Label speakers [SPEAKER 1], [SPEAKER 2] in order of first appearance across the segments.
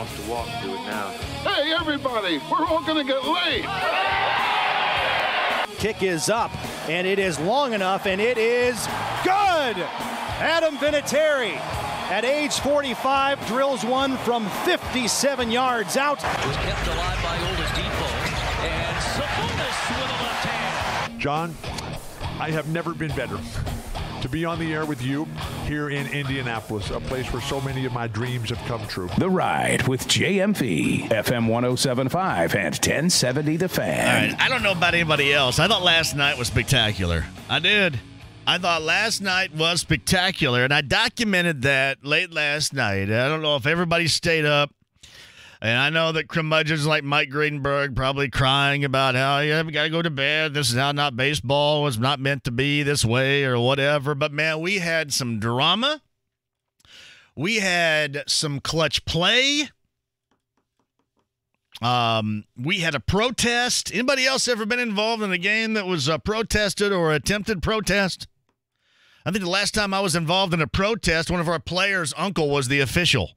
[SPEAKER 1] wants to walk, do it now.
[SPEAKER 2] Hey, everybody, we're all going to get late.
[SPEAKER 3] Kick is up, and it is long enough, and it is good. Adam Vinatieri, at age 45, drills one from 57 yards out.
[SPEAKER 4] Was kept alive by Oladipo, and Sabonis with a left hand.
[SPEAKER 5] John, I have never been better to be on the air with you here in Indianapolis, a place where so many of my dreams have come true.
[SPEAKER 6] The Ride with JMV, FM 107.5 and 1070 The Fan.
[SPEAKER 7] All right, I don't know about anybody else. I thought last night was spectacular. I did. I thought last night was spectacular, and I documented that late last night. I don't know if everybody stayed up. And I know that curmudgeons like Mike Greenberg probably crying about how, yeah, we got to go to bed. This is how not baseball was not meant to be this way or whatever. But, man, we had some drama. We had some clutch play. We had a protest. Anybody else ever been involved in a game that was protested or attempted protest? I think the last time I was involved in a protest, one of our players' uncle was the official.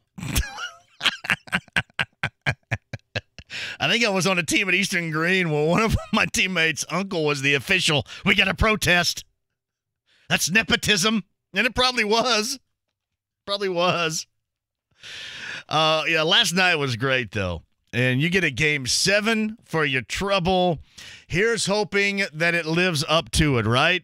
[SPEAKER 7] I think I was on a team at Eastern Green where one of my teammates' uncle was the official. We got to protest. That's nepotism. And it probably was. Probably was. Yeah, last night was great, though. And you get a Game 7 for your trouble. Here's hoping that it lives up to it, right?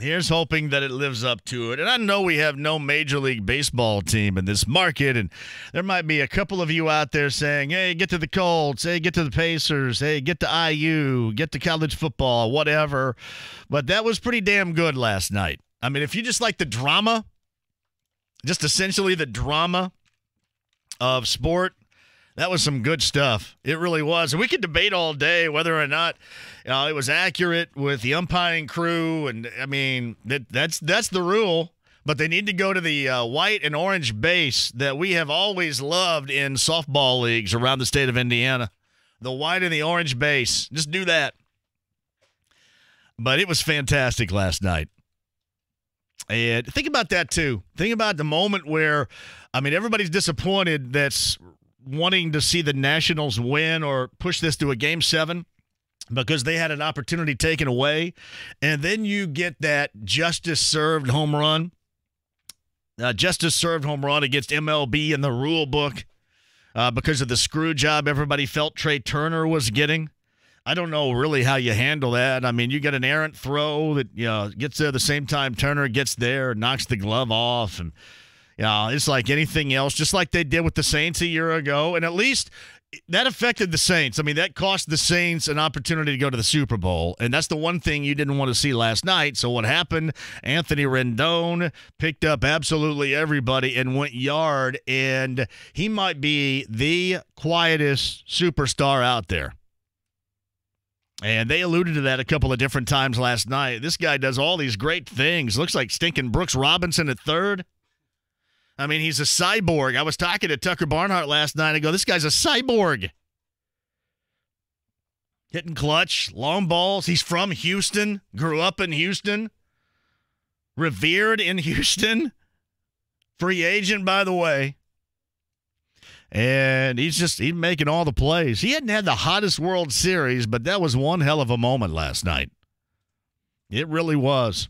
[SPEAKER 7] Here's hoping that it lives up to it. And I know we have no Major League Baseball team in this market, and there might be a couple of you out there saying, hey, get to the Colts, hey, get to the Pacers, hey, get to IU, get to college football, whatever. But that was pretty damn good last night. I mean, if you just like the drama, just essentially the drama of sport, that was some good stuff. It really was. And we could debate all day whether or not it was accurate with the umpiring crew. And, I mean, that's the rule. But they need to go to the white and orange base that we have always loved in softball leagues around the state of Indiana. The white and the orange base. Just do that. But it was fantastic last night. And think about that, too. Think about the moment where, I mean, everybody's disappointed that's wanting to see the Nationals win or push this to a Game 7 because they had an opportunity taken away. And then you get that justice-served home run. Justice-served home run against MLB in the rule book because of the screw job everybody felt Trey Turner was getting. I don't know really how you handle that. I mean, you get an errant throw that gets there the same time Turner gets there, knocks the glove off, and it's like anything else, just like they did with the Saints a year ago. And at least that affected the Saints. I mean, that cost the Saints an opportunity to go to the Super Bowl. And that's the one thing you didn't want to see last night. So what happened? Anthony Rendon picked up absolutely everybody and went yard. And he might be the quietest superstar out there. And they alluded to that a couple of different times last night. This guy does all these great things. Looks like stinking Brooks Robinson at third. I mean, he's a cyborg. I was talking to Tucker Barnhart last night. I go, this guy's a cyborg. Hitting clutch, long balls. He's from Houston, grew up in Houston, revered in Houston. Free agent, by the way. And he's making all the plays. He hadn't had the hottest World Series, but that was one hell of a moment last night. It really was.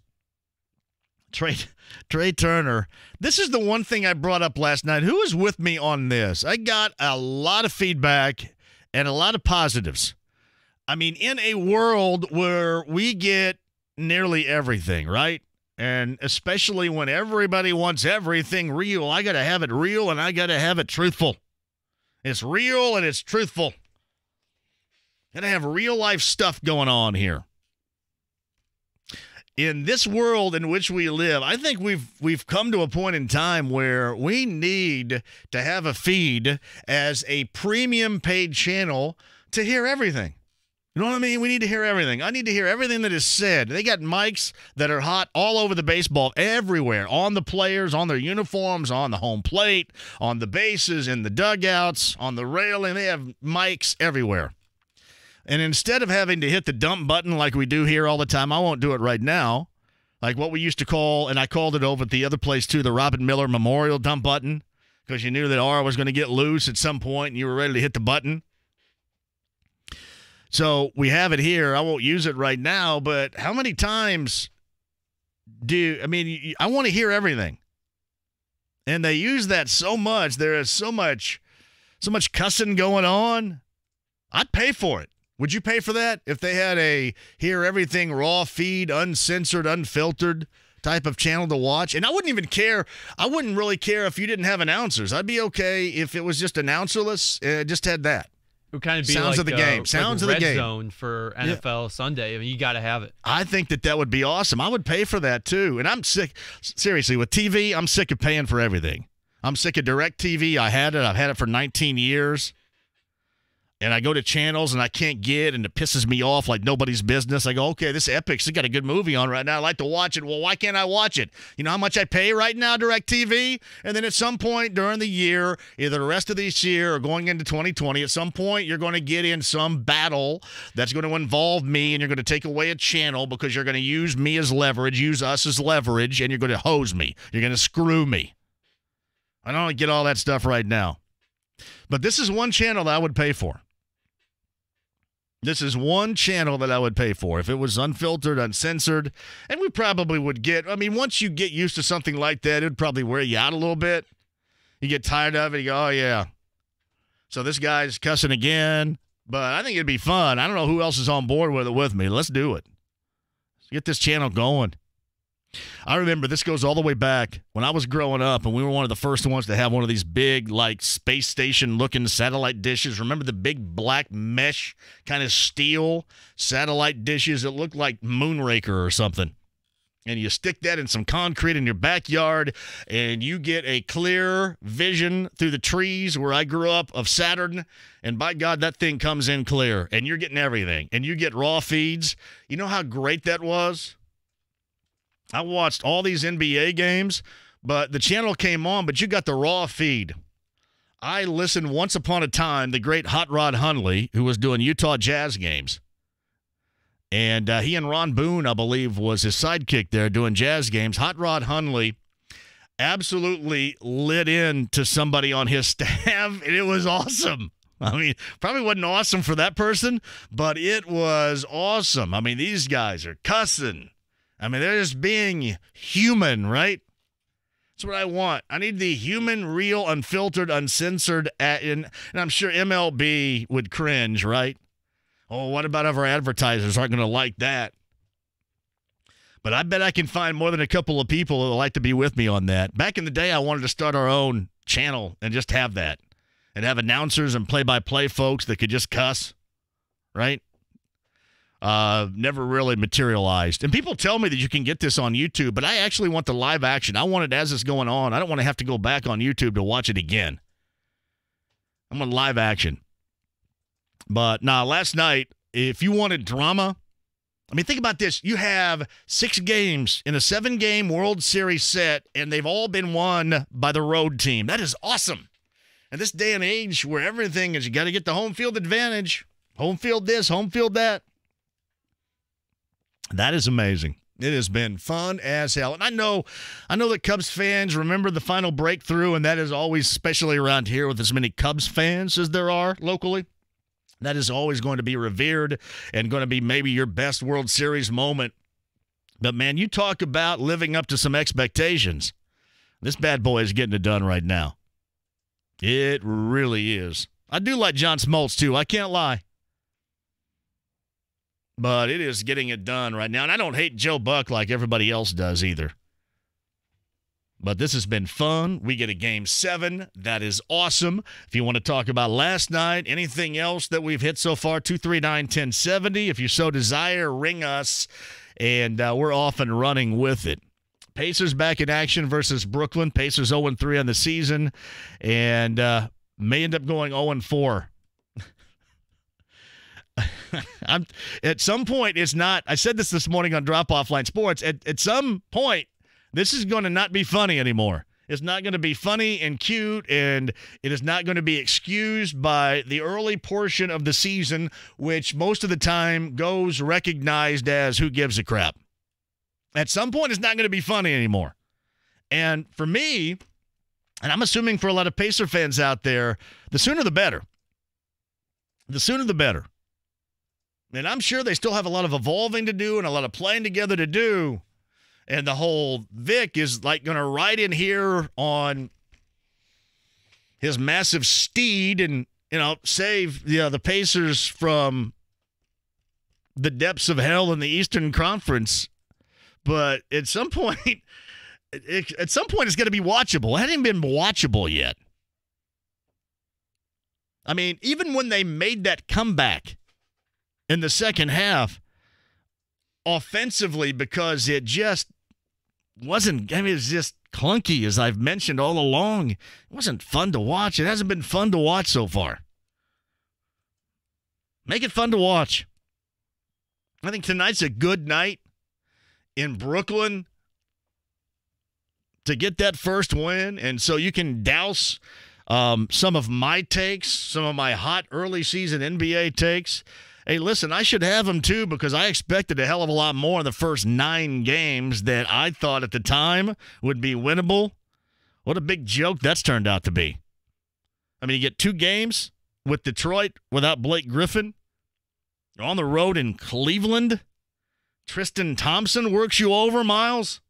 [SPEAKER 7] Trey Turner. This is the one thing I brought up last night. Who was with me on this? I got a lot of feedback and a lot of positives. I mean, in a world where we get nearly everything, right? And especially when everybody wants everything real, I got to have it real and I got to have it truthful. It's real and it's truthful. Got to have real life stuff going on here. In this world in which we live, I think we've come to a point in time where we need to have a feed as a premium paid channel to hear everything. You know what I mean? We need to hear everything. I need to hear everything that is said. They got mics that are hot all over the baseball, everywhere, on the players, on their uniforms, on the home plate, on the bases, in the dugouts, on the railing. They have mics everywhere. And instead of having to hit the dump button like we do here all the time, I won't do it right now, like what we used to call, and I called it over at the other place too, the Robin Miller Memorial dump button, because you knew that R was going to get loose at some point and you were ready to hit the button. So we have it here. I won't use it right now, but how many times I want to hear everything. And they use that so much. There is so much cussing going on. I'd pay for it. Would you pay for that if they had a hear everything raw feed, uncensored, unfiltered type of channel to watch? And I wouldn't even care. I wouldn't really care if you didn't have announcers. I'd be okay if it was just announcerless. Just had that.
[SPEAKER 1] It would kind of be
[SPEAKER 7] sounds
[SPEAKER 1] like
[SPEAKER 7] of the game. Sounds of the
[SPEAKER 1] Red
[SPEAKER 7] game.
[SPEAKER 1] Zone for NFL Sunday. I mean, you got to have it.
[SPEAKER 7] I think that would be awesome. I would pay for that too. And I'm sick. Seriously, with TV, I'm sick of paying for everything. I'm sick of DirecTV. I had it. I've had it for 19 years. And I go to channels and I can't get, and it pisses me off like nobody's business. I go, okay, this Epic's got a good movie on right now. I'd like to watch it. Well, why can't I watch it? You know how much I pay right now, DirecTV? And then at some point during the year, either the rest of this year or going into 2020, at some point you're going to get in some battle that's going to involve me, and you're going to take away a channel because you're going to use me as leverage, use us as leverage, and you're going to hose me. You're going to screw me. I don't get all that stuff right now. But this is one channel that I would pay for. This is one channel that I would pay for if it was unfiltered, uncensored, and we probably would get, I mean, once you get used to something like that, it would probably wear you out a little bit. You get tired of it. You go, oh, yeah. So this guy's cussing again, but I think it'd be fun. I don't know who else is on board with it with me. Let's do it. Let's get this channel going. I remember this goes all the way back when I was growing up, and we were one of the first ones to have one of these big, like, space station-looking satellite dishes. Remember the big black mesh kind of steel satellite dishes that looked like Moonraker or something? And you stick that in some concrete in your backyard, and you get a clear vision through the trees where I grew up of Saturn, and by God, that thing comes in clear, and you're getting everything. And you get raw feeds. You know how great that was? I watched all these NBA games, but the channel came on, but you got the raw feed. I listened once upon a time, the great Hot Rod Hundley, who was doing Utah Jazz games. And he and Ron Boone, I believe, was his sidekick there doing Jazz games. Hot Rod Hundley absolutely lit into somebody on his staff, and it was awesome. I mean, probably wasn't awesome for that person, but it was awesome. I mean, these guys are cussing. I mean, they're just being human, right? That's what I want. I need the human, real, unfiltered, uncensored, and I'm sure MLB would cringe, right? Oh, what about if our advertisers aren't going to like that? But I bet I can find more than a couple of people that would like to be with me on that. Back in the day, I wanted to start our own channel and just have that. And have announcers and play-by-play folks that could just cuss, right? Never really materialized. And people tell me that you can get this on YouTube, but I actually want the live action. I want it as it's going on. I don't want to have to go back on YouTube to watch it again. I'm on live action. But last night, if you wanted drama, I mean, think about this. You have 6 games in a 7-game World Series set, and they've all been won by the road team. That is awesome. In this day and age where everything is, you got to get the home field advantage. Home field this, home field that. That is amazing. It has been fun as hell. And I know that Cubs fans remember the final breakthrough, and that is always, especially around here with as many Cubs fans as there are locally, that is always going to be revered and going to be maybe your best World Series moment. But, man, you talk about living up to some expectations. This bad boy is getting it done right now. It really is. I do like John Smoltz, too. I can't lie. But it is getting it done right now. And I don't hate Joe Buck like everybody else does either. But this has been fun. We get a Game 7. That is awesome. If you want to talk about last night, anything else that we've hit so far, 239-1070. If you so desire, ring us, and we're off and running with it. Pacers back in action versus Brooklyn. Pacers 0-3 on the season, and may end up going 0-4. At some point, it's not. I said this morning on Drop Off Line Sports. At some point, this is going to not be funny anymore. It's not going to be funny and cute, and it is not going to be excused by the early portion of the season, which most of the time goes recognized as who gives a crap. At some point, it's not going to be funny anymore. And for me, And I'm assuming for a lot of Pacer fans out there, the sooner the better. The sooner the better. And I'm sure they still have a lot of evolving to do and a lot of playing together to do. And the whole Vic is like going to ride in here on his massive steed and, save the Pacers from the depths of hell in the Eastern Conference. But at some point, it's going to be watchable. It hasn't been watchable yet. I mean, even when they made that comeback in the second half, offensively, because it just wasn't, it was just clunky, as I've mentioned all along. It wasn't fun to watch. It hasn't been fun to watch so far. Make it fun to watch. I think tonight's a good night in Brooklyn to get that first win, and so you can douse some of my takes, some of my hot early season NBA takes. Hey, listen, I should have them too because I expected a hell of a lot more in the first 9 games that I thought at the time would be winnable. What a big joke that's turned out to be. I mean, you get 2 games with Detroit without Blake Griffin. You're on the road in Cleveland. Tristan Thompson works you over, Miles.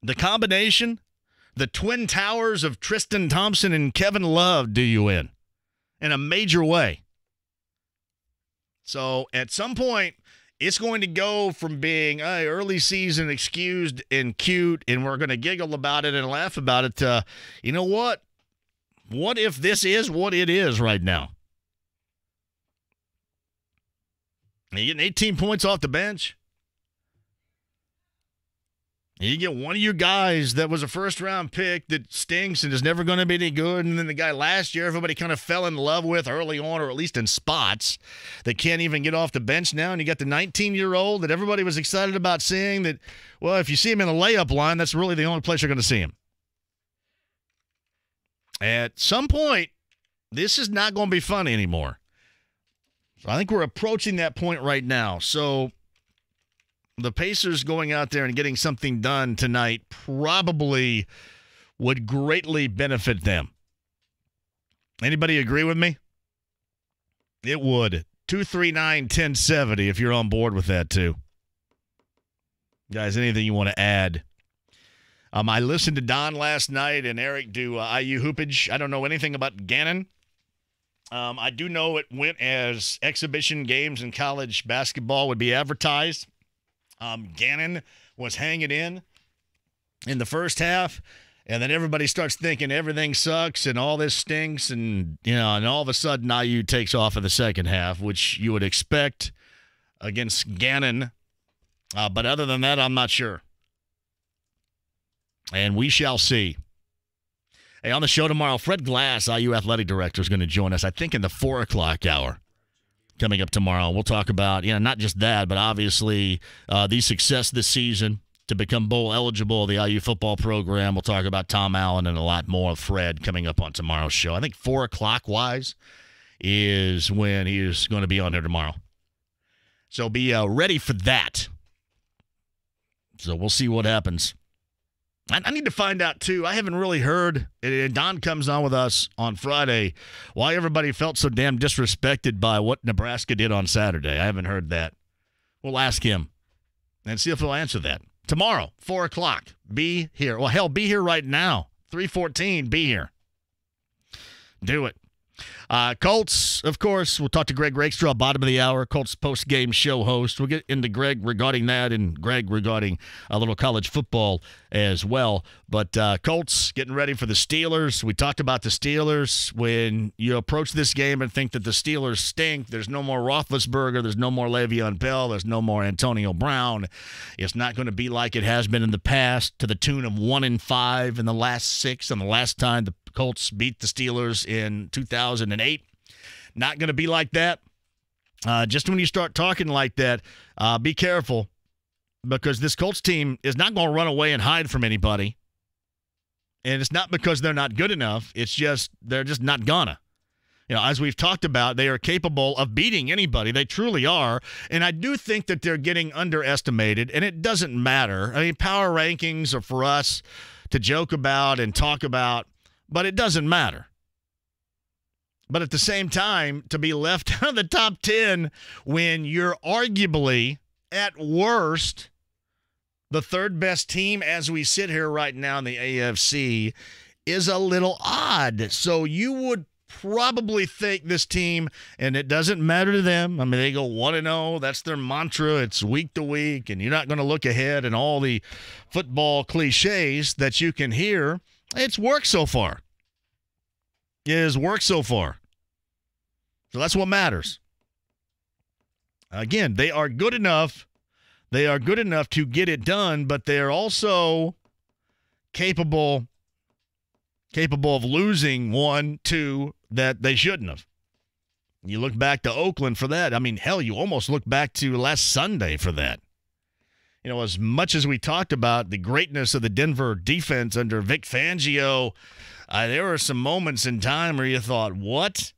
[SPEAKER 7] The combination, the twin towers of Tristan Thompson and Kevin Love do you in a major way. So at some point, it's going to go from being early season excused and cute, and we're going to giggle about it and laugh about it to, you know what? What if this is what it is right now? You're getting 18 points off the bench. You get one of your guys that was a first-round pick that stinks and is never going to be any good, and then the guy last year everybody kind of fell in love with early on, or at least in spots, that can't even get off the bench now, and you got the 19-year-old that everybody was excited about seeing that, well, if you see him in the layup line, that's really the only place you're going to see him. At some point, this is not going to be fun anymore. So I think we're approaching that point right now. So the Pacers going out there and getting something done tonight probably would greatly benefit them. Anybody agree with me? It would. 239-1070 if you're on board with that too. Guys, anything you want to add? I listened to Don last night and Eric do IU hoopage. I don't know anything about Gannon. I do know it went as exhibition games in college basketball would be advertised. Gannon was hanging in the first half, and then everybody starts thinking everything sucks and all this stinks, and and all of a sudden IU takes off in the second half, which you would expect against Gannon. But other than that, I'm not sure. And we shall see. Hey, on the show tomorrow, Fred Glass, IU athletic director, is going to join us, I think, in the 4 o'clock hour. Coming up tomorrow, we'll talk about, not just that, but obviously the success this season to become bowl eligible, the IU football program. We'll talk about Tom Allen and a lot more of Fred coming up on tomorrow's show. I think 4 o'clock wise is when he is going to be on there tomorrow. So be ready for that. So we'll see what happens. I need to find out, too. I haven't really heard, and Don comes on with us on Friday, why everybody felt so damn disrespected by what Nebraska did on Saturday. I haven't heard that. We'll ask him and see if he'll answer that. Tomorrow, 4 o'clock, be here. Well, hell, be here right now. 3:14, be here. Do it. Colts, of course, we'll talk to Greg Rakestraw, bottom of the hour, Colts post-game show host. We'll get into Greg regarding that and Greg regarding a little college football as well. But Colts getting ready for the Steelers. We talked about the Steelers. When you approach this game and think that the Steelers stink, there's no more Roethlisberger, there's no more Le'Veon Bell, there's no more Antonio Brown. It's not going to be like it has been in the past, to the tune of 1-5 in the last 6, and the last time the Colts beat the Steelers in 2008. Not going to be like that. Just when you start talking like that, be careful, because this Colts team is not going to run away and hide from anybody. And it's not because they're not good enough. It's just they're just not gonna. As we've talked about, they are capable of beating anybody. They truly are. And I do think that they're getting underestimated, and it doesn't matter. I mean, power rankings are for us to joke about and talk about, but it doesn't matter. But at the same time, to be left out of the top 10 when you're arguably, at worst, the third best team as we sit here right now in the AFC is a little odd. So you would probably think this team, and it doesn't matter to them. I mean, they go 1-0. That's their mantra. It's week to week, and you're not going to look ahead and all the football cliches that you can hear. It's worked so far. It has worked so far. So that's what matters. Again, they are good enough. They are good enough to get it done, but they're also capable of losing 1-2 that they shouldn't have. You look back to Oakland for that. I mean, hell, you almost look back to last Sunday for that. You know, as much as we talked about the greatness of the Denver defense under Vic Fangio, there were some moments in time where you thought, what?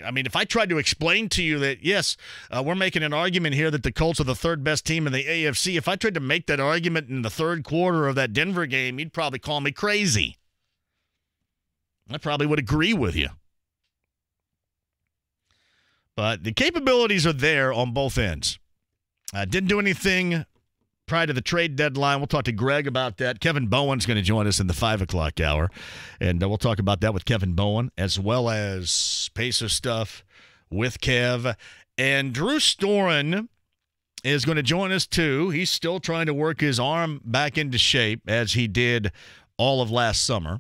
[SPEAKER 7] I mean, if I tried to explain to you that, yes, we're making an argument here that the Colts are the third best team in the AFC, if I tried to make that argument in the third quarter of that Denver game, you'd probably call me crazy. I probably would agree with you. But the capabilities are there on both ends. Didn't do anything prior to the trade deadline. We'll talk to Greg about that. Kevin Bowen's going to join us in the 5 o'clock hour, and we'll talk about that with Kevin Bowen, as well as Pacer stuff with Kev. And Drew Storen is going to join us, too. He's still trying to work his arm back into shape, as he did all of last summer.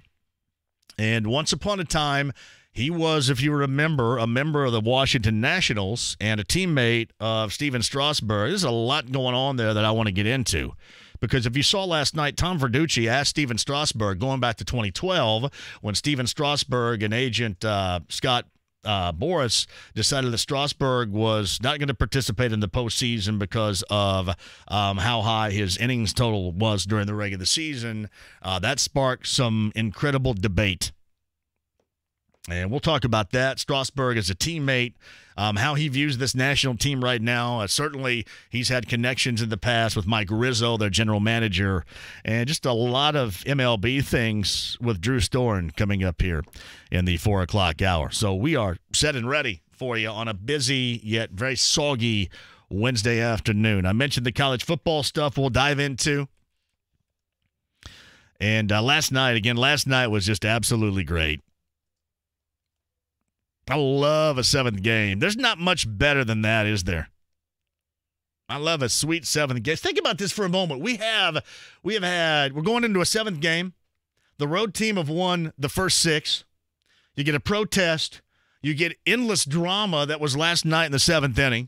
[SPEAKER 7] And once upon a time, he was, if you remember, a member of the Washington Nationals and a teammate of Steven Strasburg. There's a lot going on there that I want to get into. Because if you saw last night, Tom Verducci asked Steven Strasburg, going back to 2012, when Steven Strasburg and agent Scott Boras decided that Strasburg was not going to participate in the postseason because of how high his innings total was during the regular season. That sparked some incredible debate. And we'll talk about that. Strasburg as a teammate, how he views this national team right now. Certainly, he's had connections in the past with Mike Rizzo, their general manager, and just a lot of MLB things with Drew Storen coming up here in the 4 o'clock hour. So we are set and ready for you on a busy yet very soggy Wednesday afternoon. I mentioned the college football stuff we'll dive into. And last night was just absolutely great. I love a seventh game. There's not much better than that, is there? I love a sweet seventh game. Think about this for a moment. We're going into a seventh game. The road team have won the first 6. You get a protest. You get endless drama that was last night in the 7th inning.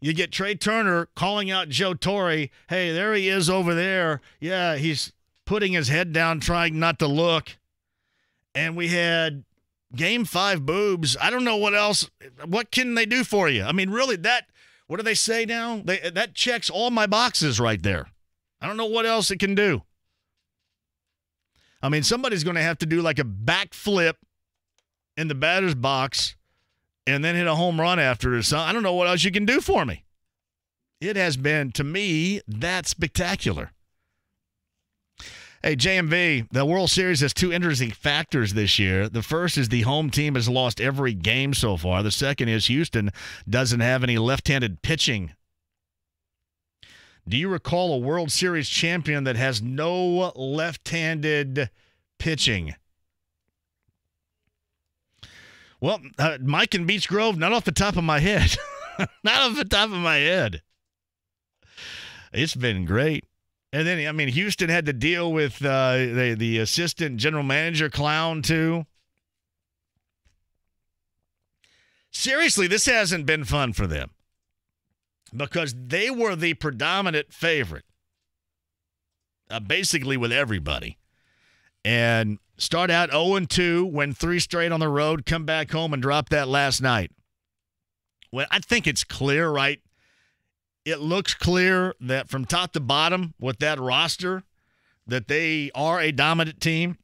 [SPEAKER 7] You get Trey Turner calling out Joe Torre. Hey, there he is over there. Yeah, he's putting his head down, trying not to look. And we had Game 5 boobs. I don't know what else. What can they do for you? I mean, really, what do they say now? That checks all my boxes right there. I don't know what else it can do. I mean, somebody's going to have to do like a backflip in the batter's box and then hit a home run after it. So I don't know what else you can do for me. It has been, to me, that spectacular. Hey, JMV, the World Series has 2 interesting factors this year. The first is the home team has lost every game so far. The second is Houston doesn't have any left-handed pitching. Do you recall a World Series champion that has no left-handed pitching? Well, Mike in Beech Grove, not off the top of my head. Not off the top of my head. It's been great. And then, I mean, Houston had to deal with the assistant general manager clown, too. Seriously, this hasn't been fun for them because they were the predominant favorite, basically with everybody. And start out 0-2, win 3 straight on the road, come back home and drop that last night. Well, I think it's clear, right? It looks clear that from top to bottom with that roster that they are a dominant team.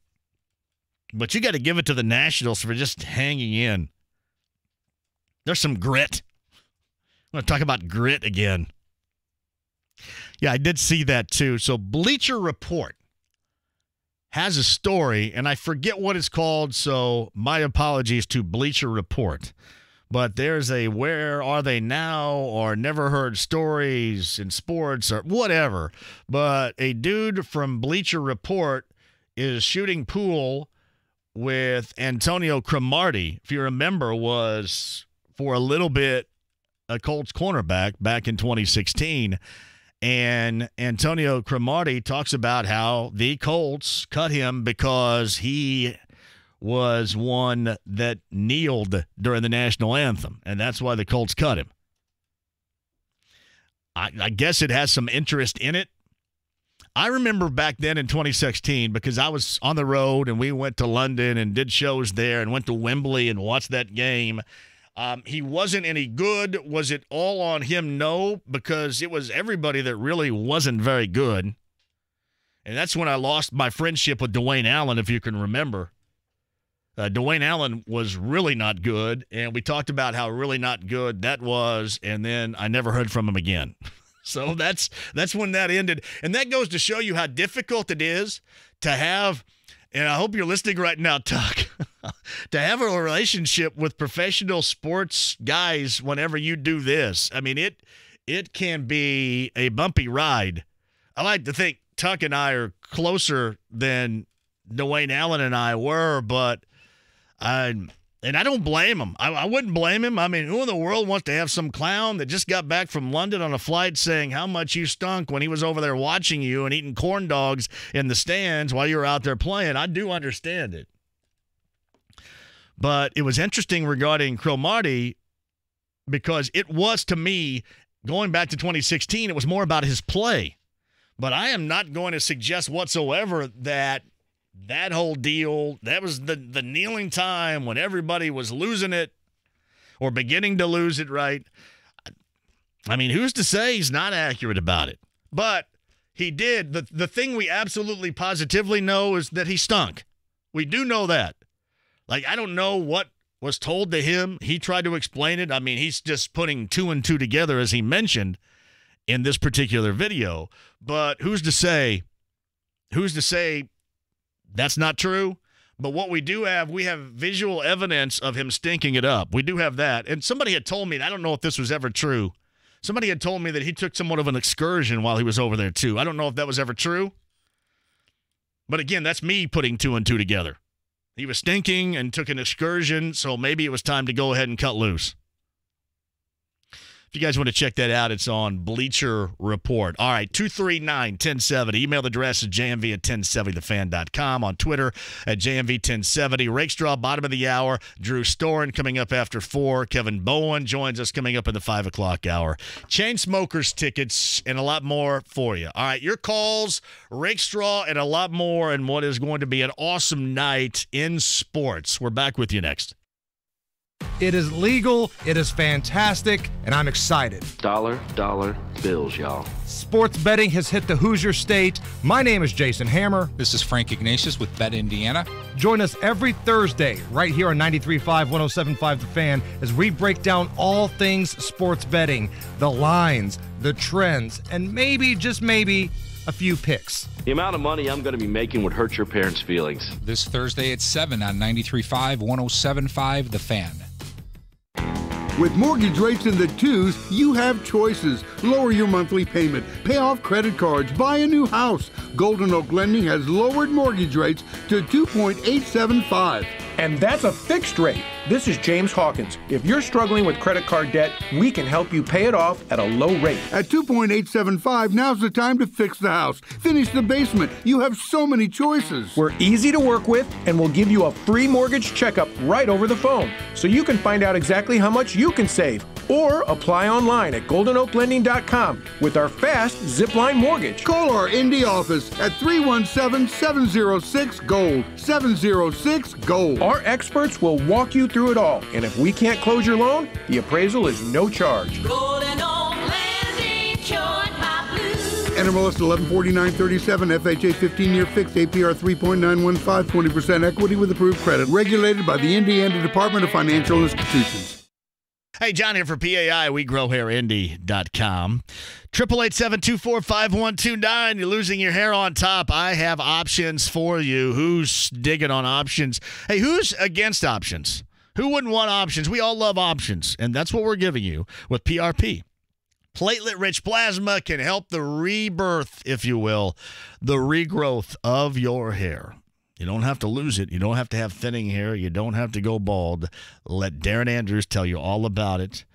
[SPEAKER 7] But you got to give it to the Nationals for just hanging in. There's some grit. I'm going to talk about grit again. Yeah, I did see that too. So Bleacher Report has a story, and I forget what it's called, so my apologies to Bleacher Report. But there's a Where Are They Now or Never Heard Stories in Sports or whatever. But a dude from Bleacher Report is shooting pool with Antonio Cromartie, if you remember, was for a little bit a Colts cornerback back in 2016. And Antonio Cromartie talks about how the Colts cut him because he was one that kneeled during the national anthem, and that's why the Colts cut him. I guess it has some interest in it. I remember back then in 2016, because I was on the road and we went to London and did shows there and went to Wembley and watched that game. He wasn't any good. Was it all on him? No, because it was everybody that really wasn't very good. And that's when I lost my friendship with Dwayne Allen, if you can remember. Dwayne Allen was really not good, and we talked about how really not good that was, and then I never heard from him again. So that's when that ended. And that goes to show you how difficult it is to have, and I hope you're listening right now, Tuck, to have a relationship with professional sports guys whenever you do this. I mean, it can be a bumpy ride. I like to think Tuck and I are closer than Dwayne Allen and I were, but I don't blame him. I wouldn't blame him. I mean, who in the world wants to have some clown that just got back from London on a flight saying how much you stunk when he was over there watching you and eating corn dogs in the stands while you were out there playing? I do understand it. But it was interesting regarding Cromartie because it was, to me, going back to 2016, it was more about his play. But I am not going to suggest whatsoever that whole deal, that was the kneeling time when everybody was losing it or beginning to lose it, right? I mean, who's to say he's not accurate about it? But he did. The thing we absolutely positively know is that he stunk. We do know that. Like, I don't know what was told to him. He tried to explain it. I mean, he's just putting two and two together, as he mentioned in this particular video. But who's to say that's not true? But what we do have, we have visual evidence of him stinking it up. We do have that. And somebody had told me, and I don't know if this was ever true, somebody had told me that he took somewhat of an excursion while he was over there too. I don't know if that was ever true. But again, that's me putting two and two together. He was stinking and took an excursion, so maybe it was time to go ahead and cut loose. If you guys want to check that out, it's on Bleacher Report. All right, 239-1070. Email address is jmv@1070thefan.com. On Twitter at jmv1070. Rake Straw, bottom of the hour. Drew Storen coming up after 4. Kevin Bowen joins us coming up in the 5 o'clock hour. Chainsmokers tickets and a lot more for you. All right, your calls, Rake Straw, and a lot more in what is going to be an awesome night in sports. We're back with you next.
[SPEAKER 8] It is legal, it is fantastic, and I'm excited.
[SPEAKER 9] Dollar bills, y'all.
[SPEAKER 8] Sports betting has hit the Hoosier State. My name is Jason Hammer.
[SPEAKER 10] This is Frank Ignatius with Bet Indiana.
[SPEAKER 8] Join us every Thursday right here on 93.5, 107.5 The Fan as we break down all things sports betting, the lines, the trends, and maybe, just maybe, a few picks.
[SPEAKER 9] The amount of money I'm going to be making would hurt your parents' feelings.
[SPEAKER 10] This Thursday at 7 on 93.5, 107.5 The Fan.
[SPEAKER 2] With mortgage rates in the twos, you have choices. Lower your monthly payment, pay off credit cards, buy a new house. Golden Oak Lending has lowered mortgage rates to 2.875.
[SPEAKER 11] And that's a fixed rate. This is James Hawkins. If you're struggling with credit card debt, we can help you pay it off at a low rate.
[SPEAKER 2] At 2.875, now's the time to fix the house. Finish the basement. You have so many choices.
[SPEAKER 11] We're easy to work with, and we'll give you a free mortgage checkup right over the phone, so you can find out exactly how much you can save. Or apply online at goldenoaklending.com with our fast Zipline mortgage.
[SPEAKER 2] Call our Indy office at 317-706-GOLD. 706-GOLD.
[SPEAKER 11] Our experts will walk you through it all, and if we can't close your loan, the appraisal is no charge.
[SPEAKER 12] Golden Oak Lending, cured my blues.
[SPEAKER 2] NMLS 114937, FHA 15-year fixed, APR 3.915, 20% equity with approved credit. Regulated by the Indiana Department of Financial Institutions.
[SPEAKER 7] Hey, John here for PAI, WeGrowHairIndy.com. 888-724-5129. You're losing your hair on top. I have options for you. Who's digging on options? Hey, who's against options? Who wouldn't want options? We all love options, and that's what we're giving you with PRP. Platelet-rich plasma can help the rebirth, if you will, the regrowth of your hair. You don't have to lose it. You don't have to have thinning hair. You don't have to go bald. Let Darren Andrews tell you all about it.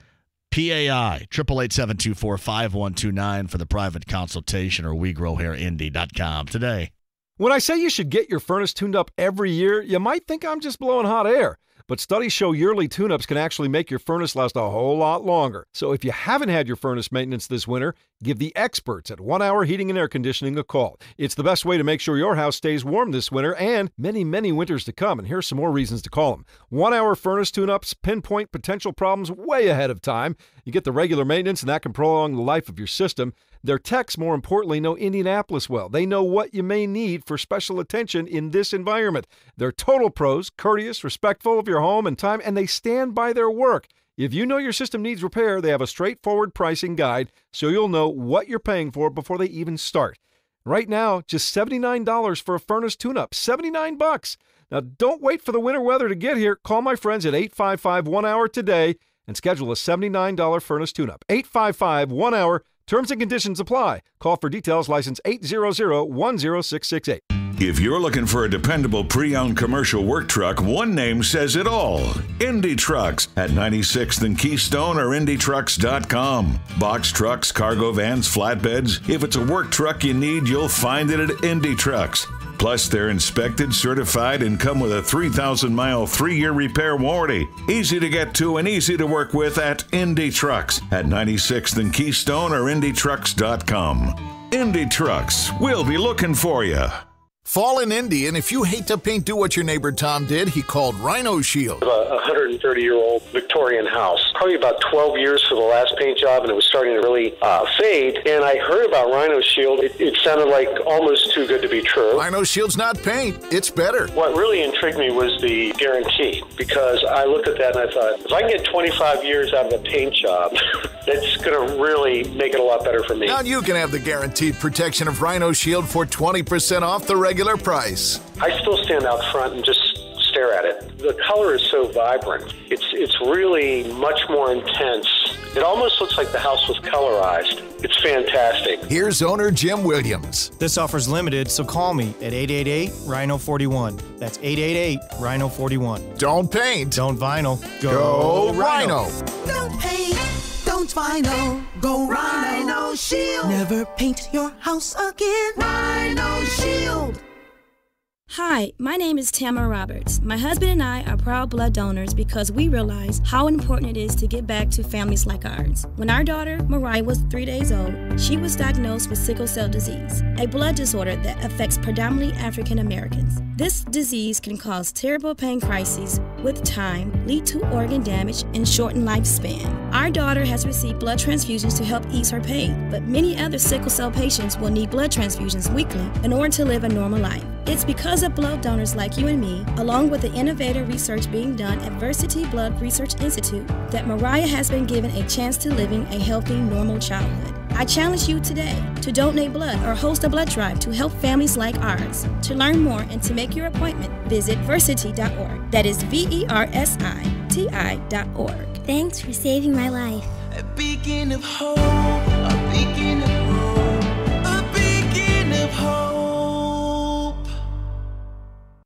[SPEAKER 7] PAI, 888-724-5129 for the private consultation, or WeGrowHairIndy.com today.
[SPEAKER 13] When I say you should get your furnace tuned up every year, you might think I'm just blowing hot air. But studies show yearly tune-ups can actually make your furnace last a whole lot longer. So if you haven't had your furnace maintenance this winter, give the experts at 1 Hour Heating and Air Conditioning a call. It's the best way to make sure your house stays warm this winter and many, many winters to come. And here's some more reasons to call them. 1 Hour furnace tune-ups pinpoint potential problems way ahead of time. You get the regular maintenance, and that can prolong the life of your system. Their techs, more importantly, know Indianapolis well. They know what you may need for special attention in this environment. They're total pros, courteous, respectful of your home and time, and they stand by their work. If you know your system needs repair, they have a straightforward pricing guide, so you'll know what you're paying for before they even start. Right now, just $79 for a furnace tune-up. $79. Now, don't wait for the winter weather to get here. Call my friends at 855-1-HOUR today and schedule a $79 furnace tune-up. 855-1-HOUR. Terms and conditions apply. Call for details. License 800-10668.
[SPEAKER 14] If you're looking for a dependable pre-owned commercial work truck, one name says it all. Indy Trucks at 96th and Keystone or IndyTrucks.com. Box trucks, cargo vans, flatbeds. If it's a work truck you need, you'll find it at Indy Trucks. Plus, they're inspected, certified, and come with a 3,000-mile, 3-year repair warranty. Easy to get to and easy to work with at Indy Trucks at 96th and Keystone or IndyTrucks.com. Indy Trucks, we'll be looking for you.
[SPEAKER 15] Fall in Indy, and if you hate to paint, do what your neighbor Tom did. He called Rhino Shield.
[SPEAKER 16] A 130-year-old Victorian house. Probably about 12 years for the last paint job, and it was starting to really fade. And I heard about Rhino Shield. It sounded like almost too good to be true.
[SPEAKER 15] Rhino Shield's not paint. It's better.
[SPEAKER 16] What really intrigued me was the guarantee, because I looked at that and I thought, if I can get 25 years out of a paint job, that's going to really make it a lot better for me.
[SPEAKER 15] Now you can have the guaranteed protection of Rhino Shield for 20% off the regular price.
[SPEAKER 16] I still stand out front and just stare at it. The color is so vibrant. It's really much more intense. It almost looks like the house was colorized. It's fantastic.
[SPEAKER 15] Here's owner Jim Williams.
[SPEAKER 3] This offer's limited, so call me at 888-RHINO-41. That's 888-RHINO-41.
[SPEAKER 15] Don't paint.
[SPEAKER 3] Don't vinyl.
[SPEAKER 15] Go Rhino.
[SPEAKER 12] Don't paint, don't vinyl. Go Rhino Shield. Never paint your house again. Rhino Shield.
[SPEAKER 17] Hi, my name is Tamara Roberts. My husband and I are proud blood donors because we realize how important it is to give back to families like ours. When our daughter, Mariah, was 3 days old, she was diagnosed with sickle cell disease, a blood disorder that affects predominantly African Americans. This disease can cause terrible pain crises, with time, lead to organ damage, and shorten lifespan. Our daughter has received blood transfusions to help ease her pain, but many other sickle cell patients will need blood transfusions weekly in order to live a normal life. It's because of blood donors like you and me, along with the innovative research being done at Versity Blood Research Institute, that Mariah has been given a chance to living a healthy, normal childhood. I challenge you today to donate blood or host a blood drive to help families like ours. To learn more and to make your appointment, visit Versity.org. That is VERSITI.org.
[SPEAKER 18] Thanks for saving my life.
[SPEAKER 12] A beacon of hope, a beacon of hope, a beacon of hope.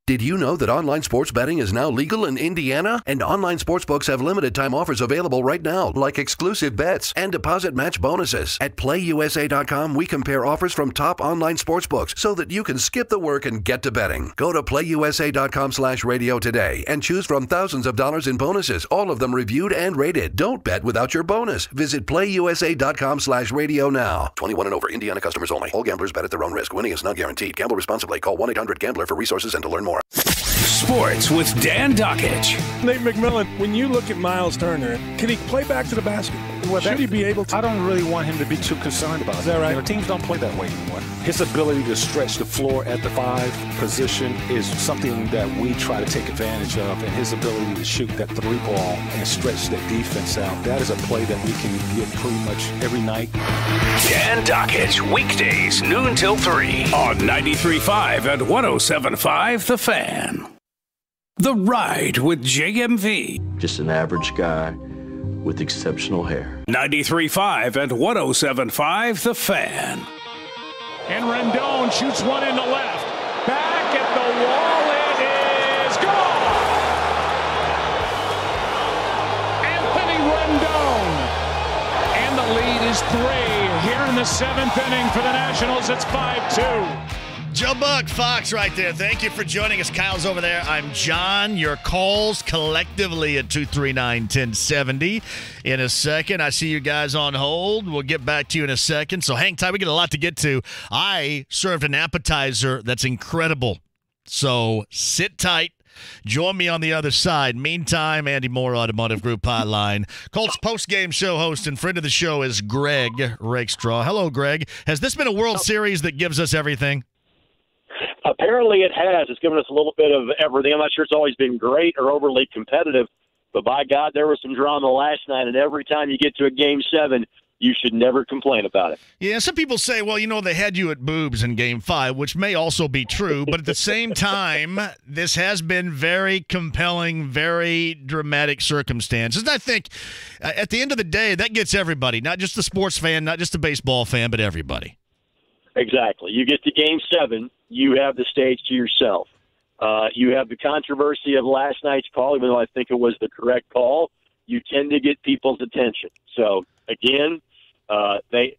[SPEAKER 19] Did you know that online sports betting is now legal in Indiana? And online sportsbooks have limited time offers available right now, like exclusive bets and deposit match bonuses. At PlayUSA.com, we compare offers from top online sportsbooks so that you can skip the work and get to betting. Go to PlayUSA.com/radio today and choose from thousands of dollars in bonuses, all of them reviewed and rated. Don't bet without your bonus. Visit PlayUSA.com/radio now. 21 and over, Indiana customers only. All gamblers bet at their own risk. Winning is not guaranteed. Gamble responsibly. Call 1-800-GAMBLER for resources and to learn more.
[SPEAKER 6] Sports with Dan Dockich.
[SPEAKER 20] Nate McMillan, when you look at Miles Turner, can he play back to the basket? Should he be able to?
[SPEAKER 21] I don't really want him to be too concerned about it.
[SPEAKER 20] Is that right?
[SPEAKER 21] Teams don't play that way anymore. His ability to stretch the floor at the 5 position is something that we try to take advantage of, and his ability to shoot that 3 ball and stretch that defense out, that is a play that we can get pretty much every night.
[SPEAKER 6] Dan Dockich, weekdays, noon till 3 on 93.5 and 107.5 The Fan. The Ride with JMV.
[SPEAKER 9] Just an average guy with exceptional hair.
[SPEAKER 6] 93.5 and 107.5 The Fan.
[SPEAKER 22] And Rendon shoots one in the left. Back at the wall. It is gone. Anthony Rendon. And the lead is 3 here in the 7th inning for the Nationals. It's 5-2.
[SPEAKER 7] Joe Buck, Fox right there. Thank you for joining us. Kyle's over there. I'm John. Your calls collectively at 239-1070. In a second, I see you guys on hold. We'll get back to you in a second. So hang tight. We got a lot to get to. I served an appetizer that's incredible. So sit tight. Join me on the other side. Meantime, Andy Moore, Automotive Group Hotline. Colts post-game show host and friend of the show is Greg Rakestraw. Hello, Greg. Has this been a World Series that gives us everything?
[SPEAKER 23] Apparently it has. It's given us a little bit of everything. I'm not sure it's always been great or overly competitive, but by God, there was some drama last night, and every time you get to a Game 7, you should never complain about it.
[SPEAKER 7] Yeah, some people say, well, they had you at boobs in Game 5, which may also be true, but at the same time, this has been very compelling, very dramatic circumstances. And I think at the end of the day, that gets everybody, not just the sports fan, not just the baseball fan, but everybody.
[SPEAKER 23] Exactly. You get to Game 7, you have the stage to yourself. You have the controversy of last night's call, even though I think it was the correct call. You tend to get people's attention. So, again, they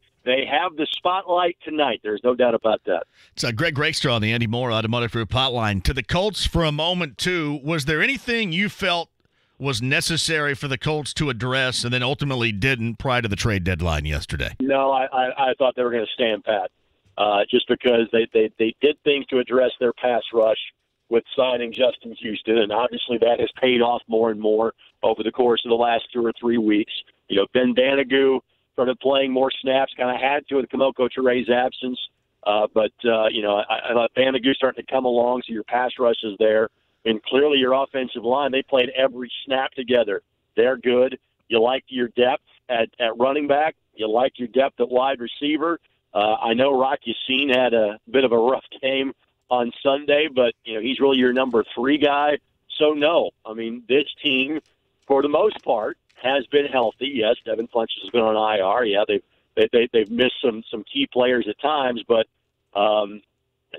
[SPEAKER 23] have the spotlight tonight. There's no doubt about that.
[SPEAKER 7] It's Greg Rakestraw on the Andy Moore Automotive Group Hotline. To the Colts for a moment, too, was there anything you felt was necessary for the Colts to address and then ultimately didn't prior to the trade deadline yesterday?
[SPEAKER 23] No, I thought they were going to stand pat. Just because they did things to address their pass rush with signing Justin Houston, and obviously that has paid off more and more over the course of the last 2 or 3 weeks. Ben Banagou started playing more snaps, kind of had to with Kamoko Ture's absence. But I thought Banagou starting to come along, so your pass rush is there. And clearly your offensive line, they played every snap together. They're good. You like your depth at running back. You like your depth at wide receiver. I know Rock Yassin had a bit of a rough game on Sunday, but he's really your number 3 guy. So no, I mean this team, for the most part, has been healthy. Yes, Devin Funchess has been on IR. Yeah, they've missed some key players at times, but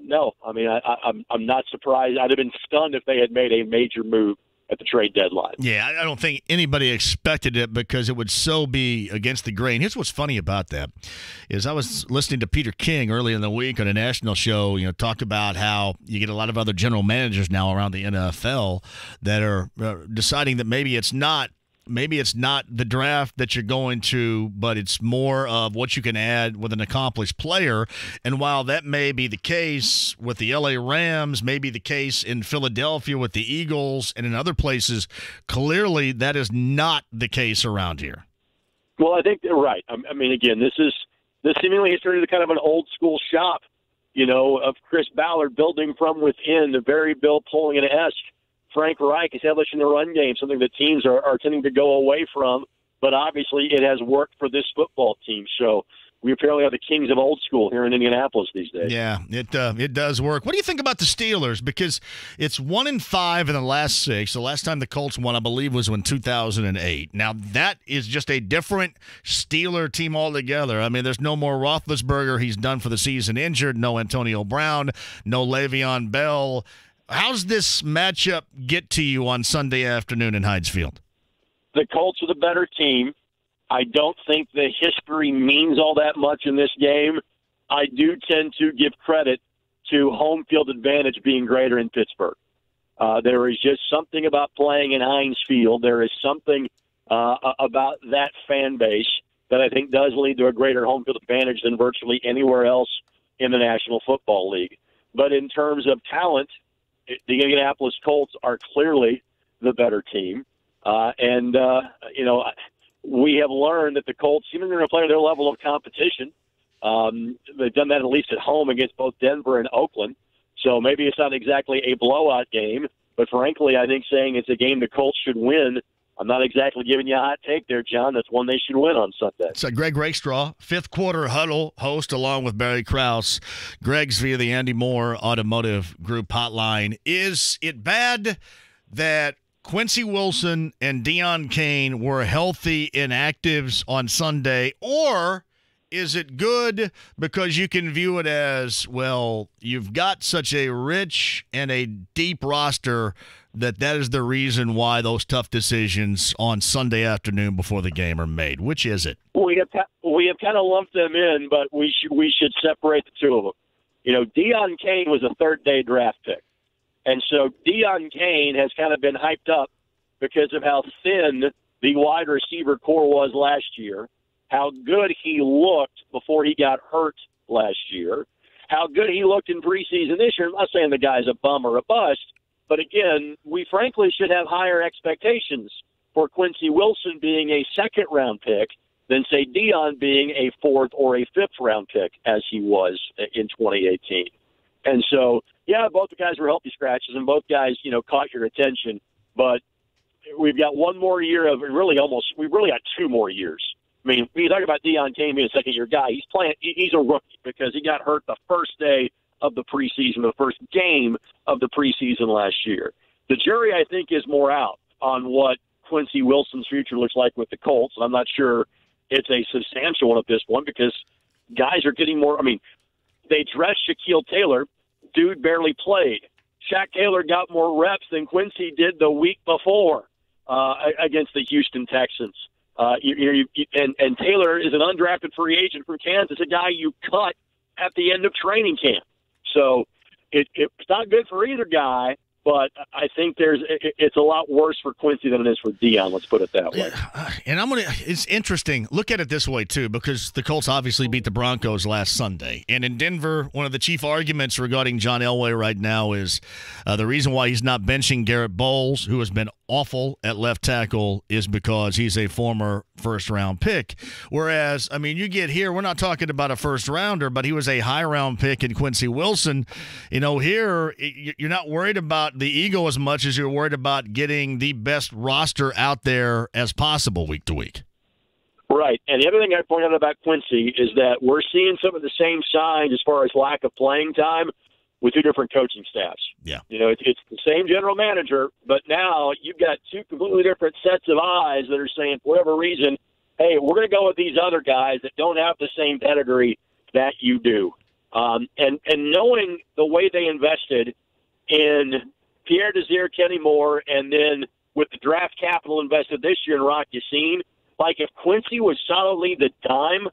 [SPEAKER 23] no, I mean I'm not surprised. I'd have been stunned if they had made a major move at the trade deadline.
[SPEAKER 7] Yeah, I don't think anybody expected it because it would so be against the grain. Here's what's funny about that is I was listening to Peter King early in the week on a national show, talk about how you get a lot of other general managers now around the NFL that are deciding that maybe it's not the draft that you're going to, but it's more of what you can add with an accomplished player. And while that may be the case with the LA Rams, may be the case in Philadelphia with the Eagles and in other places, clearly that is not the case around here.
[SPEAKER 23] Well, I think they're right. I mean, again, this seemingly has turned into kind of an old school shop, of Chris Ballard building from within, the very Bill Polian-esque. Frank Reich establishing the run game, something that teams are tending to go away from, but obviously it has worked for this football team. So we apparently are the kings of old school here in Indianapolis these days.
[SPEAKER 7] Yeah, it does work. What do you think about the Steelers? Because it's 1-5 in the last 6. The last time the Colts won, I believe, was in 2008. Now, that is just a different Steeler team altogether. I mean, there's no more Roethlisberger. He's done for the season injured. No Antonio Brown. No Le'Veon Bell. How's this matchup get to you on Sunday afternoon in Heinz Field?
[SPEAKER 23] The Colts are the better team. I don't think the history means all that much in this game. I do tend to give credit to home field advantage being greater in Pittsburgh. There is just something about playing in Heinz Field. There is something about that fan base that I think does lead to a greater home field advantage than virtually anywhere else in the National Football League. But in terms of talent the Indianapolis Colts are clearly the better team. We have learned that the Colts, even though they're playing their level of competition, they've done that at least at home against both Denver and Oakland. So maybe it's not exactly a blowout game, but frankly, I think saying it's a game the Colts should win, I'm not exactly giving you a hot take there, John. That's one they should win on Sunday.
[SPEAKER 7] So Greg Rakestraw, fifth quarter huddle host along with Barry Krause. Greg's via the Andy Moore Automotive Group hotline. Is it bad that Quincy Wilson and Deion Kane were healthy inactives on Sunday, or is it good because you can view it as, well, you've got such a rich and a deep roster that is the reason why those tough decisions on Sunday afternoon before the game are made? Which is it?
[SPEAKER 23] We have kind of lumped them in, but we should separate the two of them. Deion Kane was a third-day draft pick. And so Deion Kane has kind of been hyped up because of how thin the wide receiver core was last year, how good he looked before he got hurt last year, how good he looked in preseason this year. I'm not saying the guy's a bum or a bust, but again, we frankly should have higher expectations for Quincy Wilson being a second-round pick than, say, Deion being a fourth or a fifth-round pick as he was in 2018. And so, yeah, both the guys were healthy scratches, and both guys, caught your attention. But we've got one more year of we've really got 2 more years. I mean, when you talk about Deion Kane being a second-year guy, he's a rookie because he got hurt the first day of the preseason, the first game of the preseason last year. The jury, I think, is more out on what Quincy Wilson's future looks like with the Colts. I'm not sure it's a substantial one at this point because guys are getting more. I mean, they dressed Shaquille Taylor. Dude barely played. Shaq Taylor got more reps than Quincy did the week before against the Houston Texans. And Taylor is an undrafted free agent from Kansas, a guy you cut at the end of training camp. So it's not good for either guy, but I think it's a lot worse for Quincy than it is for Deion. Let's put it that way.
[SPEAKER 7] And it's interesting. Look at it this way too, because the Colts obviously beat the Broncos last Sunday, and in Denver, one of the chief arguments regarding John Elway right now is the reason why he's not benching Garrett Bowles, who has been awful at left tackle, is because he's a former first-round pick. Whereas, I mean, you get here, we're not talking about a first-rounder, but he was a high-round pick in Quincy Wilson. Here, you're not worried about the ego as much as you're worried about getting the best roster out there as possible week to week.
[SPEAKER 23] Right. And the other thing I point out about Quincy is that we're seeing some of the same signs as far as lack of playing time with 2 different coaching staffs.
[SPEAKER 7] Yeah.
[SPEAKER 23] It's the same general manager, but now you've got 2 completely different sets of eyes that are saying, for whatever reason, hey, we're going to go with these other guys that don't have the same pedigree that you do. And knowing the way they invested in Pierre Desir, Kenny Moore, and then with the draft capital invested this year in Rock Yassin, like if Quincy was solidly the dime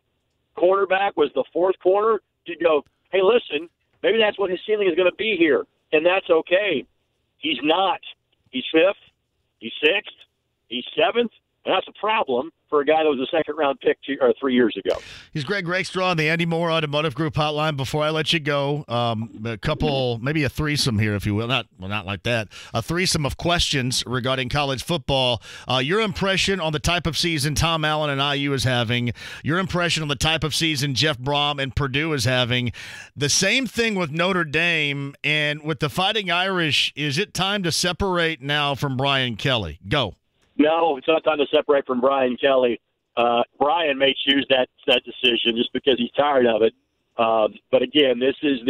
[SPEAKER 23] cornerback, was the fourth corner, you'd go, hey, listen, maybe that's what his ceiling is going to be here, and that's okay. He's not. He's fifth. He's sixth. He's seventh. And that's a problem for a guy that was a second-round pick 3 years ago.
[SPEAKER 7] He's Greg Rakestraw on the Andy Moore Automotive Group hotline. Before I let you go, a couple, maybe a threesome here, if you will. Not like that. A threesome of questions regarding college football. Your impression on the type of season Tom Allen and IU is having. Your impression on the type of season Jeff Brom and Purdue is having. The same thing with Notre Dame. And with the Fighting Irish, is it time to separate now from Brian Kelly? Go.
[SPEAKER 23] No, it's not time to separate from Brian Kelly. Brian may choose that decision just because he's tired of it. But again, this is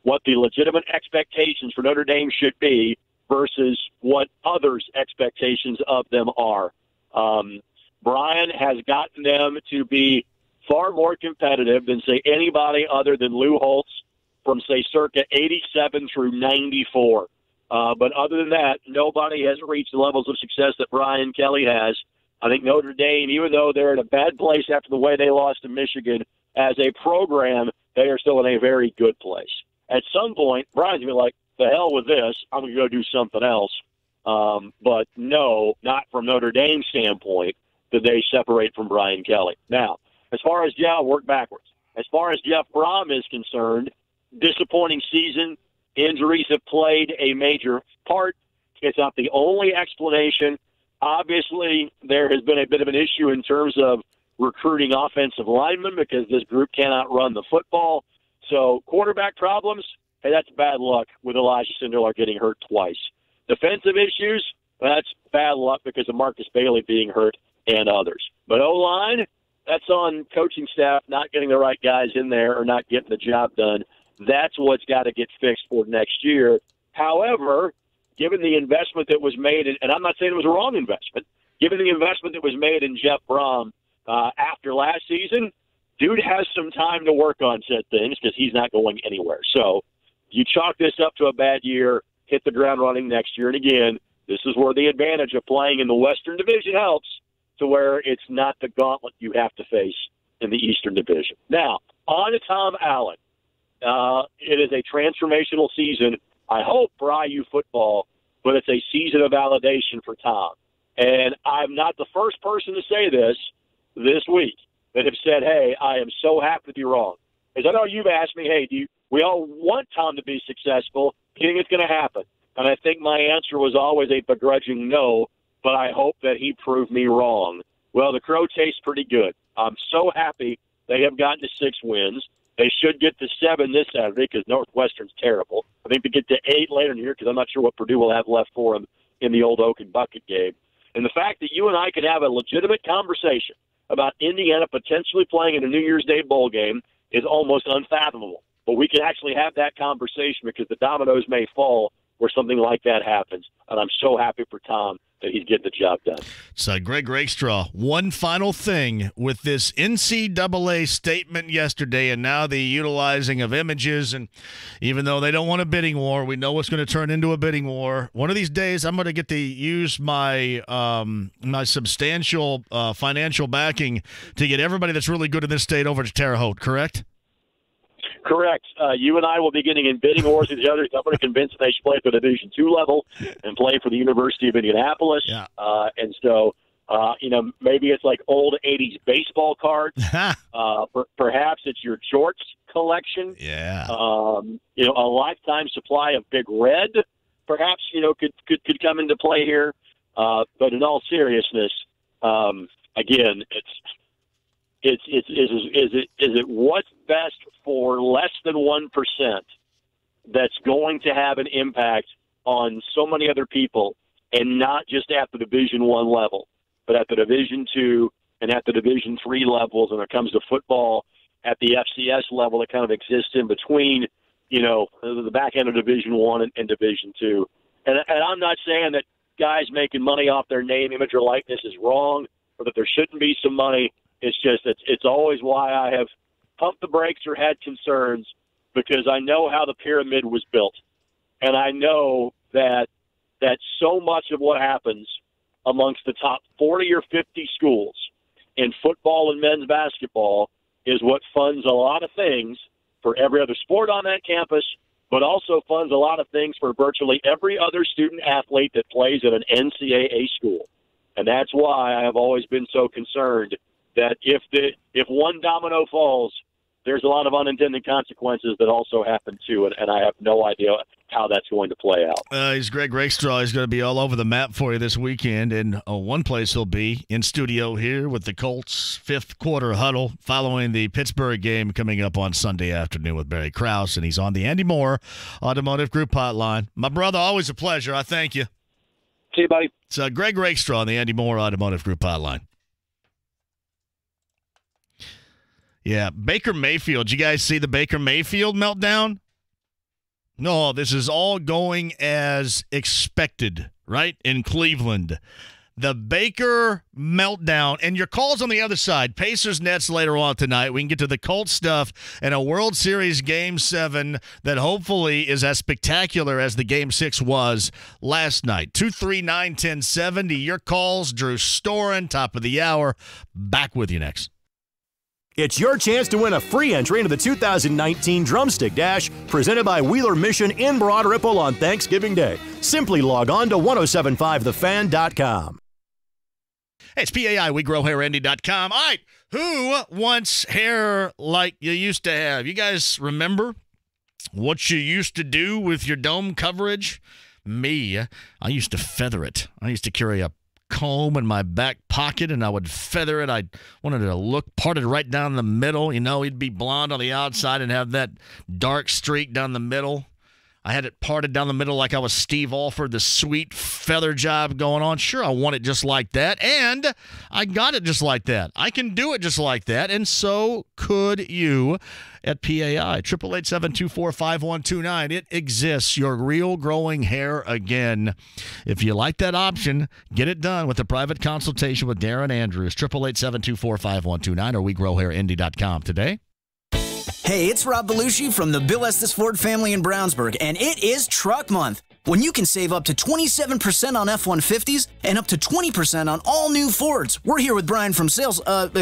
[SPEAKER 23] what the legitimate expectations for Notre Dame should be versus what others' expectations of them are. Brian has gotten them to be far more competitive than, say, anybody other than Lou Holtz from, say, circa 87 through 94. But other than that, nobody has reached the levels of success that Brian Kelly has. I think Notre Dame, even though they're in a bad place after the way they lost to Michigan, as a program, they are still in a very good place. At some point, Brian's going to be like, the hell with this, I'm going to go do something else. But no, not from Notre Dame's standpoint did they separate from Brian Kelly. Now, as far as Jeff, work backwards. As far as Jeff Brom is concerned, disappointing season. Injuries have played a major part. It's not the only explanation. Obviously, there has been a bit of an issue in terms of recruiting offensive linemen because this group cannot run the football. So quarterback problems, hey, that's bad luck with Elijah Sindelar getting hurt twice. Defensive issues, that's bad luck because of Marcus Bailey being hurt and others. But O-line, that's on coaching staff not getting the right guys in there or not getting the job done. That's what's got to get fixed for next year. However, given the investment that was made, and I'm not saying it was a wrong investment, given the investment that was made in Jeff Brom after last season, dude has some time to work on said things because he's not going anywhere. So you chalk this up to a bad year, hit the ground running next year. And again, this is where the advantage of playing in the Western Division helps, to where it's not the gauntlet you have to face in the Eastern Division. Now, on to Tom Allen. It is a transformational season, I hope, for IU football, but it's a season of validation for Tom. And I'm not the first person to say this week that have said, hey, I am so happy to be wrong. Because I know you've asked me, hey, we all want Tom to be successful. Do you think it's going to happen? And I think my answer was always a begrudging no, but I hope that he proved me wrong. Well, the Crow tastes pretty good. I'm so happy they have gotten to 6 wins. They should get to 7 this Saturday because Northwestern's terrible. I think they get to 8 later in the year because I'm not sure what Purdue will have left for them in the old Oak and Bucket game. And the fact that you and I can have a legitimate conversation about Indiana potentially playing in a New Year's Day bowl game is almost unfathomable. But we can actually have that conversation because the dominoes may fall where something like that happens. And I'm so happy for Tom that he's getting the job done.
[SPEAKER 7] So, Greg Rakestraw, one final thing with this NCAA statement yesterday and now the utilizing of images, and even though they don't want a bidding war, we know it's going to turn into a bidding war. One of these days I'm going to get to use my my substantial financial backing to get everybody that's really good in this state over to Terre Haute, correct?
[SPEAKER 23] Correct. You and I will be getting in bidding wars with each other. I'm going to convince them they should play for the Division II level and play for the University of Indianapolis.
[SPEAKER 7] Yeah.
[SPEAKER 23] And so, maybe it's like old 80s baseball cards. Perhaps it's your jorts collection.
[SPEAKER 7] Yeah.
[SPEAKER 23] A lifetime supply of Big Red, perhaps, could come into play here. But in all seriousness, again, is it what's best for less than 1% that's going to have an impact on so many other people, and not just at the Division I level, but at the Division II and at the Division III levels. And when it comes to football, at the FCS level, that kind of exists in between, the back end of Division I and Division II. And I'm not saying that guys making money off their name, image, or likeness is wrong, or that there shouldn't be some money. It's just it's always why I have pumped the brakes or had concerns, because I know how the pyramid was built. And I know that so much of what happens amongst the top 40 or 50 schools in football and men's basketball is what funds a lot of things for every other sport on that campus, but also funds a lot of things for virtually every other student athlete that plays at an NCAA school. And that's why I have always been so concerned that if one domino falls, there's a lot of unintended consequences that also happen too, and I have no idea how that's going to play out.
[SPEAKER 7] He's Greg Rakestraw. He's going to be all over the map for you this weekend, and one place he'll be in studio here with the Colts' 5th quarter huddle following the Pittsburgh game coming up on Sunday afternoon with Barry Krause, and he's on the Andy Moore Automotive Group hotline. My brother, always a pleasure. I thank you.
[SPEAKER 23] See you, buddy.
[SPEAKER 7] It's Greg Rakestraw on the Andy Moore Automotive Group hotline. Yeah, Baker Mayfield. Did you guys see the Baker Mayfield meltdown? No, this is all going as expected, right, in Cleveland. The Baker meltdown. And your calls on the other side. Pacers Nets later on tonight. We can get to the Colts stuff and a World Series Game 7 that hopefully is as spectacular as the Game 6 was last night. 239-1070. Your calls. Drew Storen, top of the hour. Back with you next.
[SPEAKER 1] It's your chance to win a free entry into the 2019 Drumstick Dash presented by Wheeler Mission in Broad Ripple on Thanksgiving Day. Simply log on to 1075thefan.com.
[SPEAKER 7] Hey, it's PAI, WeGrowHairAndy.com. All right, who wants hair like you used to have? You guys remember What you used to do with your dome coverage? Me, I used to feather it. I used to carry a comb in my back pocket, and I would feather it. I wanted it to look parted right down the middle. You know, he'd be blonde on the outside and have that dark streak down the middle. I had it parted down the middle like I was Steve Alford, the sweet feather job going on. Sure, I want it just like that, and I got it just like that. I can do it just like that, and so could you at PAI. 888-724-5129. It exists. Your real growing hair again. If you like that option, get it done with a private consultation with Darren Andrews. 888-724-5129 or WeGrowHairIndy.com today.
[SPEAKER 4] Hey, it's Rob Belushi from the Bill Estes Ford family in Brownsburg, and it is Truck Month, when you can save up to 27% on F-150s and up to 20% on all new Fords. We're here with Brian from sales.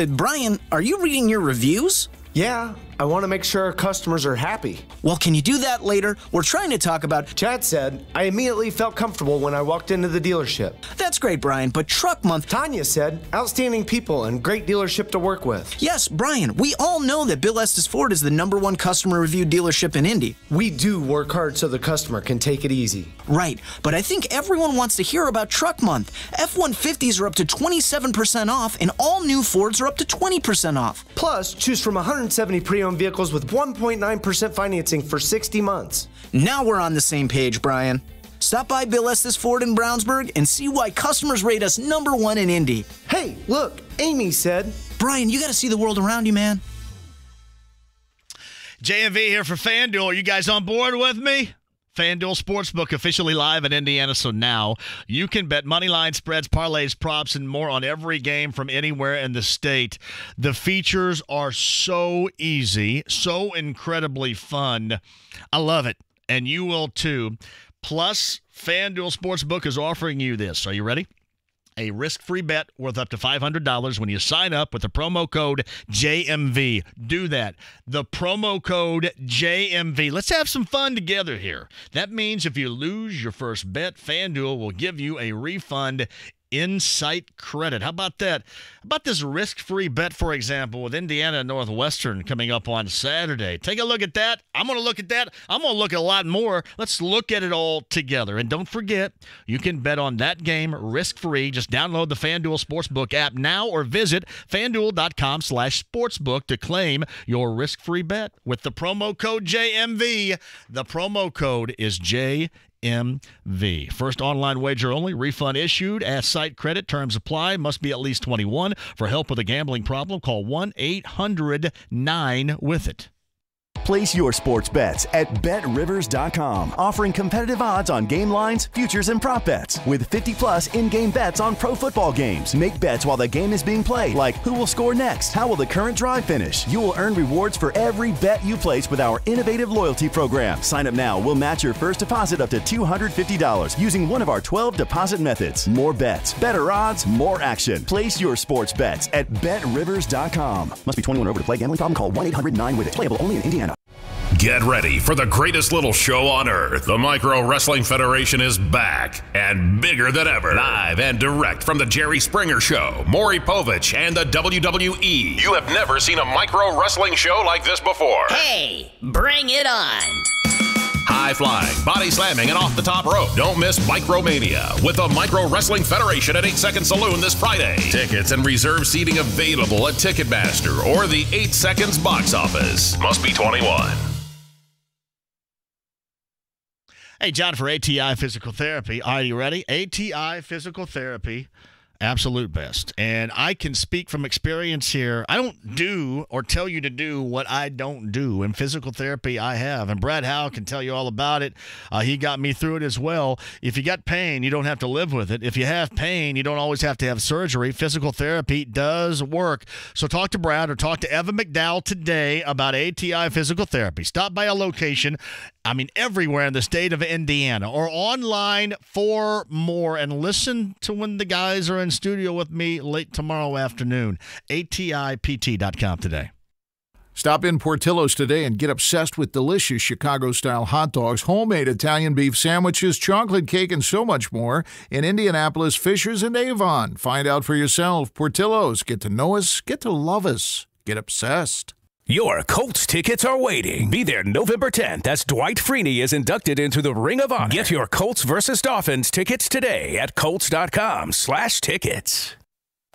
[SPEAKER 4] Brian, are you reading your reviews?
[SPEAKER 11] Yeah, I want to make sure our customers are happy.
[SPEAKER 4] Well, can you do that later? We're trying to talk about...
[SPEAKER 11] Chad said, I immediately felt comfortable when I walked into the dealership.
[SPEAKER 4] That's great, Brian, but Truck Month...
[SPEAKER 11] Tanya said, outstanding people and great dealership to work with.
[SPEAKER 4] Yes, Brian, we all know that Bill Estes Ford is the #1 customer review dealership in Indy.
[SPEAKER 11] We do work hard so the customer can take it easy.
[SPEAKER 4] Right, but I think everyone wants to hear about Truck Month. F-150s are up to 27% off, and all new Fords are up to 20% off.
[SPEAKER 11] Plus, choose from 170 pre-owned vehicles with 1.9% financing for 60 months.
[SPEAKER 4] Now we're on the same page, Brian. Stop by Bill Estes Ford in Brownsburg and see why customers rate us #1 in Indy.
[SPEAKER 11] Hey, look, Amy said...
[SPEAKER 4] Brian, you got to see the world around you, man.
[SPEAKER 7] JMV here for FanDuel. Are you guys on board with me? FanDuel Sportsbook officially live in Indiana, so now you can bet money line spreads, parlays, props, and more on every game from anywhere in the state. The features are so easy, so incredibly fun. I love it, and you will too. Plus, FanDuel Sportsbook is offering you this. Are you ready? A risk-free bet worth up to $500 when you sign up with the promo code JMV. Do that. The promo code JMV. Let's have some fun together here. That means if you lose your first bet, FanDuel will give you a refund Insight credit. How about that? How about this risk-free bet, for example, with Indiana Northwestern coming up on Saturday? Take a look at that. I'm going to look at that. I'm going to look at a lot more. Let's look at it all together. And don't forget, you can bet on that game risk-free. Just download the FanDuel Sportsbook app now or visit FanDuel.com/sportsbook to claim your risk-free bet with the promo code JMV. The promo code is JMV. First online wager only. Refund issued as site credit. Terms apply. Must be at least 21. For help with a gambling problem, call 1-800-9-WITH-IT.
[SPEAKER 1] Place your sports bets at BetRivers.com, offering competitive odds on game lines, futures, and prop bets. With 50-plus in-game bets on pro football games. Make bets while the game is being played, like who will score next, how will the current drive finish. You will earn rewards for every bet you place with our innovative loyalty program. Sign up now. We'll match your first deposit up to $250 using one of our 12 deposit methods. More bets, better odds, more action. Place your sports bets at BetRivers.com. Must be 21 or over to play. Gambling problem? Call 1-800-9-WITH-IT. Playable only in Indiana.
[SPEAKER 5] Get ready for the greatest little show on earth. The Micro Wrestling Federation is back and bigger than ever. Live and direct from the Jerry Springer Show, Maury Povich, and the WWE. You have never seen a micro wrestling show like this before.
[SPEAKER 8] Hey, bring it on.
[SPEAKER 5] High flying, body slamming, and off the top rope. Don't miss Micromania with the Micro Wrestling Federation at 8 Second Saloon this Friday. Tickets and reserved seating available at Ticketmaster or the 8 Seconds box office. Must be 21.
[SPEAKER 7] Hey, John for ATI Physical Therapy. Are you ready? ATI Physical Therapy, absolute best. And I can speak from experience here. I don't do or tell you to do what I don't do. In physical therapy, I have. And Brad Howe can tell you all about it. He got me through it as well. If you got pain, you don't have to live with it. If you have pain, you don't always have to have surgery. Physical therapy does work. So talk to Brad or talk to Evan McDowell today about ATI Physical Therapy. Stop by a location, everywhere in the state of Indiana, or online for more, and listen to when the guys are in studio with me late tomorrow afternoon. ATIPT.com today.
[SPEAKER 15] Stop in Portillo's today and get obsessed with delicious Chicago-style hot dogs, homemade Italian beef sandwiches, chocolate cake, and so much more in Indianapolis, Fishers, and Avon. Find out for yourself. Portillo's. Get to know us. Get to love us. Get obsessed.
[SPEAKER 2] Your Colts tickets are waiting. Be there November 10th as Dwight Freeney is inducted into the Ring of Honor. Get your Colts versus Dolphins tickets today at Colts.com/tickets.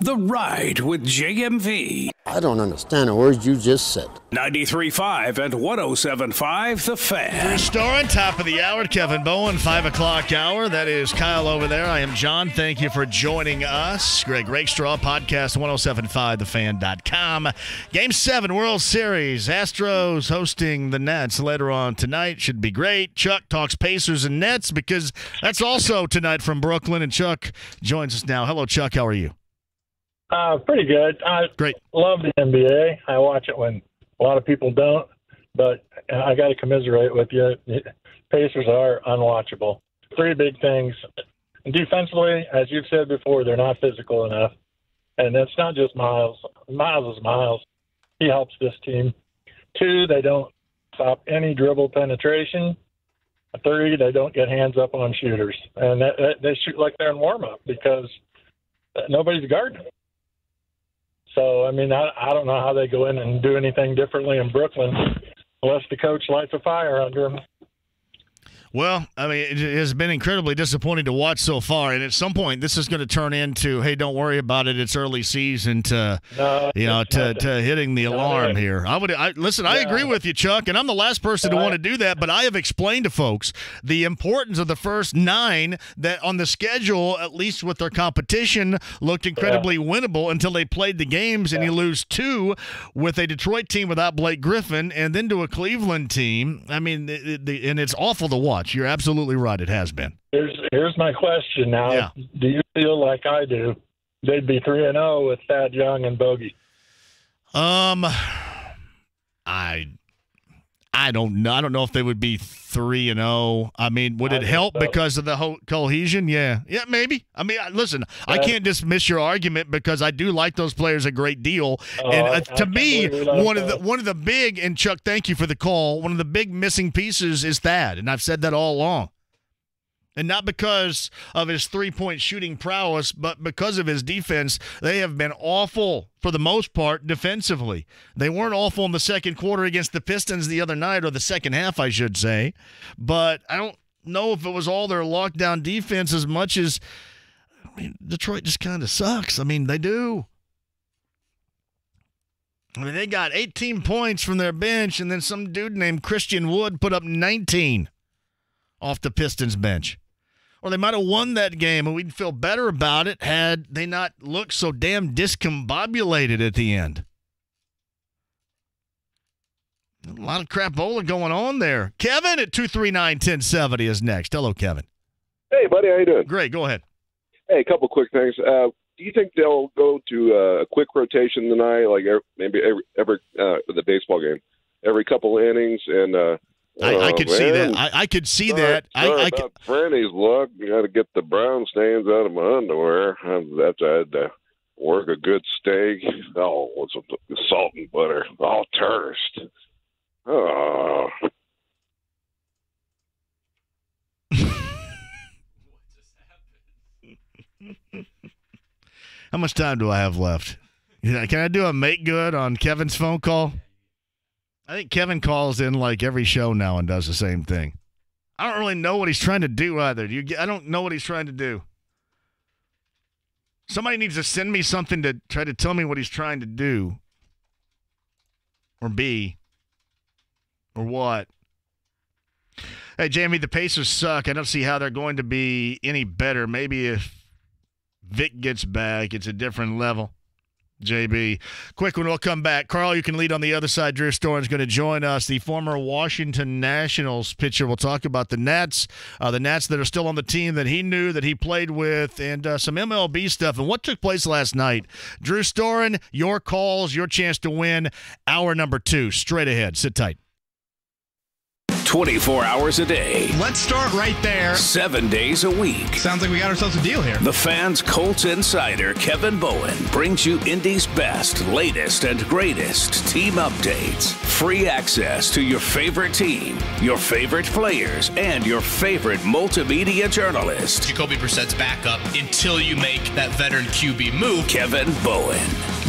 [SPEAKER 6] The Ride with JMV.
[SPEAKER 10] I don't understand the words you just said.
[SPEAKER 6] 93.5 and 107.5 The Fan.
[SPEAKER 7] Drew Storen, top of the hour. Kevin Bowen, 5 o'clock hour. That is Kyle over there. I am John. Thank you for joining us. Greg Rakestraw, podcast 1075thefan.com. Game 7, World Series. Astros hosting the Nets later on tonight. Should be great. Chuck talks Pacers and Nets because that's also tonight from Brooklyn. And Chuck joins us now. Hello, Chuck. How are you?
[SPEAKER 13] Pretty good. I love the NBA. I watch it when a lot of people don't, but I got to commiserate with you. Pacers are unwatchable. 3 big things. Defensively, as you've said before, they're not physical enough. And it's not just Miles. Miles is Miles. He helps this team. 2, they don't stop any dribble penetration. 3, they don't get hands up on shooters. And they shoot like they're in warm-up because nobody's guarding them. So, I mean, I don't know how they go in and do anything differently in Brooklyn unless the coach lights a fire under them.
[SPEAKER 7] Well, I mean, it has been incredibly disappointing to watch so far, and at some point, this is going to turn into, "Hey, don't worry about it. It's early season." To hitting the alarm here. I agree with you, Chuck, and I'm the last person to want to do that. But I have explained to folks the importance of the first 9 that on the schedule, at least with their competition, looked incredibly winnable until they played the games, and you lose 2 with a Detroit team without Blake Griffin, and then to a Cleveland team. I mean, and it's awful to watch. You're absolutely right. It has been.
[SPEAKER 13] Here's my question now. Yeah. Do you feel like I do? They'd be 3-0 with Thad Young and Bogey.
[SPEAKER 7] I don't know. I don't know if they would be 3-0. I mean, would it help because of the whole cohesion? Yeah, maybe. I mean, listen, I can't dismiss your argument because I do like those players a great deal. And to me, one of the big, and Chuck, thank you for the call. One of the big missing pieces is Thad, and I've said that all along. And not because of his three-point shooting prowess, but because of his defense. They have been awful for the most part defensively. They weren't awful in the second quarter against the Pistons the other night, or the second half, I should say. But I don't know if it was all their lockdown defense as much as, I mean, Detroit just kind of sucks. I mean, they do. I mean, they got 18 points from their bench, and then some dude named Christian Wood put up 19 off the Pistons bench. Or they might have won that game, and we'd feel better about it had they not looked so damn discombobulated at the end. A lot of crapola going on there. Kevin at 239-1070 is next. Hello, Kevin.
[SPEAKER 24] Hey, buddy. How you doing?
[SPEAKER 7] Great. Go ahead.
[SPEAKER 24] Hey, a couple quick things. Do you think they'll go to a quick rotation tonight, like maybe every the baseball game, every couple innings, and
[SPEAKER 7] I could see that. I could see that.
[SPEAKER 24] Sorry about Franny's luck. You got to get the brown stains out of my underwear. I had to work a good steak. Oh, what's with the salt and butter? All toast. Oh.
[SPEAKER 7] How much time do I have left? Can I do a make good on Kevin's phone call? I think Kevin calls in like every show now and does the same thing. I don't really know what he's trying to do either. I don't know what he's trying to do. Somebody needs to send me something to try to tell me what he's trying to do. Or be. Or what. Hey, JMV, the Pacers suck. I don't see how they're going to be any better. Maybe if Vic gets back, it's a different level. JB. Quick one, we'll come back. Carl, you can lead on the other side. Drew Storen's going to join us, the former Washington Nationals pitcher. We'll talk about the Nats that are still on the team that he knew, that he played with, and some MLB stuff and what took place last night. Drew Storen, your calls, your chance to win. Hour number 2, straight ahead. Sit tight.
[SPEAKER 6] 24 hours a day.
[SPEAKER 25] Let's start right there.
[SPEAKER 6] 7 days a week.
[SPEAKER 25] Sounds like we got ourselves a deal here.
[SPEAKER 6] The Fan's Colts insider, Kevin Bowen, brings you Indy's best, latest, and greatest team updates. Free access to your favorite team, your favorite players, and your favorite multimedia journalist.
[SPEAKER 25] Jacoby Brissett's backup until you make that veteran QB move.
[SPEAKER 6] Kevin Bowen.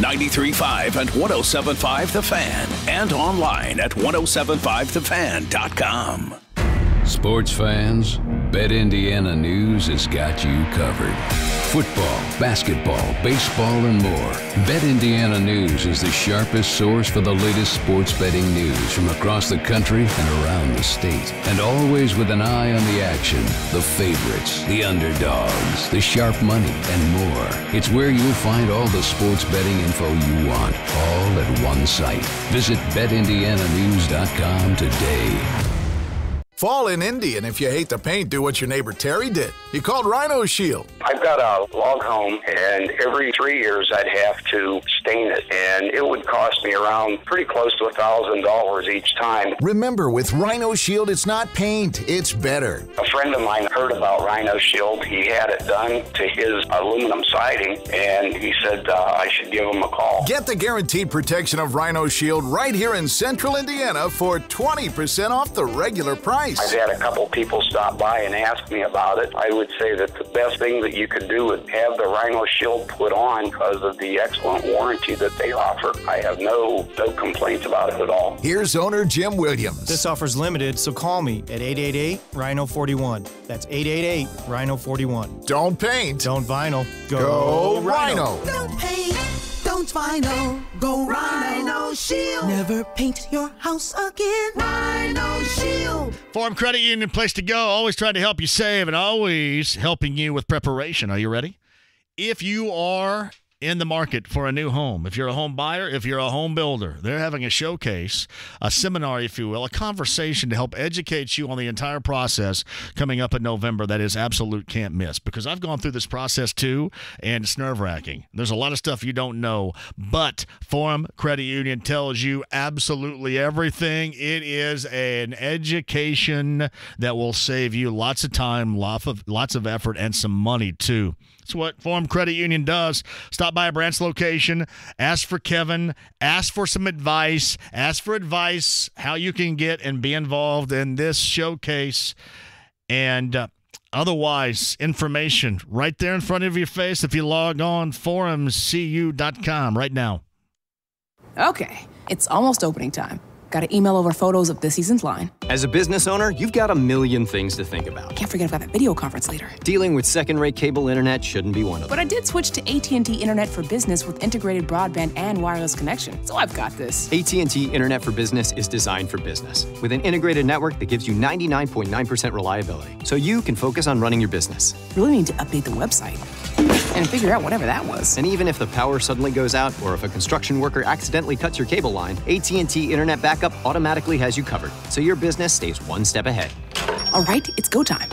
[SPEAKER 6] 93.5 and 107.5 The Fan, and online at 1075thefan.com.
[SPEAKER 3] Sports fans, Bet Indiana News has got you covered. Football, basketball, baseball, and more. Bet Indiana News is the sharpest source for the latest sports betting news from across the country and around the state. And always with an eye on the action, the favorites, the underdogs, the sharp money, and more. It's where you'll find all the sports betting info you want, all at one site. Visit BetIndianaNews.com today.
[SPEAKER 15] Fall in Indy, and if you hate the paint, do what your neighbor Terry did. He called Rhino Shield.
[SPEAKER 14] I've got a log home, and every 3 years I'd have to stain it, and it would cost me around pretty close to $1,000 each time.
[SPEAKER 15] Remember, with Rhino Shield, it's not paint, it's better.
[SPEAKER 14] A friend of mine heard about Rhino Shield. He had it done to his aluminum siding, and he said I should give him a call.
[SPEAKER 15] Get the guaranteed protection of Rhino Shield right here in Central Indiana for 20% off the regular price.
[SPEAKER 14] I've had a couple people stop by and ask me about it. I would say that the best thing that you could do is have the Rhino Shield put on because of the excellent warranty that they offer. I have no complaints about it at all.
[SPEAKER 15] Here's owner Jim Williams.
[SPEAKER 16] This offer's limited, so call me at 888-RHINO-41. That's 888-RHINO-41.
[SPEAKER 15] Don't paint.
[SPEAKER 16] Don't vinyl.
[SPEAKER 15] Go Rhino.
[SPEAKER 12] Don't paint. Don't vinyl. Go Rhino Shield. Never paint your house again. Rhino Shield.
[SPEAKER 7] Forum Credit Union, place to go. Always trying to help you save and always helping you with preparation. Are you ready? If you are in the market for a new home, if you're a home buyer, if you're a home builder, they're having a showcase, a seminar, if you will, a conversation to help educate you on the entire process coming up in November that is absolute can't miss, because I've gone through this process too, and it's nerve-wracking. There's a lot of stuff you don't know, but Forum Credit Union tells you absolutely everything. It is an education that will save you lots of time, lots of effort, and some money too. That's what Forum Credit Union does. Stop by a branch location, ask for Kevin, ask for some advice, how you can get and be involved in this showcase, and otherwise information right there in front of your face if you log on forumcu.com right now.
[SPEAKER 17] Okay, it's almost opening time. Got to email over photos of this season's line.
[SPEAKER 18] As a business owner, you've got a million things to think about.
[SPEAKER 17] Can't forget about that video conference later.
[SPEAKER 18] Dealing with second-rate cable internet shouldn't be one of them.
[SPEAKER 17] But I did switch to AT&T Internet for Business with integrated broadband and wireless connection, so I've got this.
[SPEAKER 18] AT&T Internet for Business is designed for business, with an integrated network that gives you 99.9% reliability, so you can focus on running your business.
[SPEAKER 17] Really need to update the website and figure out whatever that was.
[SPEAKER 18] And even if the power suddenly goes out, or if a construction worker accidentally cuts your cable line, AT&T Internet Backup automatically has you covered, so your business stays one step ahead.
[SPEAKER 17] All right, it's go time.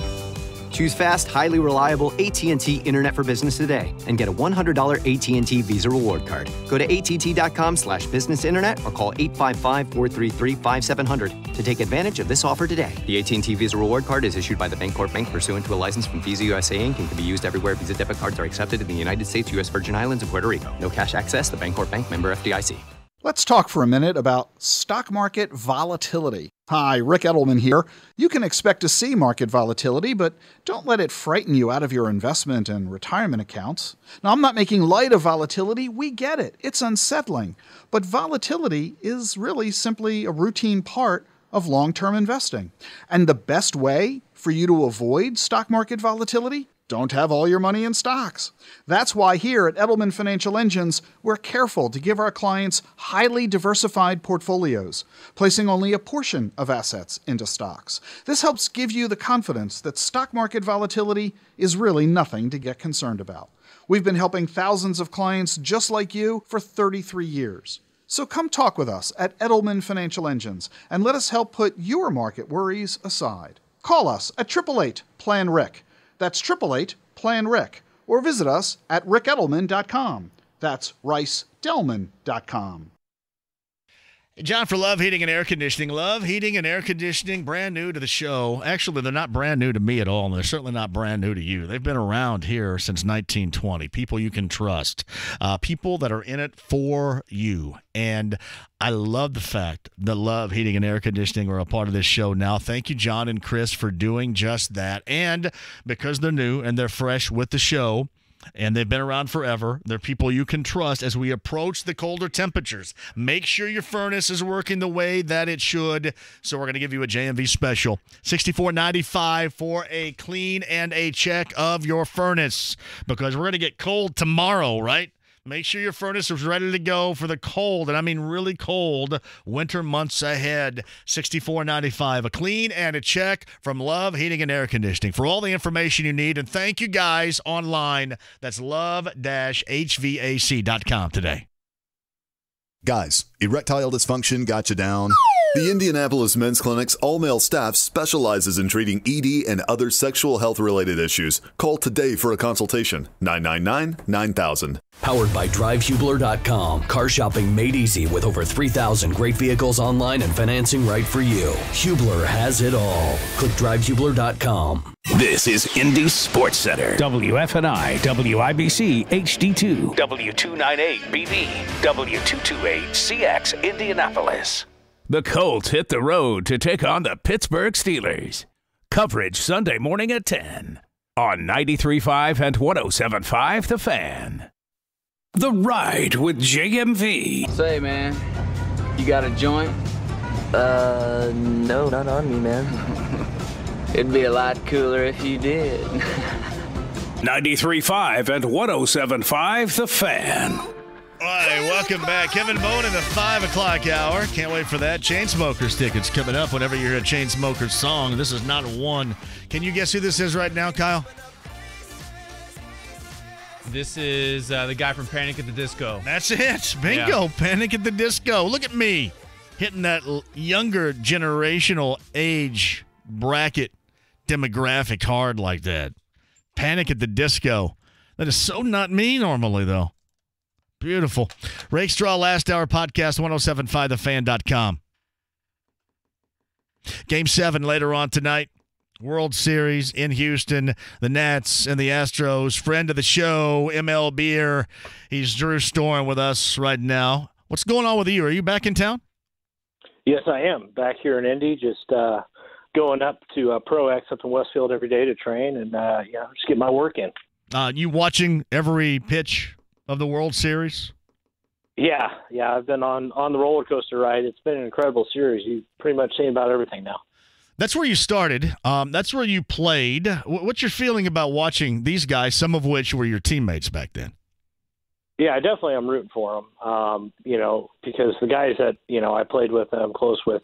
[SPEAKER 18] Choose fast, highly reliable AT&T Internet for Business today and get a $100 AT&T Visa Reward Card. Go to att.com/business internet or call 855-433-5700 to take advantage of this offer today. The AT&T Visa Reward Card is issued by the Bancorp Bank pursuant to a license from Visa USA Inc. and can be used everywhere Visa debit cards are accepted in the United States, U.S. Virgin Islands, and Puerto Rico. No cash access. The Bancorp Bank, member FDIC.
[SPEAKER 26] Let's talk for a minute about stock market volatility. Hi, Rick Edelman here. You can expect to see market volatility, but don't let it frighten you out of your investment and retirement accounts. Now, I'm not making light of volatility. We get it. It's unsettling. But volatility is really simply a routine part of long-term investing. And the best way for you to avoid stock market volatility? Don't have all your money in stocks. That's why here at Edelman Financial Engines, we're careful to give our clients highly diversified portfolios, placing only a portion of assets into stocks. This helps give you the confidence that stock market volatility is really nothing to get concerned about. We've been helping thousands of clients just like you for 33 years. So come talk with us at Edelman Financial Engines and let us help put your market worries aside. Call us at 888-PLAN-RIC. That's 888-PLAN-RIC. Or visit us at rickedelman.com. That's ricedelman.com.
[SPEAKER 7] John for Love Heating and Air Conditioning. Love Heating and Air Conditioning, brand new to the show. Actually, they're not brand new to me at all, and they're certainly not brand new to you. They've been around here since 1920. People you can trust. People that are in it for you. And I love the fact that Love Heating and Air Conditioning are a part of this show now. Thank you, John and Chris, for doing just that. And because they're new and they're fresh with the show, and they've been around forever. They're people you can trust as we approach the colder temperatures. Make sure your furnace is working the way that it should. So we're going to give you a JMV special, $64.95 for a clean and a check of your furnace, because we're going to get cold tomorrow, right? Make sure your furnace is ready to go for the cold, and I mean really cold, winter months ahead. $64.95, a clean and a check from Love Heating and Air Conditioning. For all the information you need, and thank you guys online, that's love-hvac.com today.
[SPEAKER 9] Guys, erectile dysfunction got you down? The Indianapolis Men's Clinic's all-male staff specializes in treating ED and other sexual health-related issues. Call today for a consultation, 999-9000.
[SPEAKER 19] Powered by DriveHubler.com. Car shopping made easy with over 3,000 great vehicles online and financing right for you. Hubler has it all. Click DriveHubler.com.
[SPEAKER 6] This is Indy Sports Center. WFNI, WIBC, HD2, W298BB, W228CX, Indianapolis.
[SPEAKER 2] The Colts hit the road to take on the Pittsburgh Steelers. Coverage Sunday morning at 10 on 93.5 and 107.5 The Fan. The Ride with JMV.
[SPEAKER 20] Say, man, you got a joint? No, not on me, man. It'd be a lot cooler if you did.
[SPEAKER 2] 93.5 and 107.5 The Fan.
[SPEAKER 7] All right, welcome back. Kevin Bowen in the 5 o'clock hour. Can't wait for that. Chainsmokers tickets coming up whenever you hear a Chainsmokers song. This is not one. Can you guess who this is right now, Kyle?
[SPEAKER 21] This is the guy from Panic at the Disco.
[SPEAKER 7] That's it. Bingo. Yeah. Panic at the Disco. Look at me hitting that younger generational age bracket demographic hard like that. Panic at the Disco. That is so not me normally, though. Beautiful. Rakestraw Last Hour Podcast, 1075thefan.com. Game 7 later on tonight. World Series in Houston. The Nats and the Astros. Friend of the show, ML Beer. He's Drew Storm with us right now. What's going on with you? Are you back in town?
[SPEAKER 22] Yes, I am. Back here in Indy, just going up to Pro X up in Westfield every day to train and just get my work in.
[SPEAKER 7] You watching every pitch of the World Series?
[SPEAKER 22] Yeah, I've been on the roller coaster ride. It's been an incredible series. You've pretty much seen about everything now.
[SPEAKER 7] That's where you started. That's where you played. What's your feeling about watching these guys, some of which were your teammates back then?
[SPEAKER 22] Yeah, I definitely am rooting for them, because the guys that, I played with and I'm close with,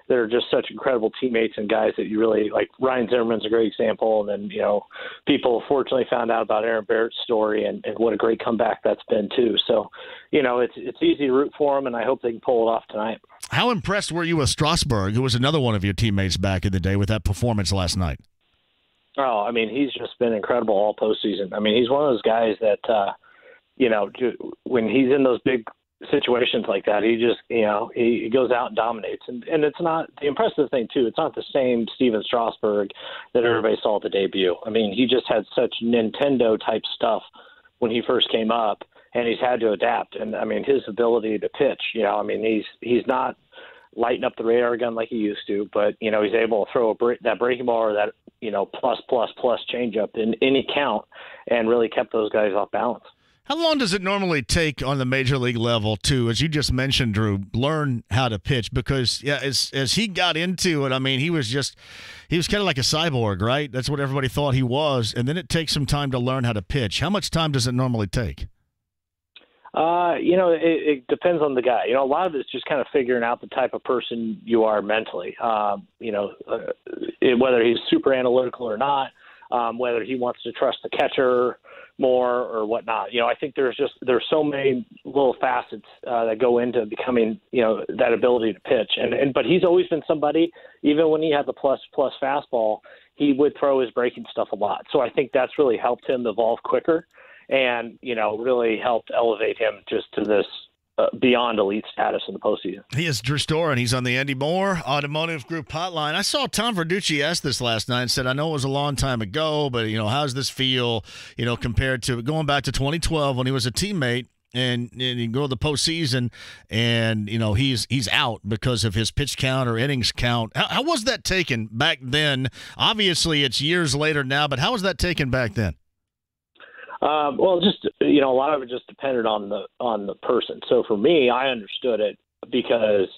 [SPEAKER 22] they're just such incredible teammates and guys that you really like. Ryan Zimmerman's a great example. And then, people fortunately found out about Aaron Barrett's story and what a great comeback that's been too. So, it's easy to root for them, and I hope they can pull it off tonight. How impressed were you with Strasburg, who was another one of your teammates back in the day, with that performance last night? Oh, I mean, he's just been incredible all postseason. I mean, he's one of those guys that, when he's in those big situations like that, he just, he goes out and dominates. And it's not the impressive thing too. It's not the same Steven Strasburg that everybody saw at the debut. I mean, he just had such Nintendo type stuff when he first came up, and he's had to adapt. And I mean, his ability to pitch, he's not lighting up the radar gun like he used to, but he's able to throw that breaking ball or that, plus changeup in any count, and really kept those guys off balance. How long does it normally take on the major league level to, as you just mentioned, Drew, learn how to pitch? Because, as he got into it, I mean, he was kind of like a cyborg, right? That's what everybody thought he was. And then it takes some time to learn how to pitch. How much time does it normally take? It depends on the guy. A lot of it's just kind of figuring out the type of person you are mentally, whether he's super analytical or not, whether he wants to trust the catcher more or whatnot. I think there's so many little facets that go into becoming, that ability to pitch. But he's always been somebody, even when he had the plus fastball, he would throw his breaking stuff a lot. So I think that's really helped him evolve quicker and, really helped elevate him just to this beyond elite status in the postseason. He is Drew Storr, and he's on the Andy Moore Automotive Group hotline. I saw Tom Verducci ask this last night and said, I know it was a long time ago, but, how's this feel, compared to going back to 2012 when he was a teammate and you go to the postseason and, he's out because of his pitch count or innings count. How was that taken back then? Obviously, it's years later now, but how was that taken back then? Well, just a lot of it just depended on the person. So for me, I understood it because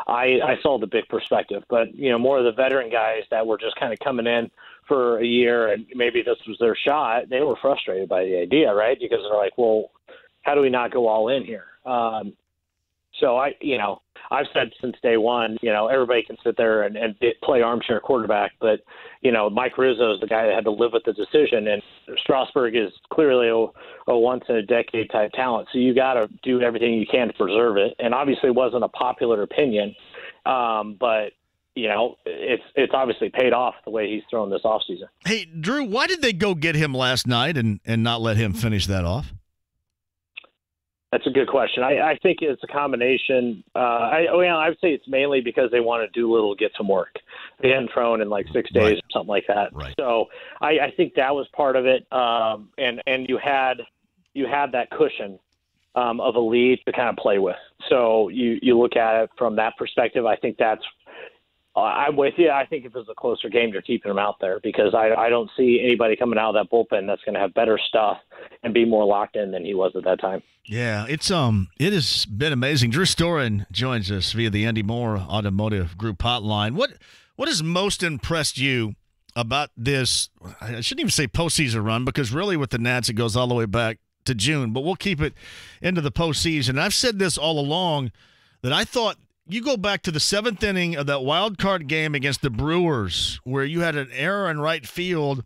[SPEAKER 22] I saw the big perspective. But more of the veteran guys that were just kind of coming in for a year and maybe this was their shot, they were frustrated by the idea, right? Because they're like, well, how do we not go all in here? So I've said since day one, everybody can sit there and play armchair quarterback, but Mike Rizzo is the guy that had to live with the decision, and Strasburg is clearly a once in a decade type talent. So you got to do everything you can to preserve it. And obviously, it wasn't a popular opinion, but it's obviously paid off the way he's thrown this offseason.
[SPEAKER 7] Hey, Drew, why did they go get him last night and not let him finish that off?
[SPEAKER 22] That's a good question. I think it's a combination. I would say it's mainly because they wanted Doolittle to get some work. They hadn't thrown in like 6 days or something like that. Right. So I think that was part of it. And you had that cushion of a lead to kind of play with. So you look at it from that perspective. I think that's. I'm with you. I think if it was a closer game, you're keeping him out there because I don't see anybody coming out of that bullpen that's going to have better stuff and be more locked in than he was at that time.
[SPEAKER 7] Yeah, it has been amazing. Drew Storen joins us via the Andy Moore Automotive Group hotline. What has most impressed you about this? I shouldn't even say postseason run because really with the Nats it goes all the way back to June, but we'll keep it into the postseason. I've said this all along that I thought. You go back to the 7th inning of that wild card game against the Brewers where you had an error in right field,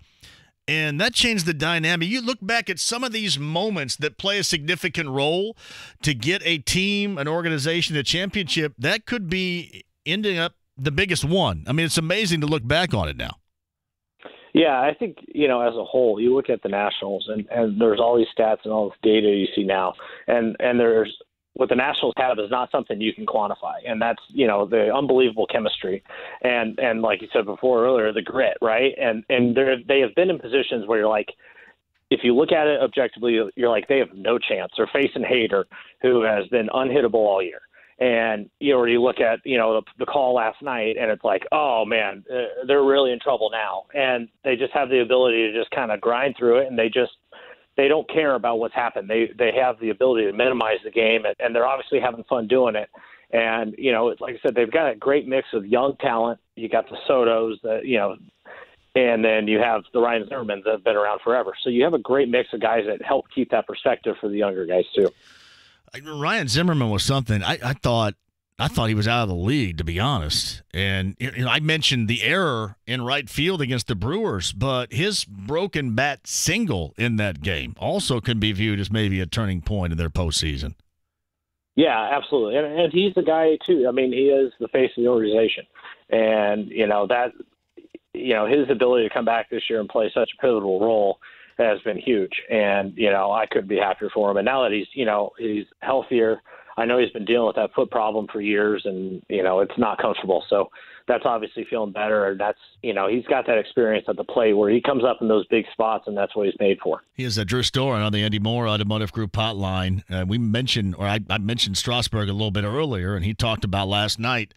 [SPEAKER 7] and that changed the dynamic. You look back at some of these moments that play a significant role to get a team, an organization, a championship, that could be ending up the biggest one. I mean, it's amazing to look back on it now.
[SPEAKER 22] Yeah, I think, as a whole, you look at the Nationals, and there's all these stats and all this data you see now, and there's – what the Nationals have is not something you can quantify, and that's the unbelievable chemistry, and like you said before earlier, the grit, right? And they have been in positions where you're like, if you look at it objectively, you're like they have no chance. They're facing Hader, who has been unhittable all year, and or you look at the call last night, and it's like, oh man, they're really in trouble now, and they just have the ability to just kind of grind through it, and they don't care about what's happened. They have the ability to minimize the game, and they're obviously having fun doing it. And, like I said, they've got a great mix of young talent. You got the Sotos, and then you have the Ryan Zimmermans that have been around forever. So you have a great mix of guys that help keep that perspective for the younger guys, too.
[SPEAKER 7] Ryan Zimmerman was something I thought he was out of the league, to be honest. And I mentioned the error in right field against the Brewers, but his broken bat single in that game also can be viewed as maybe a turning point in their postseason.
[SPEAKER 22] Yeah, absolutely. And he's the guy, too. I mean, he is the face of the organization. And, his ability to come back this year and play such a pivotal role has been huge. And, I couldn't be happier for him. And now that he's healthier, I know he's been dealing with that foot problem for years, and, it's not comfortable. So that's obviously feeling better. And that's, he's got that experience at the plate where he comes up in those big spots, and that's what he's made for.
[SPEAKER 7] He is Drew Storen on the Andy Moore Automotive Group hotline. I mentioned Strasburg a little bit earlier, and he talked about last night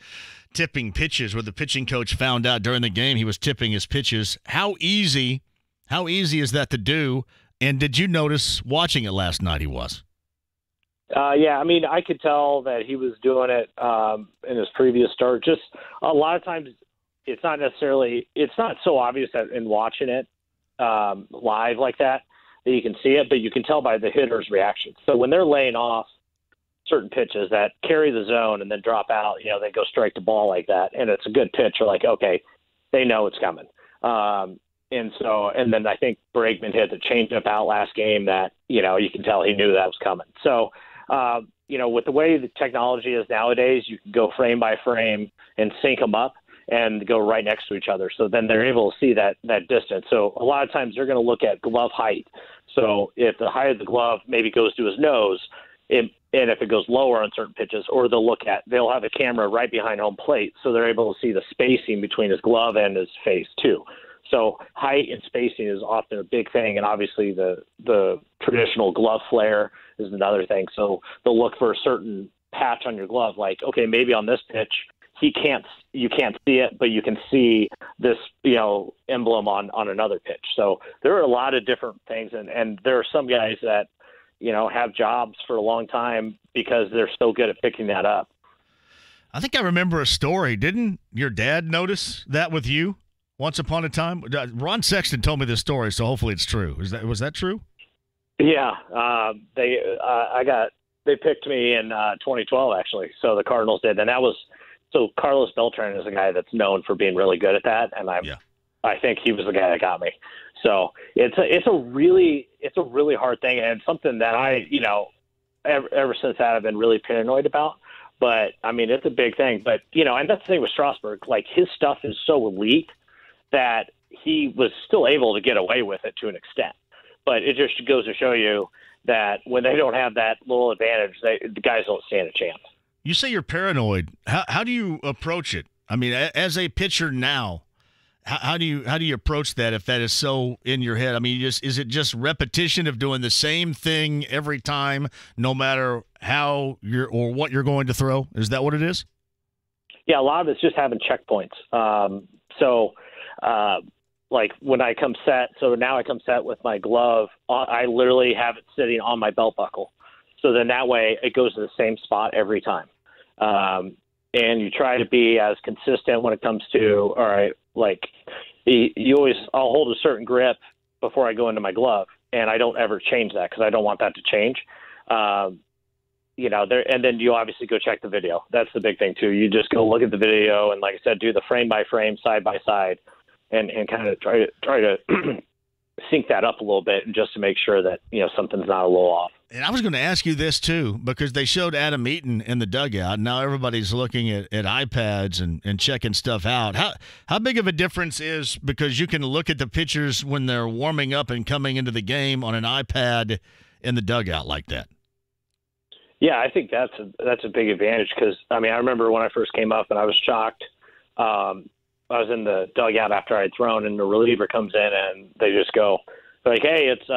[SPEAKER 7] tipping pitches where the pitching coach found out during the game he was tipping his pitches. How easy is that to do? And did you notice watching it last night he was?
[SPEAKER 22] Yeah, I mean, I could tell that he was doing it in his previous start. Just a lot of times it's not so obvious that in watching it live like that you can see it, but you can tell by the hitter's reaction. So when they're laying off certain pitches that carry the zone and then drop out, they go strike the ball like that, and it's a good pitch. You're like, okay, they know it's coming. And then I think Bregman hit the changeup out last game that, you can tell he knew that was coming. So, with the way the technology is nowadays, you can go frame by frame and sync them up and go right next to each other. So then they're able to see that distance. So a lot of times they're going to look at glove height. So if the height of the glove maybe goes to his nose, and if it goes lower on certain pitches, or they'll have a camera right behind home plate, so they're able to see the spacing between his glove and his face too. So height and spacing is often a big thing, and obviously the traditional glove flare is another thing. So they'll look for a certain patch on your glove, like, okay, maybe on this pitch, you can't see it, but you can see this, emblem on another pitch. So there are a lot of different things, and there are some guys that, have jobs for a long time because they're so good at picking that up.
[SPEAKER 7] I think I remember a story. Didn't your dad notice that with you once upon a time? Ron Sexton told me this story, so hopefully it's true. Was that true?
[SPEAKER 22] Yeah, they picked me in 2012 actually. So the Cardinals did, and so Carlos Beltran is a guy that's known for being really good at that, and I think he was the guy that got me. So it's a really hard thing, and something that I ever since that I've been really paranoid about. But I mean, it's a big thing. But and that's the thing with Strasburg. Like, his stuff is so elite that he was still able to get away with it to an extent. But it just goes to show you that when they don't have that little advantage, the guys don't stand a chance.
[SPEAKER 7] You say you're paranoid. How do you approach it? I mean, as a pitcher now, how do you approach that if that is so in your head? I mean, is it just repetition of doing the same thing every time, no matter how or what you're going to throw? Is that what it is?
[SPEAKER 22] Yeah, a lot of it's just having checkpoints. Like when I come set, so now I come set with my glove, I literally have it sitting on my belt buckle. So then that way it goes to the same spot every time. And you try to be as consistent when it comes to, all right, like I'll hold a certain grip before I go into my glove, and I don't ever change that because I don't want that to change. And then you obviously go check the video. That's the big thing too. You just go look at the video and, like I said, do the frame by frame, side by side, and kind of try to sync that up a little bit, just to make sure that something's not a little off.
[SPEAKER 7] And I was going to ask you this too, because they showed Adam Eaton in the dugout. Now everybody's looking at iPads and checking stuff out. How big of a difference is, because you can look at the pitchers when they're warming up and coming into the game on an iPad in the dugout like that?
[SPEAKER 22] Yeah, I think that's a big advantage, because I remember when I first came up and I was shocked. I was in the dugout after I'd thrown, and the reliever comes in and they just go like, "Hey, it's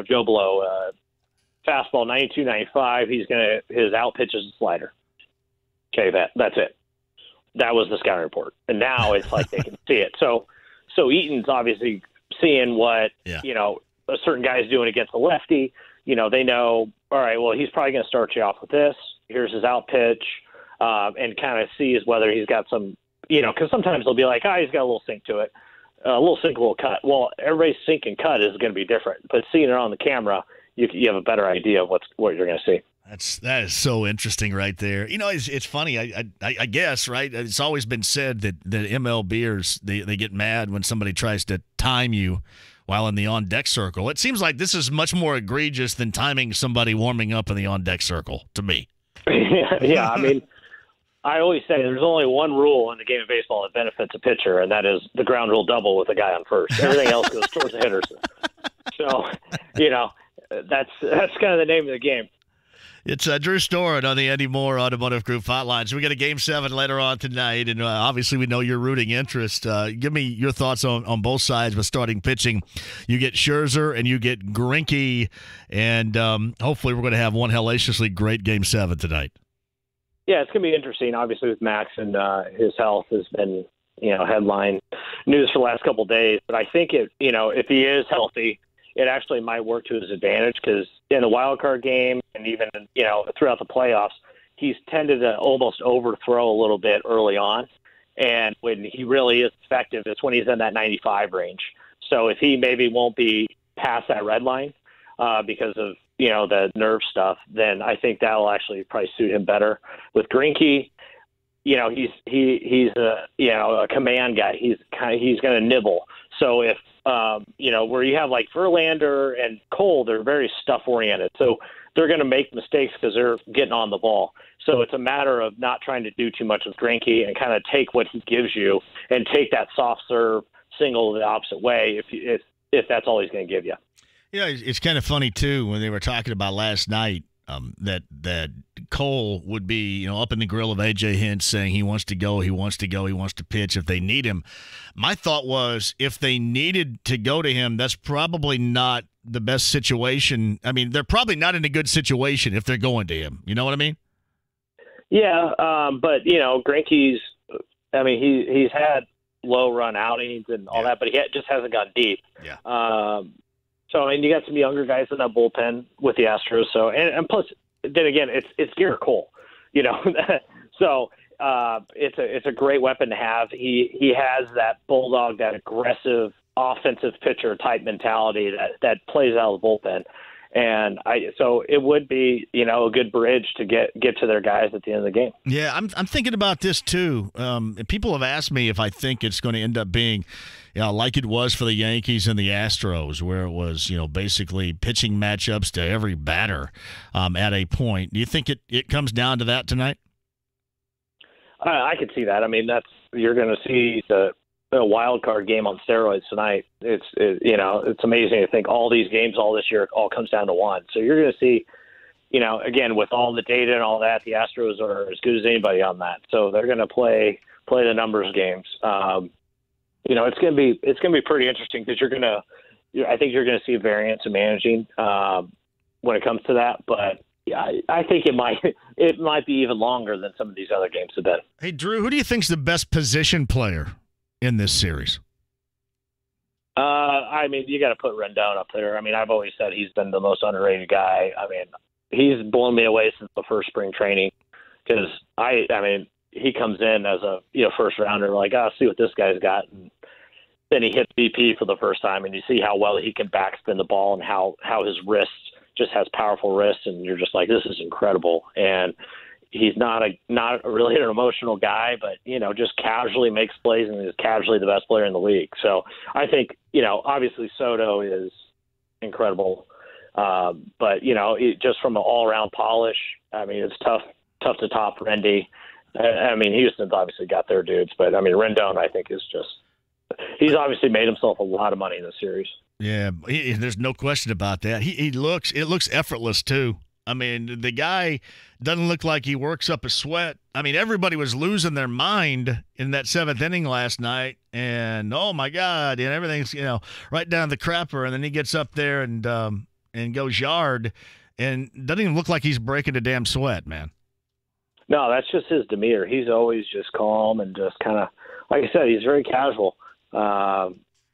[SPEAKER 22] Joe Blow, fastball 92, 95. His out pitch is a slider." Okay, that's it. That was the scouting report, and now it's like they can see it. So Eaton's obviously seeing what a certain guy's doing against a lefty. They know, all right, well, he's probably going to start you off with this. Here's his out pitch, and kind of sees whether he's got some. Because sometimes they'll be like, he's got a little sink to it, a little sink, a little cut. Well, everybody's sink and cut is going to be different, but seeing it on the camera, you have a better idea of what you're going to see.
[SPEAKER 7] That is so interesting right there. It's funny. I guess, right? It's always been said that MLBers, they get mad when somebody tries to time you while in the on-deck circle. It seems like this is much more egregious than timing somebody warming up in the on-deck circle, to me.
[SPEAKER 22] Yeah, I always say there's only one rule in the game of baseball that benefits a pitcher, and that is the ground rule double with a guy on first. Everything else goes towards the hitters. So, that's kind of the name of the game.
[SPEAKER 7] It's Drew Storen on the Andy Moore Automotive Group hotline. So we got a Game 7 later on tonight, and obviously we know your rooting interest. Give me your thoughts on both sides with starting pitching. You get Scherzer and you get Greinke, and hopefully we're going to have one hellaciously great Game 7 tonight.
[SPEAKER 22] Yeah, it's going to be interesting. Obviously, with Max and his health has been, headline news for the last couple of days. But I think if he is healthy, it actually might work to his advantage, because in the wild card game and even throughout the playoffs, he's tended to almost overthrow a little bit early on, and when he really is effective, it's when he's in that 95 range. So if he maybe won't be past that red line because of the nerve stuff, then I think that'll actually probably suit him better. With Greinke, he's a command guy. He's going to nibble. So if where you have like Verlander and Cole, they're very stuff oriented. So they're going to make mistakes because they're getting on the ball. So it's a matter of not trying to do too much with Greinke and kind of take what he gives you and take that soft serve single the opposite way if that's all he's going to give you.
[SPEAKER 7] It's kind of funny too when they were talking about last night that Cole would be up in the grill of AJ Hinch saying he wants to go, he wants to pitch if they need him. My thought was, if they needed to go to him, that's probably not the best situation. They're probably not in a good situation if they're going to him. You know what I mean?
[SPEAKER 22] Yeah, but Greinke's. I mean, he's had low run outings and all that, but he just hasn't gone deep.
[SPEAKER 7] Yeah.
[SPEAKER 22] So I mean, you got some younger guys in that bullpen with the Astros. So and plus, then again, it's Garrett Cole. So it's a great weapon to have. He has that bulldog, that aggressive offensive pitcher type mentality that plays out of the bullpen. And so it would be, a good bridge to get to their guys at the end of the game.
[SPEAKER 7] Yeah, I'm thinking about this too. People have asked me if I think it's going to end up being, like it was for the Yankees and the Astros, where it was, basically pitching matchups to every batter at a point. Do you think it comes down to that tonight?
[SPEAKER 22] I could see that. I mean, you're going to see the wild card game on steroids tonight. It's amazing to think all these games all this year all comes down to one. So you're going to see, again, with all the data and all that, the Astros are as good as anybody on that. So they're going to play the numbers games. It's going to be pretty interesting because I think you're going to see a variance in managing when it comes to that. But yeah, I think it might be even longer than some of these other games have been.
[SPEAKER 7] Hey, Drew, who do you think's the best position player in this series?
[SPEAKER 22] I mean, you got to put Rendon up there. I mean, I've always said he's been the most underrated guy. I mean, he's blown me away since the first spring training because I mean, he comes in as a first rounder, like, I'll see what this guy's got, and then he hits BP for the first time, and you see how well he can backspin the ball and how his wrists just has powerful wrists, and you're just like, this is incredible. And he's not really an emotional guy, but just casually makes plays and is casually the best player in the league. So I think obviously Soto is incredible, but just from an all-around polish, I mean, it's tough to top Rendy. I mean, Houston's obviously got their dudes, but I mean, Rendon I think is he's obviously made himself a lot of money in this series.
[SPEAKER 7] Yeah, there's no question about that. It looks effortless too. I mean, the guy doesn't look like he works up a sweat. I mean, everybody was losing their mind in that seventh inning last night, and oh my God, and everything's right down the crapper, and then he gets up there and goes yard, and doesn't even look like he's breaking a damn sweat, man.
[SPEAKER 22] No, that's just his demeanor. He's always just calm and just kind of, like I said, he's very casual.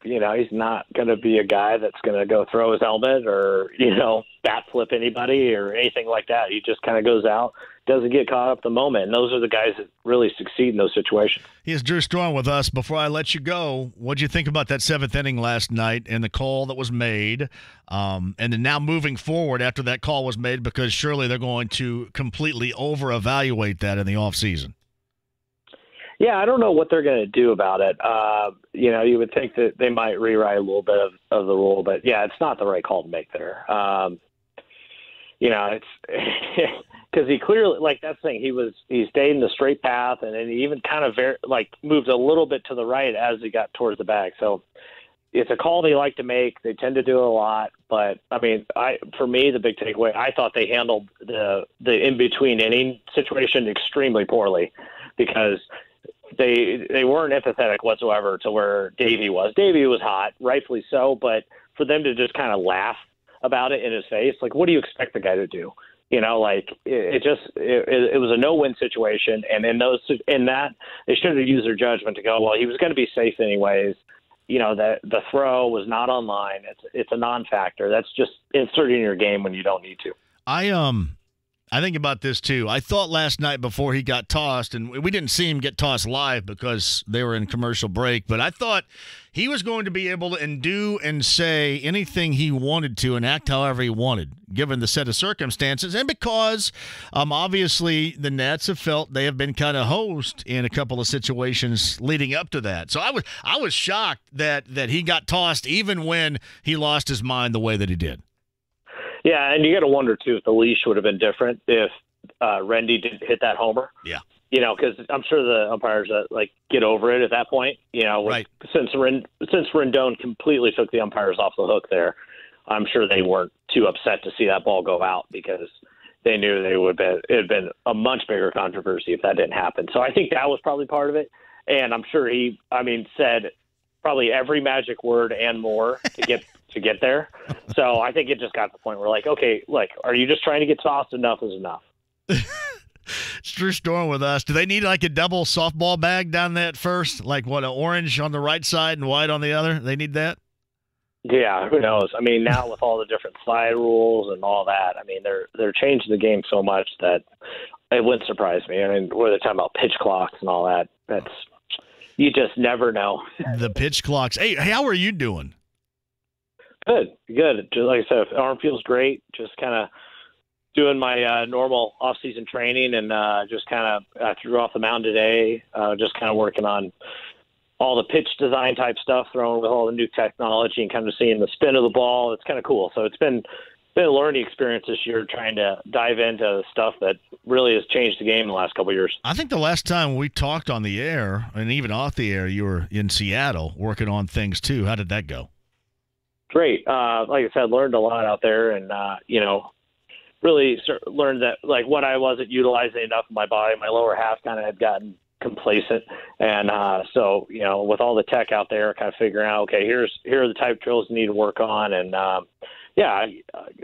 [SPEAKER 22] He's not going to be a guy that's going to go throw his helmet or, bat flip anybody or anything like that. He just kind of goes out, doesn't get caught up in the moment. And those are the guys that really succeed in those situations.
[SPEAKER 7] Here's Drew Strong with us. Before I let you go, what'd you think about that seventh inning last night and the call that was made? And then now moving forward after that call was made, because surely they're going to completely over-evaluate that in the offseason.
[SPEAKER 22] Yeah, I don't know what they're going to do about it. You would think that they might rewrite a little bit of the rule, but yeah, it's not the right call to make there. It's because he clearly, like, that's the thing, he stayed in the straight path, and then he even kind of moved a little bit to the right as he got towards the bag. So it's a call they like to make. They tend to do it a lot, but I mean, for me, the big takeaway, I thought they handled the in between inning situation extremely poorly, because they weren't empathetic whatsoever to where Davey was. Davey was hot, rightfully so, but for them to just kind of laugh about it in his face, like, what do you expect the guy to do? It was a no-win situation, and in that they should have used their judgment to go, well, he was going to be safe anyways. That the throw was not online. It's a non-factor. That's just inserting your game when you don't need to.
[SPEAKER 7] I think about this too. I thought last night before he got tossed, and we didn't see him get tossed live because they were in commercial break, but I thought he was going to be able to do and say anything he wanted to and act however he wanted, given the set of circumstances, and because obviously the Nats have felt they have been kind of hosed in a couple of situations leading up to that. So I was shocked that he got tossed even when he lost his mind the way that he did.
[SPEAKER 22] Yeah, and you got to wonder, too, if the leash would have been different if Rendy didn't hit that homer.
[SPEAKER 7] Yeah.
[SPEAKER 22] Because I'm sure the umpires get over it at that point.
[SPEAKER 7] Right.
[SPEAKER 22] Since Rendon completely took the umpires off the hook there, I'm sure they weren't too upset to see that ball go out, because they knew it had been a much bigger controversy if that didn't happen. So I think that was probably part of it. And I'm sure he said probably every magic word and more to get there. So I think it just got to the point where, okay, are you just trying to get tossed? Enough is enough.
[SPEAKER 7] It's Drew Storm with us. Do they need like a double softball bag down that first? Like what, an orange on the right side and white on the other? They need that?
[SPEAKER 22] Yeah, who knows? I mean, now with all the different slide rules and all that, I mean, they're changing the game so much that it wouldn't surprise me. I mean, where they're talking about pitch clocks and all that, you just never know.
[SPEAKER 7] The pitch clocks. Hey, how are you doing?
[SPEAKER 22] Good. Just like I said, arm feels great. Just kind of doing my normal off-season training and just kind of threw off the mound today, just kind of working on all the pitch design type stuff, throwing with all the new technology and kind of seeing the spin of the ball. It's kind of cool. So it's been a learning experience this year, trying to dive into stuff that really has changed the game in the last couple of years.
[SPEAKER 7] I think the last time we talked on the air and even off the air, you were in Seattle working on things too. How did that go?
[SPEAKER 22] Great. Like I said, learned a lot out there and, really learned that like what I wasn't utilizing enough of my body, my lower half kind of had gotten complacent. And so, with all the tech out there, kind of figuring out, okay, here are the type of drills you need to work on. And like I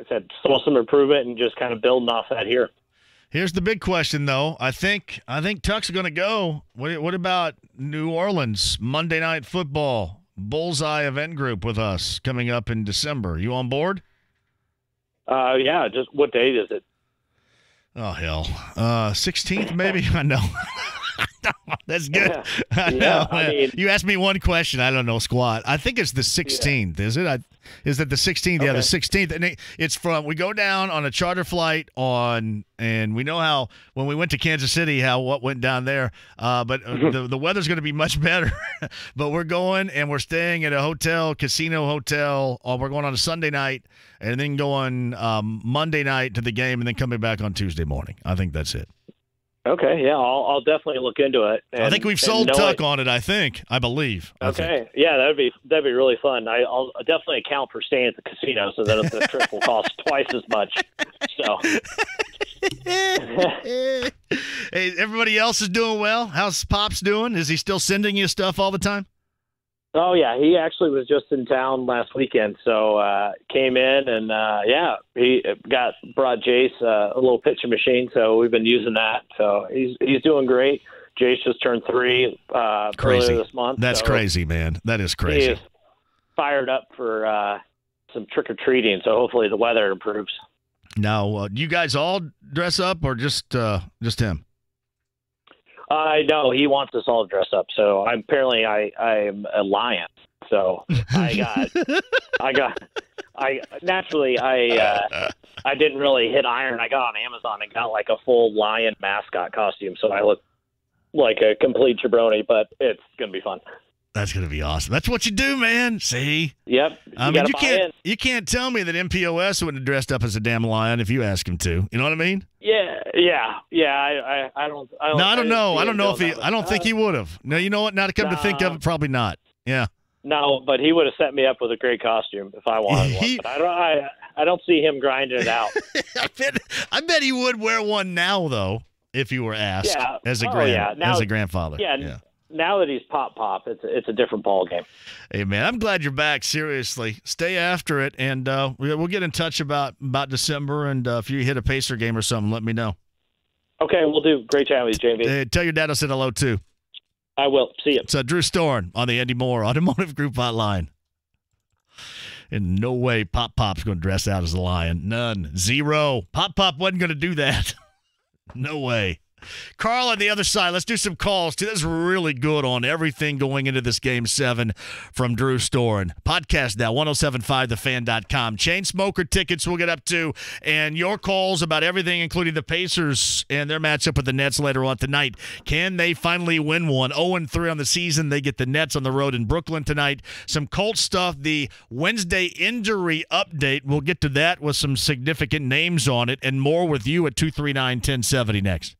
[SPEAKER 22] said, saw some improvement and just kind of building off that here.
[SPEAKER 7] Here's the big question, though. I think Tuck's going to go. What about New Orleans Monday Night Football Bullseye event group with us coming up in December? You on board?
[SPEAKER 22] Yeah. Just what date is it?
[SPEAKER 7] Oh hell, 16th maybe. I know. That's good. I know.
[SPEAKER 22] I mean,
[SPEAKER 7] you asked me one question. I don't know squat. I think it's the 16th. Is it? Is it the 16th? Okay. Yeah, the 16th. And it's from. We go down on a charter flight and we know how when we went to Kansas City what went down there. But the weather's going to be much better. But we're going and we're staying at a casino hotel. We're going on a Sunday night and then going Monday night to the game and then coming back on Tuesday morning. I think that's it.
[SPEAKER 22] Okay, yeah, I'll definitely look into it.
[SPEAKER 7] I think we've sold Tuck on it. I believe.
[SPEAKER 22] Okay, yeah, that'd be really fun. I'll definitely account for staying at the casino so that the trip will cost twice as much. So,
[SPEAKER 7] hey, everybody else is doing well. How's Pops doing? Is he still sending you stuff all the time?
[SPEAKER 22] Oh yeah, he actually was just in town last weekend, so came in and he brought Jace a little pitching machine, so we've been using that. So he's doing great. Jace just turned 3 earlier this month.
[SPEAKER 7] That's crazy, man. That is crazy.
[SPEAKER 22] He is fired up for some trick or treating, so hopefully the weather improves.
[SPEAKER 7] Now, do you guys all dress up or just him?
[SPEAKER 22] No, he wants us all to dress up. So I'm a lion. So I didn't really hit iron. I got on Amazon and got like a full lion mascot costume. So I look like a complete jabroni, but it's going to be fun.
[SPEAKER 7] That's going to be awesome. That's what you do, man. See?
[SPEAKER 22] Yep.
[SPEAKER 7] You can't tell me that MPOS wouldn't have dressed up as a damn lion if you asked him to. You know what I mean?
[SPEAKER 22] Yeah. I don't
[SPEAKER 7] know. I don't think he would have. No, you know what? Now to come to think of it, probably not. Yeah.
[SPEAKER 22] No, but he would have set me up with a great costume if I wanted one. But I don't see him grinding it out.
[SPEAKER 7] I bet he would wear one now, though, if you were asked as a grandfather.
[SPEAKER 22] Yeah. Now that he's pop, it's a different ball game.
[SPEAKER 7] Hey, man, I'm glad you're back. Seriously, stay after it, and we'll get in touch about December, and if you hit a Pacer game or something, let me know.
[SPEAKER 22] Okay, we'll do. Great chatting with you, JMV.
[SPEAKER 7] Tell your dad I said hello, too.
[SPEAKER 22] I will. See you.
[SPEAKER 7] It's Drew Storm on the Andy Moore Automotive Group hotline. In no way Pop's going to dress out as a lion. None. Zero. Pop wasn't going to do that. No way. Carl on the other side. Let's do some calls. This is really good on everything going into this Game 7 from Drew Storm. Podcast now, 1075thefan.com. Chain Smoker tickets we'll get up to, and your calls about everything, including the Pacers and their matchup with the Nets later on tonight. Can they finally win one? 0-3 on the season. They get the Nets on the road in Brooklyn tonight. Some Colts stuff. The Wednesday injury update. We'll get to that with some significant names on it and more with you at 239-1070 next.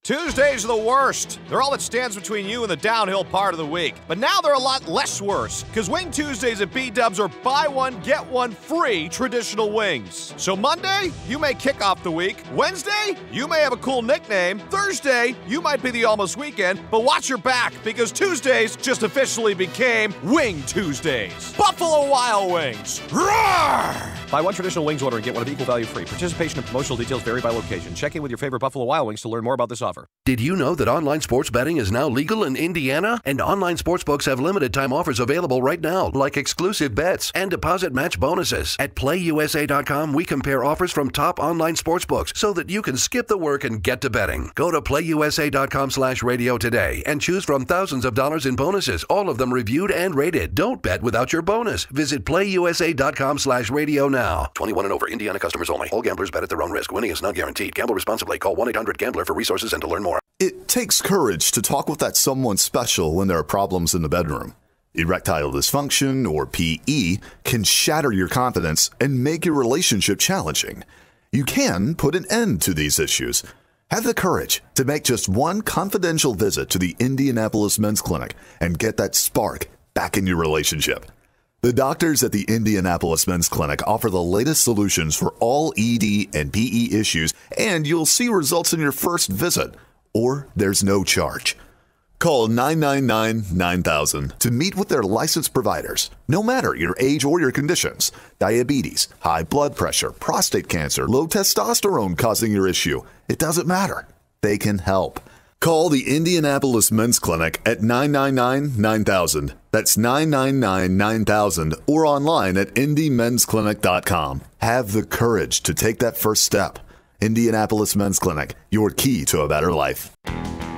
[SPEAKER 1] Tuesdays are the worst. They're all that stands between you and the downhill part of the week. But now they're a lot less worse, because Wing Tuesdays at B-Dubs are buy one, get one free traditional wings. So Monday, you may kick off the week. Wednesday, you may have a cool nickname. Thursday, you might be the almost weekend. But watch your back, because Tuesdays just officially became Wing Tuesdays. Buffalo Wild Wings. Roar! Buy one traditional wings order and get one of equal value free. Participation and promotional details vary by location. Check in with your favorite Buffalo Wild Wings to learn more about this offer.
[SPEAKER 4] Did you know that online sports betting is now legal in Indiana? And online sportsbooks have limited time offers available right now, like exclusive bets and deposit match bonuses. At PlayUSA.com, we compare offers from top online sportsbooks so that you can skip the work and get to betting. Go to PlayUSA.com/radio today and choose from thousands of dollars in bonuses, all of them reviewed and rated. Don't bet without your bonus. Visit PlayUSA.com/radio now. 21 and over, Indiana customers only. All gamblers bet at their own risk. Winning is not guaranteed. Gamble responsibly. Call 1-800-GAMBLER for resources and to learn more.
[SPEAKER 9] It takes courage to talk with that someone special when there are problems in the bedroom. Erectile dysfunction, or PE, can shatter your confidence and make your relationship challenging. You can put an end to these issues. Have the courage to make just one confidential visit to the Indianapolis Men's Clinic and get that spark back in your relationship. The doctors at the Indianapolis Men's Clinic offer the latest solutions for all ED and PE issues, and you'll see results in your first visit, or there's no charge. Call 999-9000 to meet with their licensed providers, no matter your age or your conditions. Diabetes, high blood pressure, prostate cancer, low testosterone causing your issue. It doesn't matter. They can help. Call the Indianapolis Men's Clinic at 999-9000. That's 999-9000, or online at indymensclinic.com. Have the courage to take that first step. Indianapolis Men's Clinic, your key to a better life.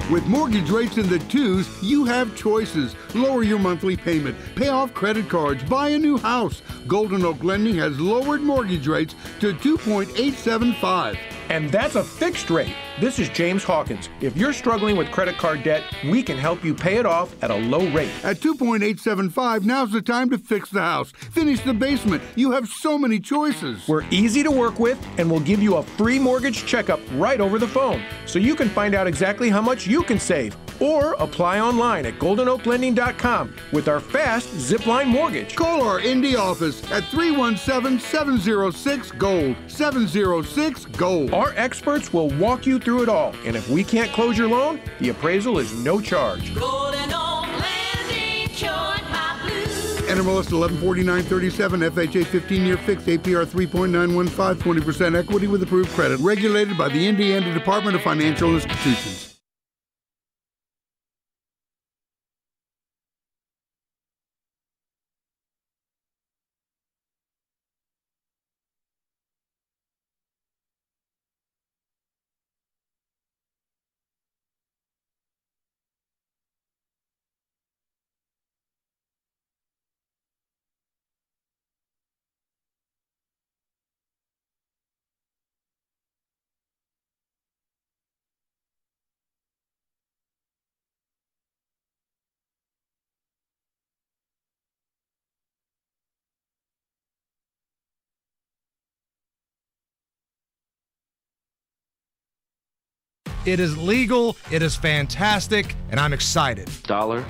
[SPEAKER 5] With mortgage rates in the twos, you have choices. Lower your monthly payment, pay off credit cards, buy a new house. Golden Oak Lending has lowered mortgage rates to 2.875.
[SPEAKER 8] And that's a fixed rate. This is James Hawkins. If you're struggling with credit card debt, we can help you pay it off at a low rate.
[SPEAKER 5] At 2.875, now's the time to fix the house. Finish the basement. You have so many choices.
[SPEAKER 8] We're easy to work with, and we'll give you a free mortgage checkup right over the phone, so you can find out exactly how much you can save. Or apply online at goldenoaklending.com with our fast Zipline mortgage.
[SPEAKER 5] Call our Indy office at 317-706-GOLD. 706-GOLD.
[SPEAKER 8] Our experts will walk you through it all, and if we can't close your loan, the appraisal is no charge.
[SPEAKER 12] Golden Oak Lending, cured my blues.
[SPEAKER 5] NMLS 114937, FHA 15-year fixed, APR 3.915, 20% equity with approved credit. Regulated by the Indiana Department of Financial Institutions.
[SPEAKER 10] It is legal, it is fantastic, and I'm excited.
[SPEAKER 11] Dollar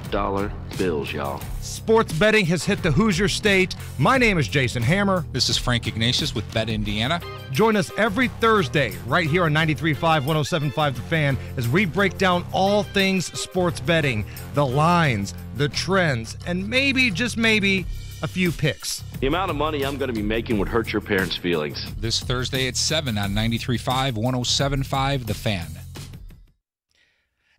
[SPEAKER 11] bills, y'all.
[SPEAKER 10] Sports betting has hit the Hoosier State. My name is Jason Hammer.
[SPEAKER 23] This is Frank Ignatius with Bet Indiana.
[SPEAKER 10] Join us every Thursday right here on 93.5, 107.5 The Fan as we break down all things sports betting, the lines, the trends, and maybe, just maybe, a few picks.
[SPEAKER 11] The amount of money I'm going to be making would hurt your parents' feelings.
[SPEAKER 23] This Thursday at 7 on 93.5, 107.5 The Fan.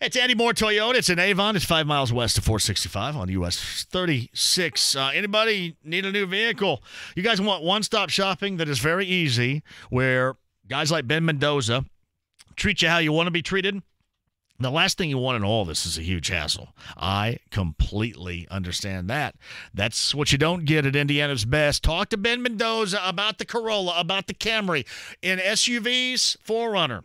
[SPEAKER 7] It's Andy Moore Toyota. It's in Avon. It's 5 miles west of 465 on US 36. Anybody need a new vehicle? You guys want one-stop shopping that is very easy, where guys like Ben Mendoza treat you how you want to be treated? The last thing you want in all this is a huge hassle. I completely understand that. That's what you don't get at Indiana's Best. Talk to Ben Mendoza about the Corolla, about the Camry. In SUVs, 4Runner,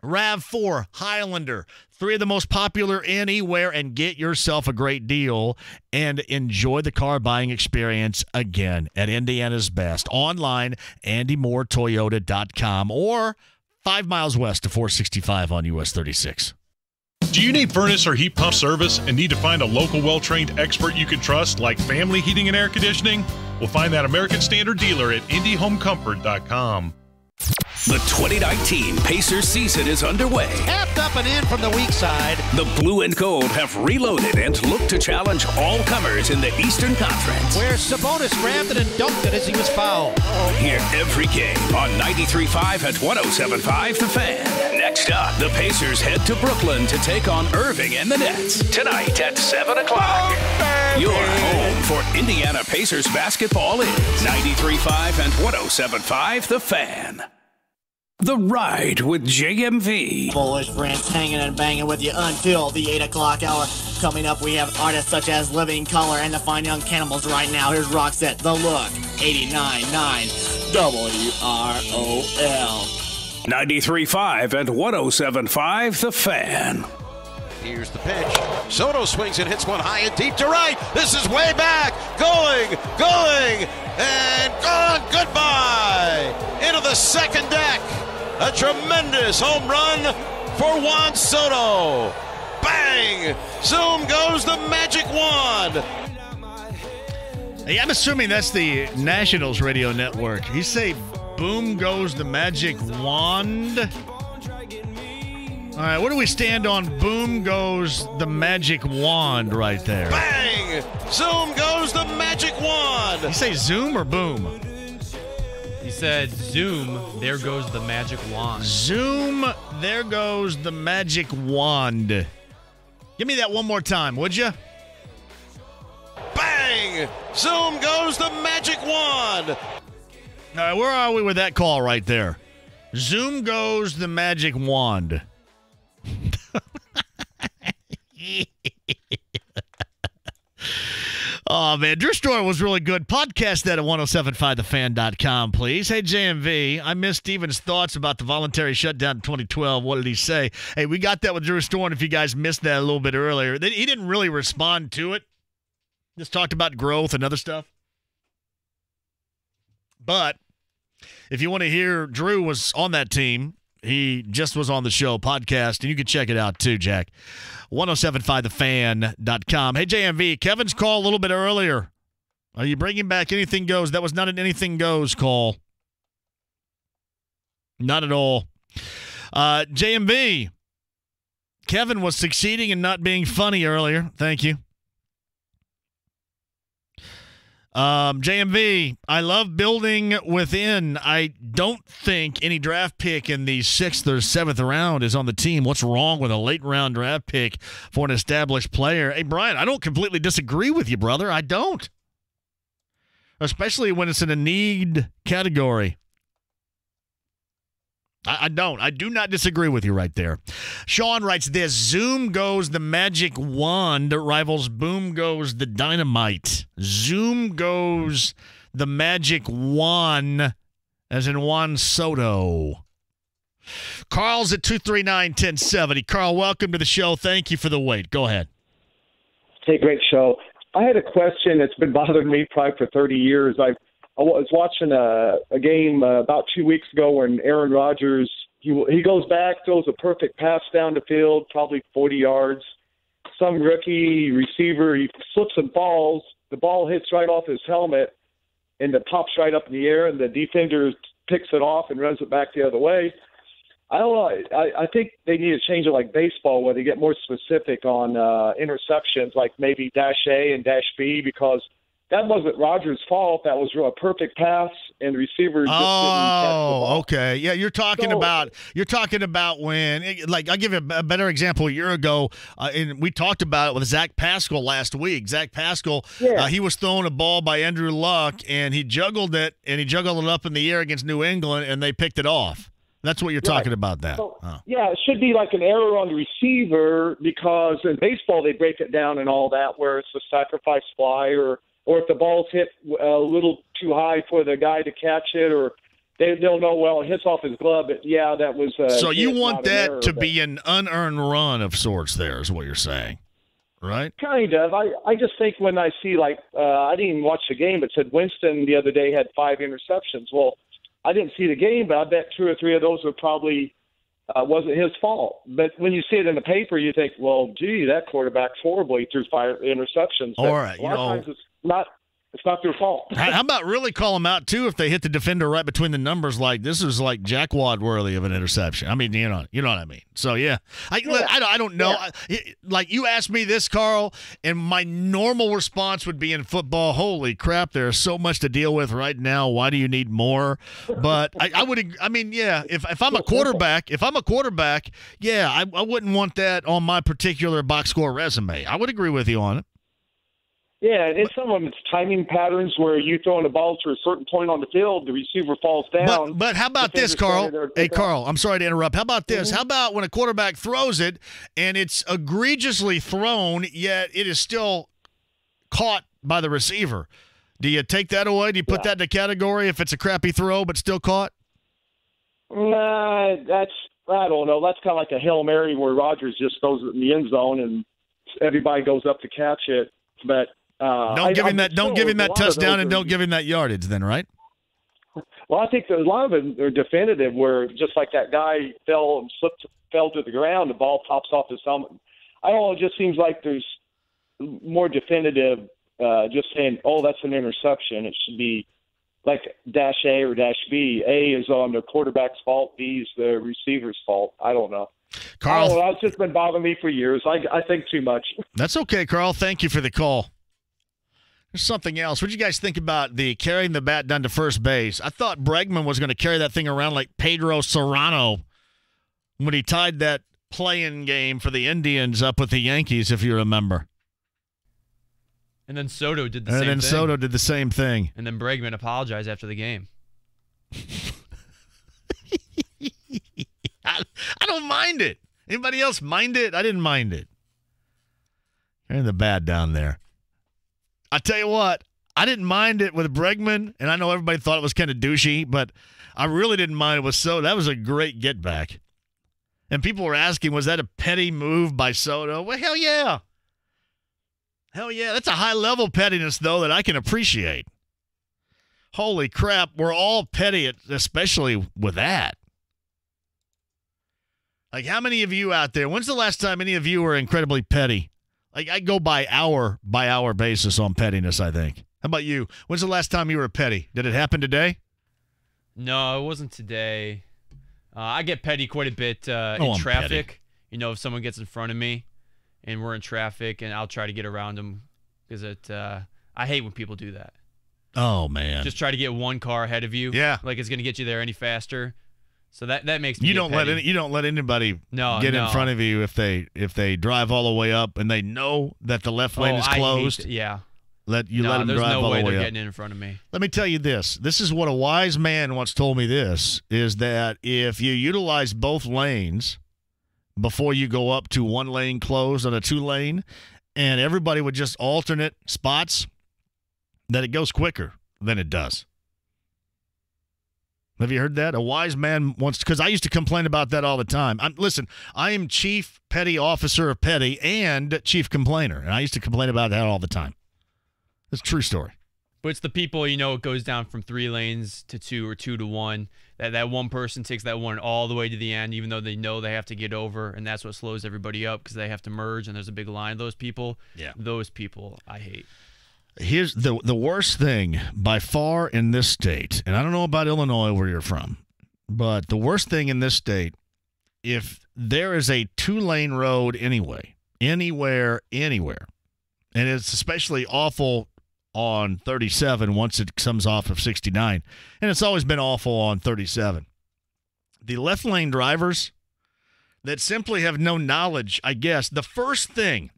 [SPEAKER 7] RAV4, Highlander, 3 of the most popular anywhere, and get yourself a great deal and enjoy the car buying experience again at Indiana's Best. Online, AndyMooreToyota.com, or 5 miles west of 465 on US 36.
[SPEAKER 27] Do you need furnace or heat pump service and need to find a local well-trained expert you can trust, like Family Heating and Air Conditioning? We'll find that American Standard dealer at IndyHomeComfort.com.
[SPEAKER 6] The 2019 Pacers season is underway.
[SPEAKER 3] Tapped up and in from the weak side.
[SPEAKER 6] The Blue and Gold have reloaded and look to challenge all comers in the Eastern Conference.
[SPEAKER 3] Where Sabonis grabbed it and dunked it as he was fouled.
[SPEAKER 6] Hear every game on 93.5 and 107.5 The Fan. Next up, the Pacers head to Brooklyn to take on Irving and the Nets tonight at 7 o'clock. Your home for Indiana Pacers basketball is 93.5 and 107.5 The Fan. The Ride with JMV.
[SPEAKER 13] Bullish Brent's hanging and banging with you until the 8 o'clock hour. Coming up, we have artists such as Living Color and the Fine Young Cannibals right now. Here's Roxette, The Look, 89.9 WROL.
[SPEAKER 6] 93.5 and 107.5 The Fan.
[SPEAKER 3] Here's the pitch. Soto swings and hits one high and deep to right. This is way back. Going, and gone. Goodbye. Into the second deck. A tremendous home run for Juan Soto. Bang! Zoom goes the magic wand.
[SPEAKER 7] Hey, I'm assuming that's the Nationals radio network. You say boom goes the magic wand? All right, what do we stand on? Boom goes the magic wand right there.
[SPEAKER 3] Bang! Zoom goes the magic wand.
[SPEAKER 7] You say zoom or boom?
[SPEAKER 21] He said, zoom, there goes the magic wand.
[SPEAKER 7] Zoom, there goes the magic wand. Give me that one more time, would you?
[SPEAKER 3] Bang! Zoom goes the magic wand.
[SPEAKER 7] All right, where are we with that call right there? Zoom goes the magic wand. Oh, man. Drew Story was really good. Podcast that at 1075thefan.com, please. Hey, JMV, I missed Steven's thoughts about the voluntary shutdown in 2012. What did he say? Hey, we got that with Drew Story, and if you guys missed that a little bit earlier, he didn't really respond to it. Just talked about growth and other stuff. But if you want to hear, Drew was on that team. He just was on the show podcast, and you can check it out too, Jack. 1075thefan.com. Hey, JMV, Kevin's call a little bit earlier. Are you bringing back Anything Goes? That was not an Anything Goes call. Not at all. JMV, Kevin was succeeding in not being funny earlier. Thank you. JMV, I love building within. I don't think any draft pick in the 6th or 7th round is on the team. What's wrong with a late round draft pick for an established player? Hey, Brian, I don't completely disagree with you, brother. I don't. Especially when it's in a need category. I don't. I do not disagree with you right there. Sean writes this. Zoom goes the magic wand rivals boom goes the dynamite. Zoom goes the magic wand, as in Juan Soto. Carl's at 239-1070. Carl, welcome to the show. Thank you for the wait. Go ahead.
[SPEAKER 14] Hey, great show. I had a question that's been bothering me probably for 30 years. I was watching a game about 2 weeks ago when Aaron Rodgers, he goes back, throws a perfect pass down the field, probably 40 yards. Some rookie receiver, he slips and falls. The ball hits right off his helmet, and it pops right up in the air, and the defender picks it off and runs it back the other way. I don't know. I think they need to change it like baseball, where they get more specific on interceptions, like maybe dash A and dash B, because that wasn't Rodgers' fault. That was a perfect pass, and the receiver just didn't catch the ball.
[SPEAKER 7] Okay. Yeah, you're talking about when, like, I'll give you a better example. A year ago, and we talked about it with Zach Pascal last week. Zach Pascal, he was throwing a ball by Andrew Luck, and he juggled it up in the air against New England, and they picked it off. That's what you're talking about, that.
[SPEAKER 14] So, yeah, it should be like an error on the receiver, because in baseball they break it down and all that, where it's a sacrifice fly, or if the ball's hit a little too high for the guy to catch it, or they'll know, well, it hits off his glove, but yeah, that was
[SPEAKER 7] so you want that to be an unearned run of sorts there, is what you're saying, right?
[SPEAKER 14] Kind of. I just think when I see, like, I didn't even watch the game, but said Winston the other day had 5 interceptions. Well, I didn't see the game, but I bet 2 or 3 of those were probably wasn't his fault. But when you see it in the paper, you think, well, gee, that quarterback's horrible. He threw 5 interceptions.
[SPEAKER 7] All right.
[SPEAKER 14] A lot of times it's not It's not their fault.
[SPEAKER 7] How about really call them out too if they hit the defender right between the numbers? Like this is like jackwad worthy of an interception. I mean, you know what I mean. So yeah, I don't know.
[SPEAKER 14] Yeah.
[SPEAKER 7] Like you asked me this, Carl, and my normal response would be in football. Holy crap, there's so much to deal with right now. Why do you need more? But I would. I mean, yeah. If I'm a quarterback, yeah, I wouldn't want that on my particular box score resume. I would agree with you on it.
[SPEAKER 14] Yeah, and some of them, it's timing patterns where you throwing a ball to a certain point on the field, the receiver falls down.
[SPEAKER 7] But how about this, Carl? Hey, Carl, I'm sorry to interrupt. How about this? How about when a quarterback throws it and it's egregiously thrown, yet it is still caught by the receiver? Do you take that away? Do you put that in the category if it's a crappy throw but still caught?
[SPEAKER 14] Nah, I don't know. That's kind of like a Hail Mary where Rodgers just throws it in the end zone and everybody goes up to catch it. But
[SPEAKER 7] don't give him that touchdown and don't give him that yardage then, right?
[SPEAKER 14] Well, I think a lot of them are definitive where just like that guy fell to the ground, the ball pops off his helmet. I don't know, it just seems like there's more definitive just saying, oh, that's an interception. It should be like dash A or dash B. A is on the quarterback's fault. B is the receiver's fault. I don't know.
[SPEAKER 7] Carl,
[SPEAKER 14] it's just been bothering me for years. I think too much.
[SPEAKER 7] That's okay, Carl. Thank you for the call. There's something else. What did you guys think about the carrying the bat down to first base? I thought Bregman was going to carry that thing around like Pedro Serrano when he tied that play-in game for the Indians up with the Yankees, if you remember.
[SPEAKER 21] And then Soto did the same thing.
[SPEAKER 7] Soto did the same thing.
[SPEAKER 21] And then Bregman apologized after the game.
[SPEAKER 7] I don't mind it. Anybody else mind it? I didn't mind it. Carrying the bat down there. I tell you what, I didn't mind it with Bregman, and I know everybody thought it was kind of douchey, but I really didn't mind it with Soto. That was a great get back. And people were asking, was that a petty move by Soto? Well, hell yeah. Hell yeah. That's a high-level pettiness, though, that I can appreciate. Holy crap, we're all petty, especially with that. Like, how many of you out there, when's the last time any of you were incredibly petty? Like, I go by hour basis on pettiness, I think. How about you? When's the last time you were petty? Did it happen today?
[SPEAKER 21] No, it wasn't today. I get petty quite a bit in traffic.
[SPEAKER 7] Petty.
[SPEAKER 21] You know, if someone gets in front of me and we're in traffic, and I'll try to get around them because I hate when people do that.
[SPEAKER 7] Oh, man.
[SPEAKER 21] Just try to get one car ahead of you.
[SPEAKER 7] Yeah.
[SPEAKER 21] Like it's going to get you there any faster. So that makes me
[SPEAKER 7] you don't let anybody get in front of you if they drive all the way up and they know that the left lane is closed. Let them drive all the way up.
[SPEAKER 21] There's no way they're getting in front of me.
[SPEAKER 7] Let me tell you this. This is what a wise man once told me this, is that if you utilize both lanes before you go up to one lane closed on a two lane and everybody would just alternate spots, that it goes quicker than it does. Have you heard that? A wise man once, because I used to complain about that all the time. Listen, I am chief petty officer of petty and chief complainer, and I used to complain about that all the time. It's a true story.
[SPEAKER 21] But it's the people, you know, it goes down from 3 lanes to 2 or 2 to 1. That one person takes that one all the way to the end, even though they know they have to get over, and that's what slows everybody up because they have to merge, and there's a big line. Those people, those people I hate.
[SPEAKER 7] Here's the worst thing by far in this state, and I don't know about Illinois where you're from, but the worst thing in this state, if there is a 2-lane road anywhere, and it's especially awful on 37 once it comes off of 69, and it's always been awful on 37. The left lane drivers that simply have no knowledge, I guess, the first thing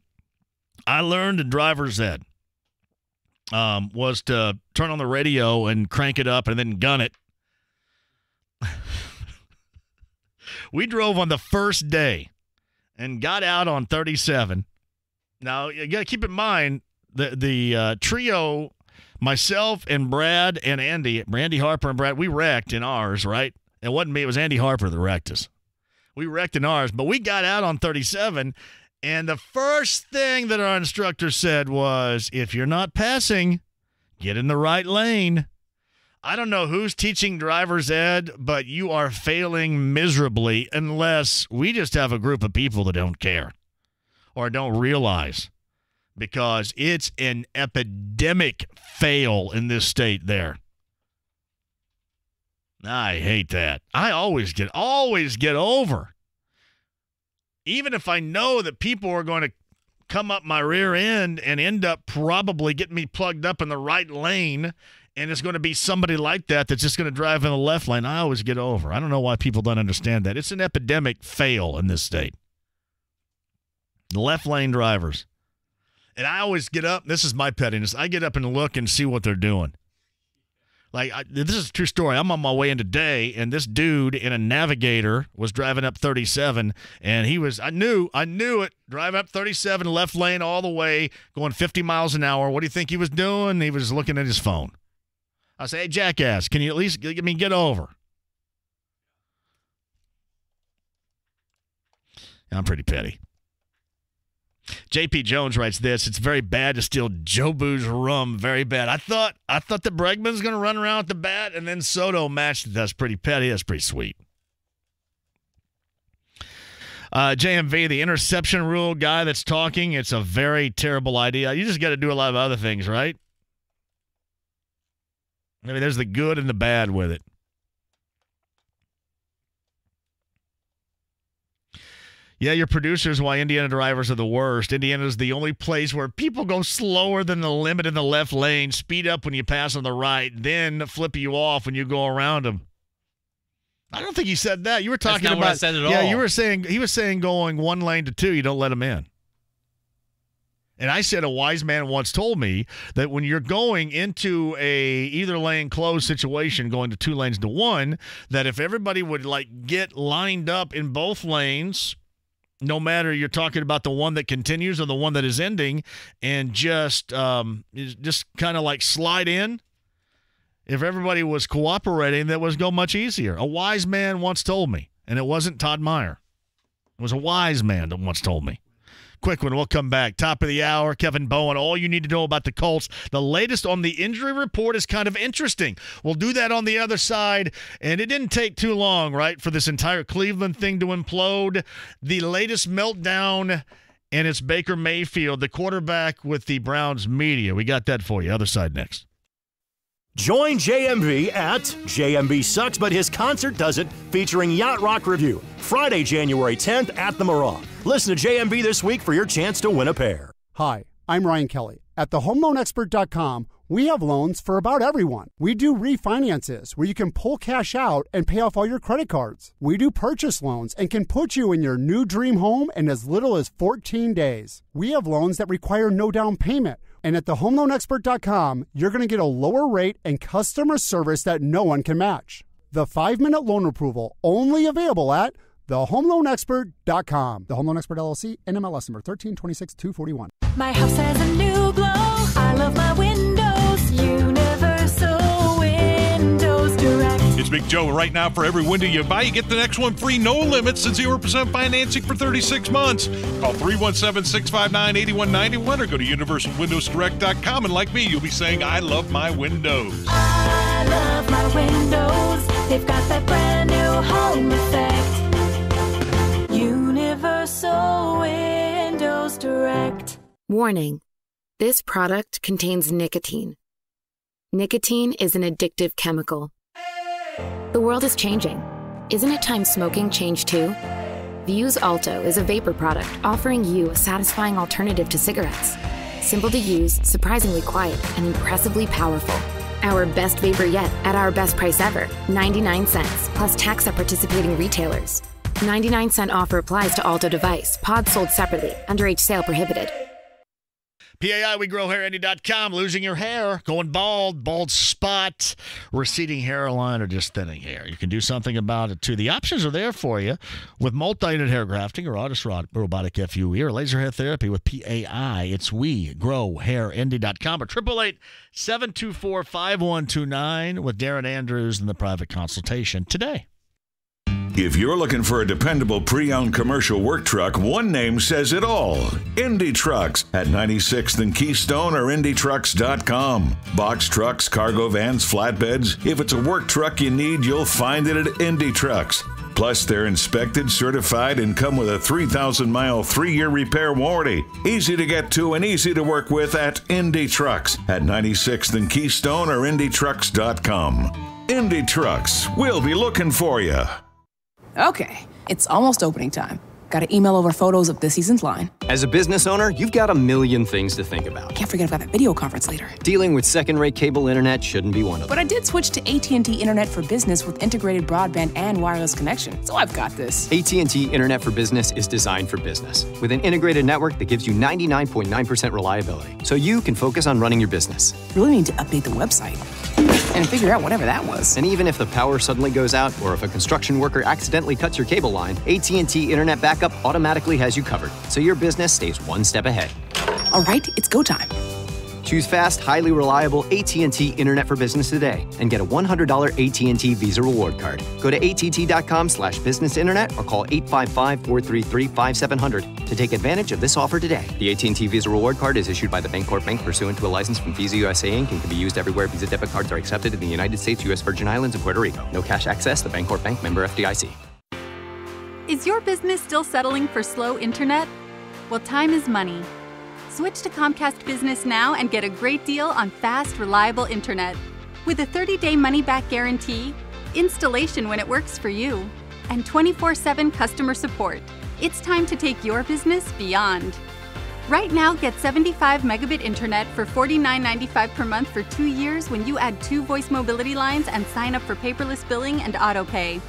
[SPEAKER 7] I learned in driver's ed was to turn on the radio and crank it up and then gun it. We drove on the first day and got out on 37. Now, you got to keep in mind, the trio, myself and Brad and Andy, Randy Harper and Brad, we wrecked in ours, right? It wasn't me. It was Andy Harper that wrecked us. We wrecked in ours, but we got out on 37. And the first thing that our instructor said was, if you're not passing, get in the right lane. I don't know who's teaching driver's ed, but you are failing miserably unless we just have a group of people that don't care or don't realize because it's an epidemic fail in this state there. I hate that. I always get over. Even if I know that people are going to come up my rear end and end up probably getting me plugged up in the right lane, and it's going to be somebody like that that's just going to drive in the left lane, I always get over. I don't know why people don't understand that. It's an epidemic fail in this state. The left lane drivers. And I always get up. This is my pettiness. I get up and look and see what they're doing. This is a true story. I'm on my way in today, and this dude in a Navigator was driving up 37, and he was, I knew it, driving up 37, left lane all the way, going 50 miles an hour. What do you think he was doing? He was looking at his phone. I say, hey, jackass, can you at least get over? I'm pretty petty. JP Jones writes this: it's very bad to steal Jobu's rum. Very bad. I thought that Bregman's going to run around with the bat, and then Soto matched it. That's pretty petty. That's pretty sweet. JMV, the interception rule guy that's talking, it's a very terrible idea. You just got to do a lot of other things, right? I mean, there's the good and the bad with it. Yeah, your producers, why Indiana drivers are the worst. Indiana's the only place where people go slower than the limit in the left lane, speed up when you pass on the right, then flip you off when you go around them. I don't think he said that. You were talking
[SPEAKER 21] about.
[SPEAKER 7] What I
[SPEAKER 21] said at
[SPEAKER 7] all.
[SPEAKER 21] all.
[SPEAKER 7] You were saying he was saying going one lane to two, you don't let them in. And I said a wise man once told me that when you're going into a either lane closed situation, going to two lanes to one, that if everybody would get lined up in both lanes, no matter you're talking about the one that continues or the one that is ending, and just kind of slide in. If everybody was cooperating, that would go much easier. A wise man once told me, and it wasn't Todd Meyer. It was a wise man that once told me. Quick one, we'll come back. Top of the hour, Kevin Bowen. All you need to know about the Colts. The latest on the injury report is kind of interesting. We'll do that on the other side. And it didn't take too long, right, for this entire Cleveland thing to implode. The latest meltdown, and it's Baker Mayfield, the quarterback with the Browns media. We got that for you. Other side next.
[SPEAKER 15] Join JMV at JMV Sucks, but his concert doesn't, featuring Yacht Rock Review, Friday, January 10th at the Mirage. Listen to JMV this week for your chance to win a pair.
[SPEAKER 16] Hi, I'm Ryan Kelly. At thehomeloanexpert.com, we have loans for about everyone. We do refinances where you can pull cash out and pay off all your credit cards. We do purchase loans and can put you in your new dream home in as little as 14 days. We have loans that require no down payment. And at thehomeloanexpert.com, you're going to get a lower rate and customer service that no one can match. The 5-minute loan approval, only available at thehomeloanexpert.com. The Home Loan Expert LLC, NMLS number 1326241.
[SPEAKER 17] My house has a new glow. I love my windows. Universal Windows Direct.
[SPEAKER 27] It's Big Joe. Right now, for every window you buy, you get the next one free. No limits and 0% financing for 36 months. Call 317-659-8191 or go to universalwindowsdirect.com. And like me, you'll be saying, I love my windows.
[SPEAKER 17] I love my windows. They've got that brand new home effect. Universal Windows Direct.
[SPEAKER 18] Warning. This product contains nicotine. Nicotine is an addictive chemical. The world is changing. Isn't it time smoking changed too? Vuse Alto is a vapor product offering you a satisfying alternative to cigarettes. Simple to use, surprisingly quiet, and impressively powerful. Our best vapor yet at our best price ever, 99 cents, plus tax at participating retailers. 99-cent offer applies to Alto device. Pods sold separately. Underage sale prohibited.
[SPEAKER 7] PAI, WeGrowHair.com. Losing your hair, going bald, bald spot, receding hairline, or just thinning hair. You can do something about it, too. The options are there for you with multi-unit hair grafting or Artist Robotic FUE or laser hair therapy with PAI. It's WeGrowHairND.com or 888-724-5129 with Darren Andrews in the private consultation today.
[SPEAKER 24] If you're looking for a dependable pre-owned commercial work truck, one name says it all. Indy Trucks at 96th and Keystone or IndyTrucks.com. Box trucks, cargo vans, flatbeds. If it's a work truck you need, you'll find it at Indy Trucks. Plus, they're inspected, certified, and come with a 3,000-mile, 3-year repair warranty. Easy to get to and easy to work with at Indy Trucks at 96th and Keystone or IndyTrucks.com. Indy Trucks, we'll be looking for you.
[SPEAKER 1] Okay, it's almost opening time. Got to email over photos of this season's line.
[SPEAKER 2] As a business owner, you've got a million things to think about.
[SPEAKER 1] Can't forget about that video conference later.
[SPEAKER 2] Dealing with second-rate cable internet shouldn't be one of them.
[SPEAKER 1] But I did switch to AT&T Internet for Business with integrated broadband and wireless connection, so I've got this.
[SPEAKER 2] AT&T Internet for Business is designed for business, with an integrated network that gives you 99.9% reliability, so you can focus on running your business.
[SPEAKER 1] Really need to update the website and figure out whatever that was.
[SPEAKER 2] And even if the power suddenly goes out, or if a construction worker accidentally cuts your cable line, AT&T Internet Backup automatically has you covered, so your business stays one step ahead.
[SPEAKER 1] All right, it's go time.
[SPEAKER 2] Choose fast, highly reliable AT&T Internet for Business today and get a $100 AT&T Visa Reward Card. Go to att.com/business internet or call 855-433-5700 to take advantage of this offer today. The AT&T Visa Reward Card is issued by the Bancorp Bank pursuant to a license from Visa USA Inc. and can be used everywhere Visa debit cards are accepted in the United States, U.S. Virgin Islands, and Puerto Rico. No cash access. The Bancorp Bank, member FDIC.
[SPEAKER 19] Is your business still settling for slow internet? Well, time is money. Switch to Comcast Business now and get a great deal on fast, reliable internet. With a 30-day money-back guarantee, installation when it works for you, and 24/7 customer support, it's time to take your business beyond. Right now, get 75 megabit internet for $49.95 per month for 2 years when you add 2 voice mobility lines and sign up for paperless billing and autopay.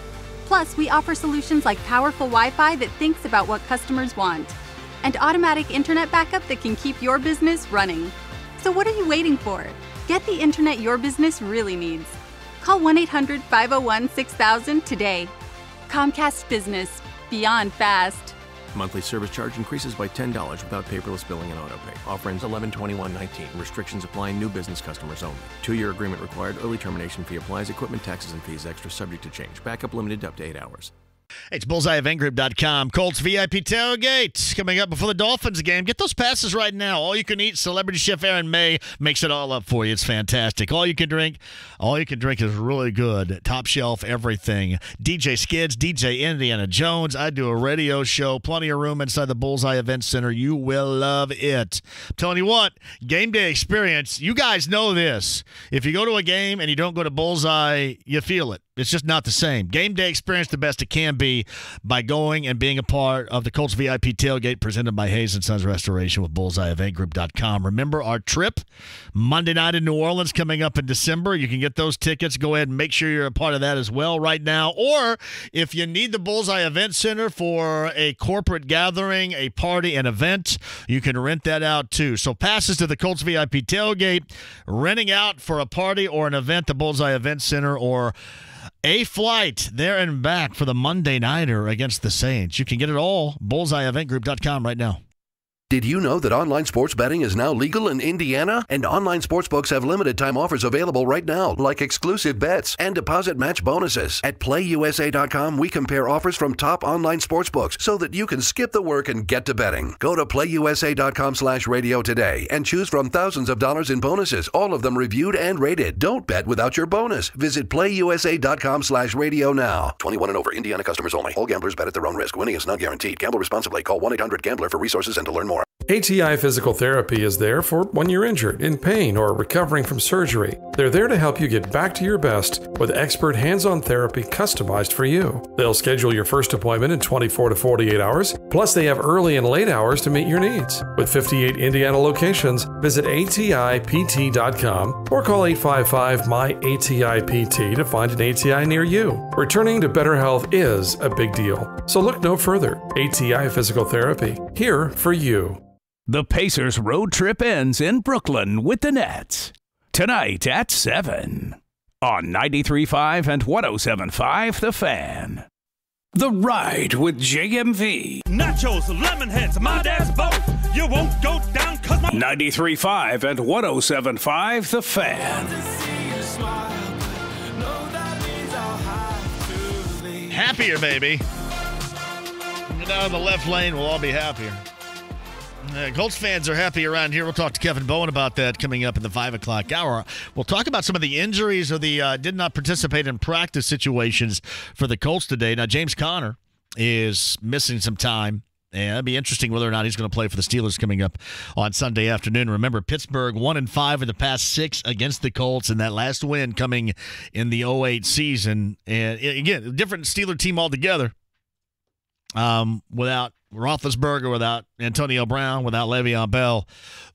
[SPEAKER 19] Plus, we offer solutions like powerful Wi-Fi that thinks about what customers want, and automatic internet backup that can keep your business running. So what are you waiting for? Get the internet your business really needs. Call 1-800-501-6000 today. Comcast Business. Beyond fast.
[SPEAKER 20] Monthly service charge increases by $10 without paperless billing and autopay. Offer ends 11/21/19. Restrictions apply. New business customers only. 2-year agreement required. Early termination fee applies. Equipment, taxes, and fees extra, subject to change. Backup limited up to 8 hours.
[SPEAKER 7] Hey, it's BullseyeEventGroup.com. Colts VIP tailgate coming up before the Dolphins game. Get those passes right now. All you can eat. Celebrity Chef Aaron May makes it all up for you. It's fantastic. All you can drink is really good. Top shelf everything. DJ Skids, DJ Indiana Jones. I do a radio show. Plenty of room inside the Bullseye Event Center. You will love it. I'm telling you what, game day experience. You guys know this. If you go to a game and you don't go to Bullseye, you feel it. It's just not the same. Game day experience the best it can be by going and being a part of the Colts VIP tailgate presented by Hayes & Sons Restoration with BullseyeEventGroup.com. Remember our trip Monday night in New Orleans coming up in December. You can get those tickets. Go ahead and make sure you're a part of that as well right now. Or if you need the Bullseye Event Center for a corporate gathering, a party, an event, you can rent that out too. So passes to the Colts VIP tailgate, renting out for a party or an event, the Bullseye Event Center, or a flight there and back for the Monday Nighter against the Saints. You can get it all, BullseyeEventGroup.com right now.
[SPEAKER 4] Did you know that online sports betting is now legal in Indiana? And online sportsbooks have limited time offers available right now, like exclusive bets and deposit match bonuses. At PlayUSA.com, we compare offers from top online sportsbooks so that you can skip the work and get to betting. Go to PlayUSA.com/radio today and choose from thousands of dollars in bonuses, all of them reviewed and rated. Don't bet without your bonus. Visit PlayUSA.com/radio now. 21 and over, Indiana customers only. All gamblers bet at their own risk. Winning is not guaranteed. Gamble responsibly. Call 1-800-GAMBLER for resources and to learn more.
[SPEAKER 22] ATI Physical Therapy is there for when you're injured, in pain, or recovering from surgery. They're there to help you get back to your best with expert hands-on therapy customized for you. They'll schedule your first appointment in 24 to 48 hours, plus they have early and late hours to meet your needs. With 58 Indiana locations, visit ATIPT.com or call 855-MY-ATI-PT to find an ATI near you. Returning to better health is a big deal, so look no further. ATI Physical Therapy, here for you.
[SPEAKER 6] The Pacers' road trip ends in Brooklyn with the Nets. Tonight at 7 on 93.5 and 107.5 The Fan. The Ride with JMV.
[SPEAKER 25] Nachos, lemon heads, my dad's both. You won't go down cause my
[SPEAKER 6] 93.5 and 107.5 The Fan.
[SPEAKER 7] Happier, baby. Get down in the left lane, we'll all be happier. Colts fans are happy around here. We'll talk to Kevin Bowen about that coming up in the 5 o'clock hour. We'll talk about some of the injuries or the did not participate in practice situations for the Colts today. Now, James Conner is missing some time. And it'll be interesting whether or not he's going to play for the Steelers coming up on Sunday afternoon. Remember, Pittsburgh 1-5 in the past 6 against the Colts, and that last win coming in the 2008 season. And again, a different Steeler team altogether. Without Roethlisberger, without Antonio Brown, without Le'Veon Bell,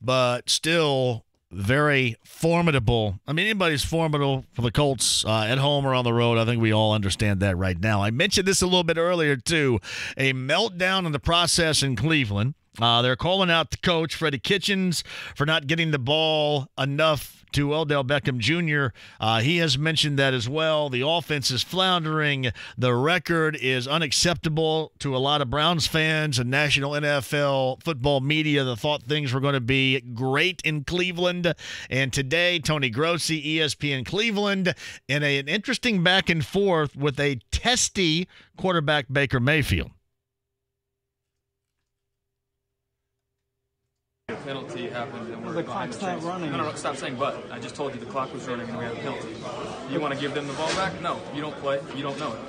[SPEAKER 7] but still very formidable. I mean, anybody's formidable for the Colts at home or on the road. I think we all understand that right now. I mentioned this a little bit earlier, too. A meltdown in the process in Cleveland. They're calling out the coach, Freddie Kitchens, for not getting the ball enough to Odell Beckham Jr. He has mentioned that as well. The offense is floundering. The record is unacceptable to a lot of Browns fans and national NFL football media that thought things were going to be great in Cleveland. And today, Tony Grossi, ESPN Cleveland, in an interesting back and forth with a testy quarterback, Baker Mayfield.
[SPEAKER 5] The penalty happened and the clock's not running. No, stop saying but. I just told you the clock was running and we had a penalty. You want to give them the ball back? No, you don't play. You don't know it.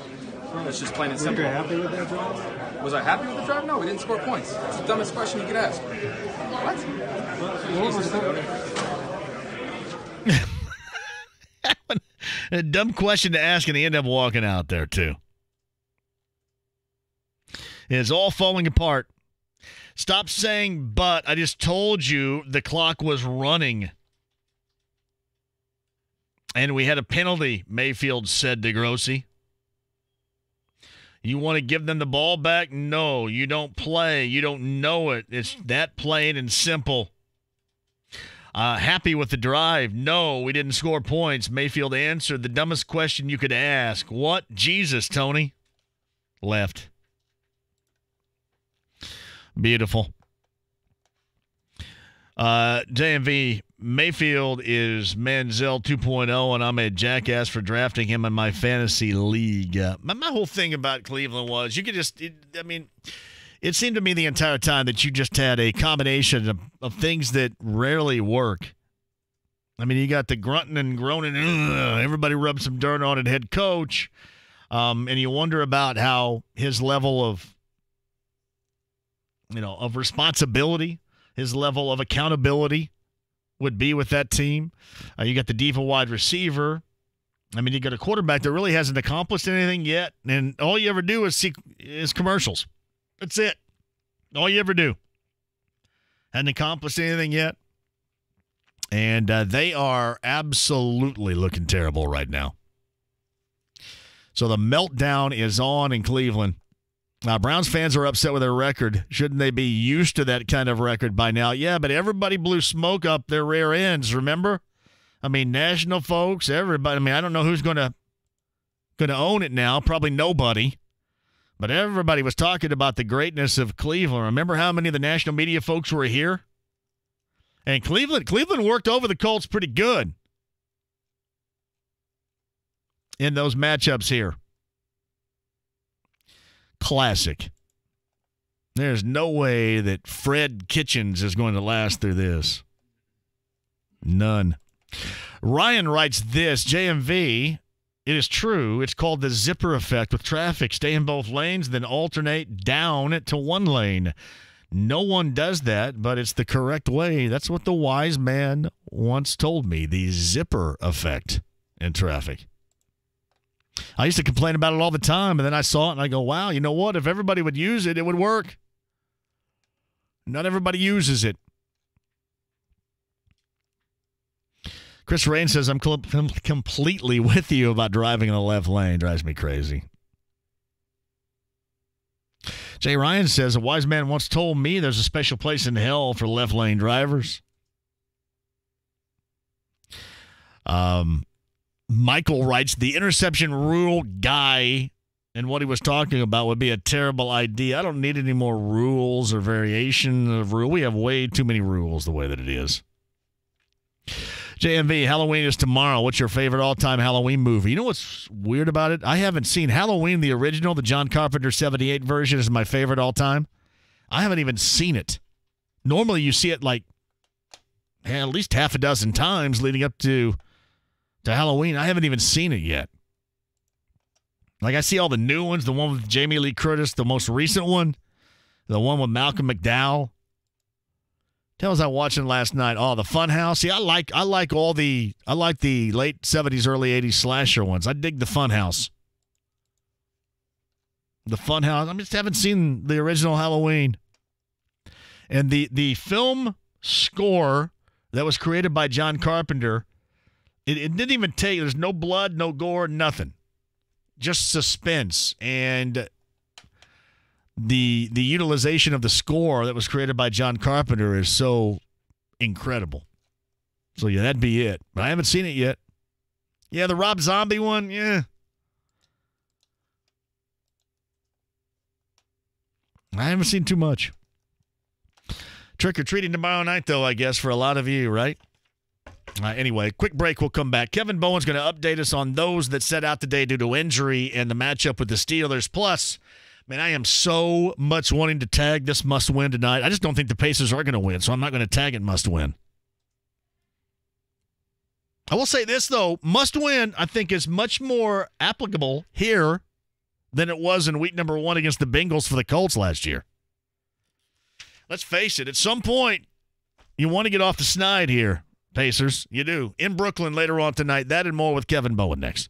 [SPEAKER 5] That's just plain and simple.
[SPEAKER 8] Were you happy with that drive?
[SPEAKER 5] Was I happy with the drive? No, we didn't score points. It's the dumbest question you could ask. What?
[SPEAKER 7] A dumb question to ask, and he ended up walking out there, too. It's all falling apart. Stop saying but. I just told you the clock was running. And we had a penalty, Mayfield said to Grossi. You want to give them the ball back? No, you don't play. You don't know it. It's that plain and simple. Happy with the drive? No, we didn't score points. Mayfield answered the dumbest question you could ask. What? Jesus, Tony. Left. Beautiful. JMV, Mayfield is Manziel 2.0, and I'm a jackass for drafting him in my fantasy league. My whole thing about Cleveland was you could just, it seemed to me the entire time that you just had a combination of things that rarely work. I mean, you got the grunting and groaning, everybody rubs some dirt on it, head coach, and you wonder about how his level of responsibility, his level of accountability would be with that team. You got the diva wide receiver. I mean, you got a quarterback that really hasn't accomplished anything yet, and all you ever do is commercials. That's it. All you ever do. Hadn't accomplished anything yet. And they are absolutely looking terrible right now. So the meltdown is on in Cleveland. Browns fans are upset with their record. Shouldn't they be used to that kind of record by now? Yeah, but everybody blew smoke up their rear ends, remember? I mean, national folks, everybody. I mean, I don't know who's going to own it now. Probably nobody. But everybody was talking about the greatness of Cleveland. Remember how many of the national media folks were here? And Cleveland worked over the Colts pretty good in those matchups here. Classic. There's no way that Fred Kitchens is going to last through this. None. Ryan writes this, JMV, it is true. It's called the zipper effect with traffic. Stay in both lanes, then alternate down to one lane. No one does that, but it's the correct way. That's what the wise man once told me, the zipper effect in traffic. I used to complain about it all the time, and then I saw it, and I go, wow, you know what? If everybody would use it, it would work. Not everybody uses it. Chris Rain says, I'm completely with you about driving in the left lane. Drives me crazy. Jay Ryan says, a wise man once told me there's a special place in hell for left lane drivers. Michael writes, the interception rule guy and what he was talking about would be a terrible idea. I don't need any more rules or variation of rule. We have way too many rules the way that it is. JMV, Halloween is tomorrow. What's your favorite all-time Halloween movie? You know what's weird about it? I haven't seen Halloween, the original, the John Carpenter 78 version is my favorite all-time. I haven't even seen it. Normally you see it like at least half a dozen times leading up to Halloween. I haven't even seen it yet. Like, I see all the new ones, the one with Jamie Lee Curtis, the most recent one, the one with Malcolm McDowell. What was I watching last night? Oh, the Funhouse. See, I like the late 70s, early 80s slasher ones. I dig the Funhouse. The Funhouse. I just haven't seen the original Halloween. And the film score that was created by John Carpenter, it didn't even take, there's no blood, no gore, nothing. Just suspense. And the utilization of the score that was created by John Carpenter is so incredible. So, yeah, that'd be it. But I haven't seen it yet. Yeah, the Rob Zombie one, yeah. I haven't seen too much. Trick-or-treating tomorrow night, though, I guess, for a lot of you, right? Anyway, quick break. We'll come back. Kevin Bowen's going to update us on those that set out today due to injury and the matchup with the Steelers. Plus, man, I am so much wanting to tag this must-win tonight. I just don't think the Pacers are going to win, so I'm not going to tag it must-win. I will say this, though. Must-win, I think, is much more applicable here than it was in week number 1 against the Bengals for the Colts last year. Let's face it, at some point, you want to get off the snide here, Pacers. You do. In Brooklyn later on tonight. That and more with Kevin Bowen next.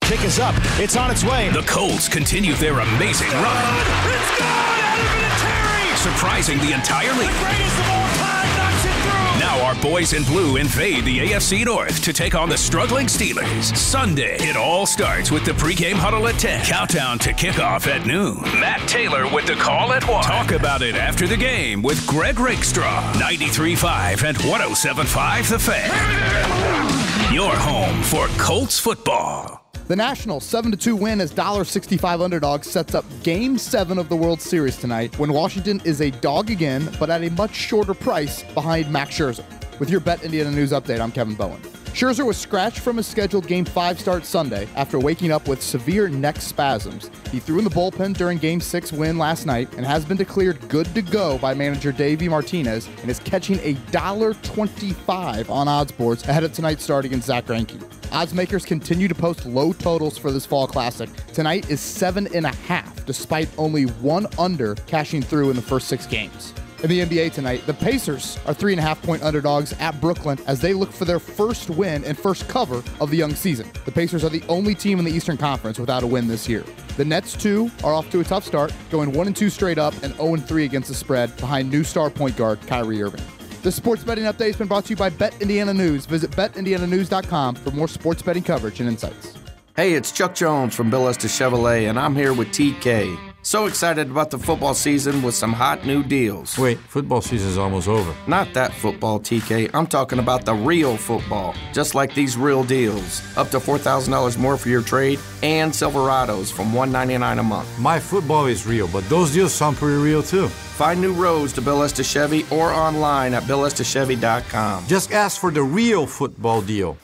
[SPEAKER 8] Pick us up. It's on its way.
[SPEAKER 6] The Colts continue their amazing run.
[SPEAKER 8] It's gone! Out of Terry!
[SPEAKER 6] Surprising the entire league.
[SPEAKER 8] The greatest of all time knocks it through!
[SPEAKER 6] Now our boys in blue invade the AFC North to take on the struggling Steelers. Sunday, it all starts with the pregame huddle at 10. Countdown to kickoff at noon. Matt Taylor with the call at 1. Talk about it after the game with Greg Rakestraw. 93.5 and 107.5 The Fan. Your home for Colts football.
[SPEAKER 9] The National 7-2 win as $1.65 underdog sets up Game 7 of the World Series tonight when Washington is a dog again, but at a much shorter price behind Max Scherzer. With your Bet Indiana News update, I'm Kevin Bowen. Scherzer was scratched from his scheduled Game 5 start Sunday after waking up with severe neck spasms. He threw in the bullpen during Game 6 win last night and has been declared good to go by manager Davey Martinez and is catching a $1.25 on odds boards ahead of tonight's start against Zach Greinke. Odds makers continue to post low totals for this fall classic. Tonight is 7.5, despite only one under cashing through in the first 6 games. In the NBA tonight, the Pacers are 3.5-point underdogs at Brooklyn as they look for their first win and first cover of the young season. The Pacers are the only team in the Eastern Conference without a win this year. The Nets, too, are off to a tough start, going 1-2 straight up and 0-3 against the spread behind new star point guard Kyrie Irving. The sports betting update has been brought to you by Bet Indiana News. Visit betindiananews.com for more sports betting coverage and insights.
[SPEAKER 10] Hey, it's Chuck Jones from Bill Estes Chevrolet, and I'm here with TK. So excited about the football season with some hot new deals.
[SPEAKER 11] Wait, football season's almost over.
[SPEAKER 10] Not that football, TK. I'm talking about the real football. Just like these real deals. Up to $4,000 more for your trade and Silverados from $199 a month.
[SPEAKER 11] My football is real, but those deals sound pretty real too.
[SPEAKER 10] Find new roads to Bill Estes Chevy or online at BillEstesChevy.com.
[SPEAKER 11] Just ask for the real football deal.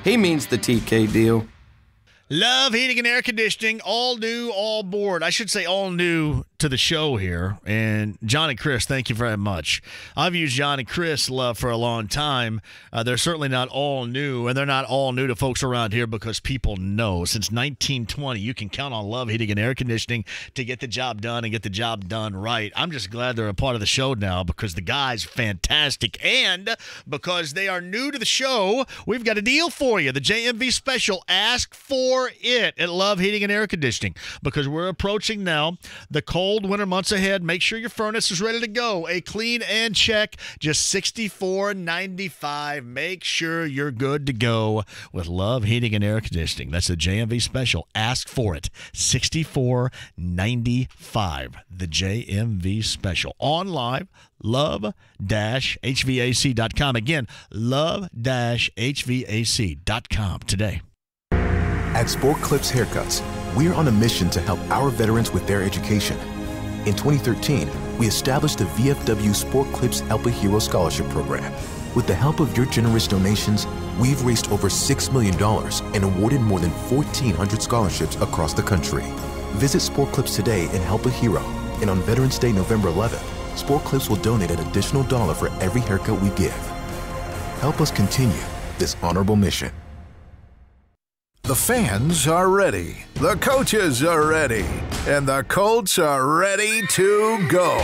[SPEAKER 10] He means the TK deal.
[SPEAKER 7] Love Heating and Air Conditioning, all new, all board. I should say all new to the show here. And John and Chris, thank you very much. I've used John and Chris Love for a long time. They're certainly not all new, and they're not all new to folks around here because people know. Since 1920, you can count on Love Heating and Air Conditioning to get the job done and get the job done right. I'm just glad they're a part of the show now because the guys are fantastic. And because they are new to the show, we've got a deal for you. The JMV special, ask for it at Love Heating and Air Conditioning because we're approaching now the cold winter months ahead. Make sure your furnace is ready to go. A clean and check, just $64.95. Make sure you're good to go with Love Heating and Air Conditioning. That's the JMV special. Ask for it. $64.95. The JMV special. On live, love-hvac.com. Again, love-hvac.com today.
[SPEAKER 12] At Sport Clips Haircuts, we're on a mission to help our veterans with their education. In 2013, we established the VFW Sport Clips Help a Hero Scholarship Program. With the help of your generous donations, we've raised over $6 million and awarded more than 1,400 scholarships across the country. Visit Sport Clips today and help a hero. And on Veterans Day, November 11th, Sport Clips will donate an additional $1 for every haircut we give. Help us continue this honorable mission.
[SPEAKER 3] The fans are ready. The coaches are ready. And the Colts are ready to go.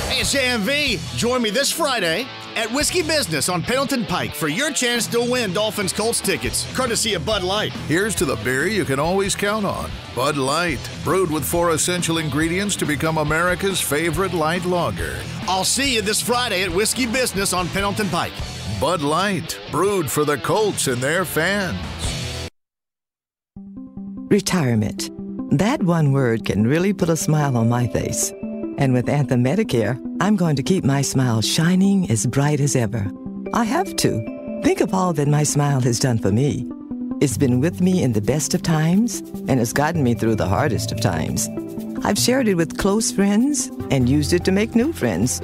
[SPEAKER 7] Hey, it's JMV. Join me this Friday at Whiskey Business on Pendleton Pike for your chance to win Dolphins Colts tickets, courtesy of Bud Light.
[SPEAKER 3] Here's to the beer you can always count on. Bud Light, brewed with 4 essential ingredients to become America's favorite light lager.
[SPEAKER 7] I'll see you this Friday at Whiskey Business on Pendleton Pike.
[SPEAKER 3] Bud Light, brewed for the Colts and their fans.
[SPEAKER 13] Retirement. That one word can really put a smile on my face. And with Anthem Medicare, I'm going to keep my smile shining as bright as ever. I have to. Think of all that my smile has done for me. It's been with me in the best of times and has gotten me through the hardest of times. I've shared it with close friends and used it to make new friends.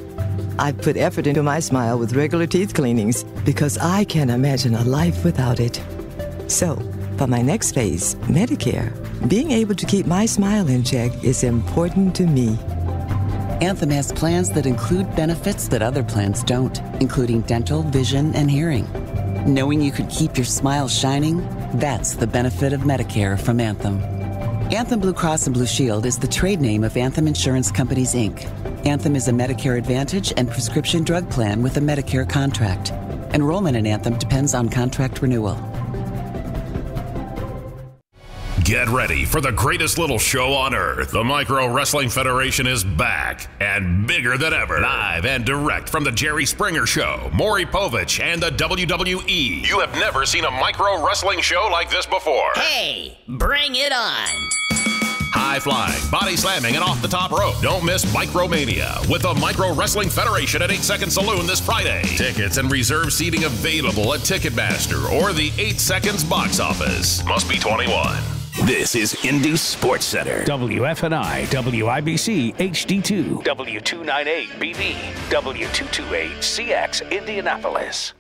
[SPEAKER 13] I've put effort into my smile with regular teeth cleanings because I can't imagine a life without it. So, for my next phase, Medicare, being able to keep my smile in check is important to me.
[SPEAKER 14] Anthem has plans that include benefits that other plans don't, including dental, vision, and hearing. Knowing you could keep your smile shining, that's the benefit of Medicare from Anthem. Anthem Blue Cross and Blue Shield is the trade name of Anthem Insurance Companies, Inc. Anthem is a Medicare Advantage and prescription drug plan with a Medicare contract. Enrollment in Anthem depends on contract renewal.
[SPEAKER 15] Get ready for the greatest little show on earth. The Micro Wrestling Federation is back and bigger than ever. Live and direct from the Jerry Springer Show, Maury Povich, and the WWE. You have never seen a micro wrestling show like this before.
[SPEAKER 21] Hey, bring it on.
[SPEAKER 15] High flying, body slamming, and off the top rope. Don't miss Micromania with the Micro Wrestling Federation at 8 Second Saloon this Friday. Tickets and reserved seating available at Ticketmaster or the 8 Seconds box office. Must be 21.
[SPEAKER 6] This is Indy Sports Center. WFNI, WIBC, HD2, W298BB, W228CX, Indianapolis.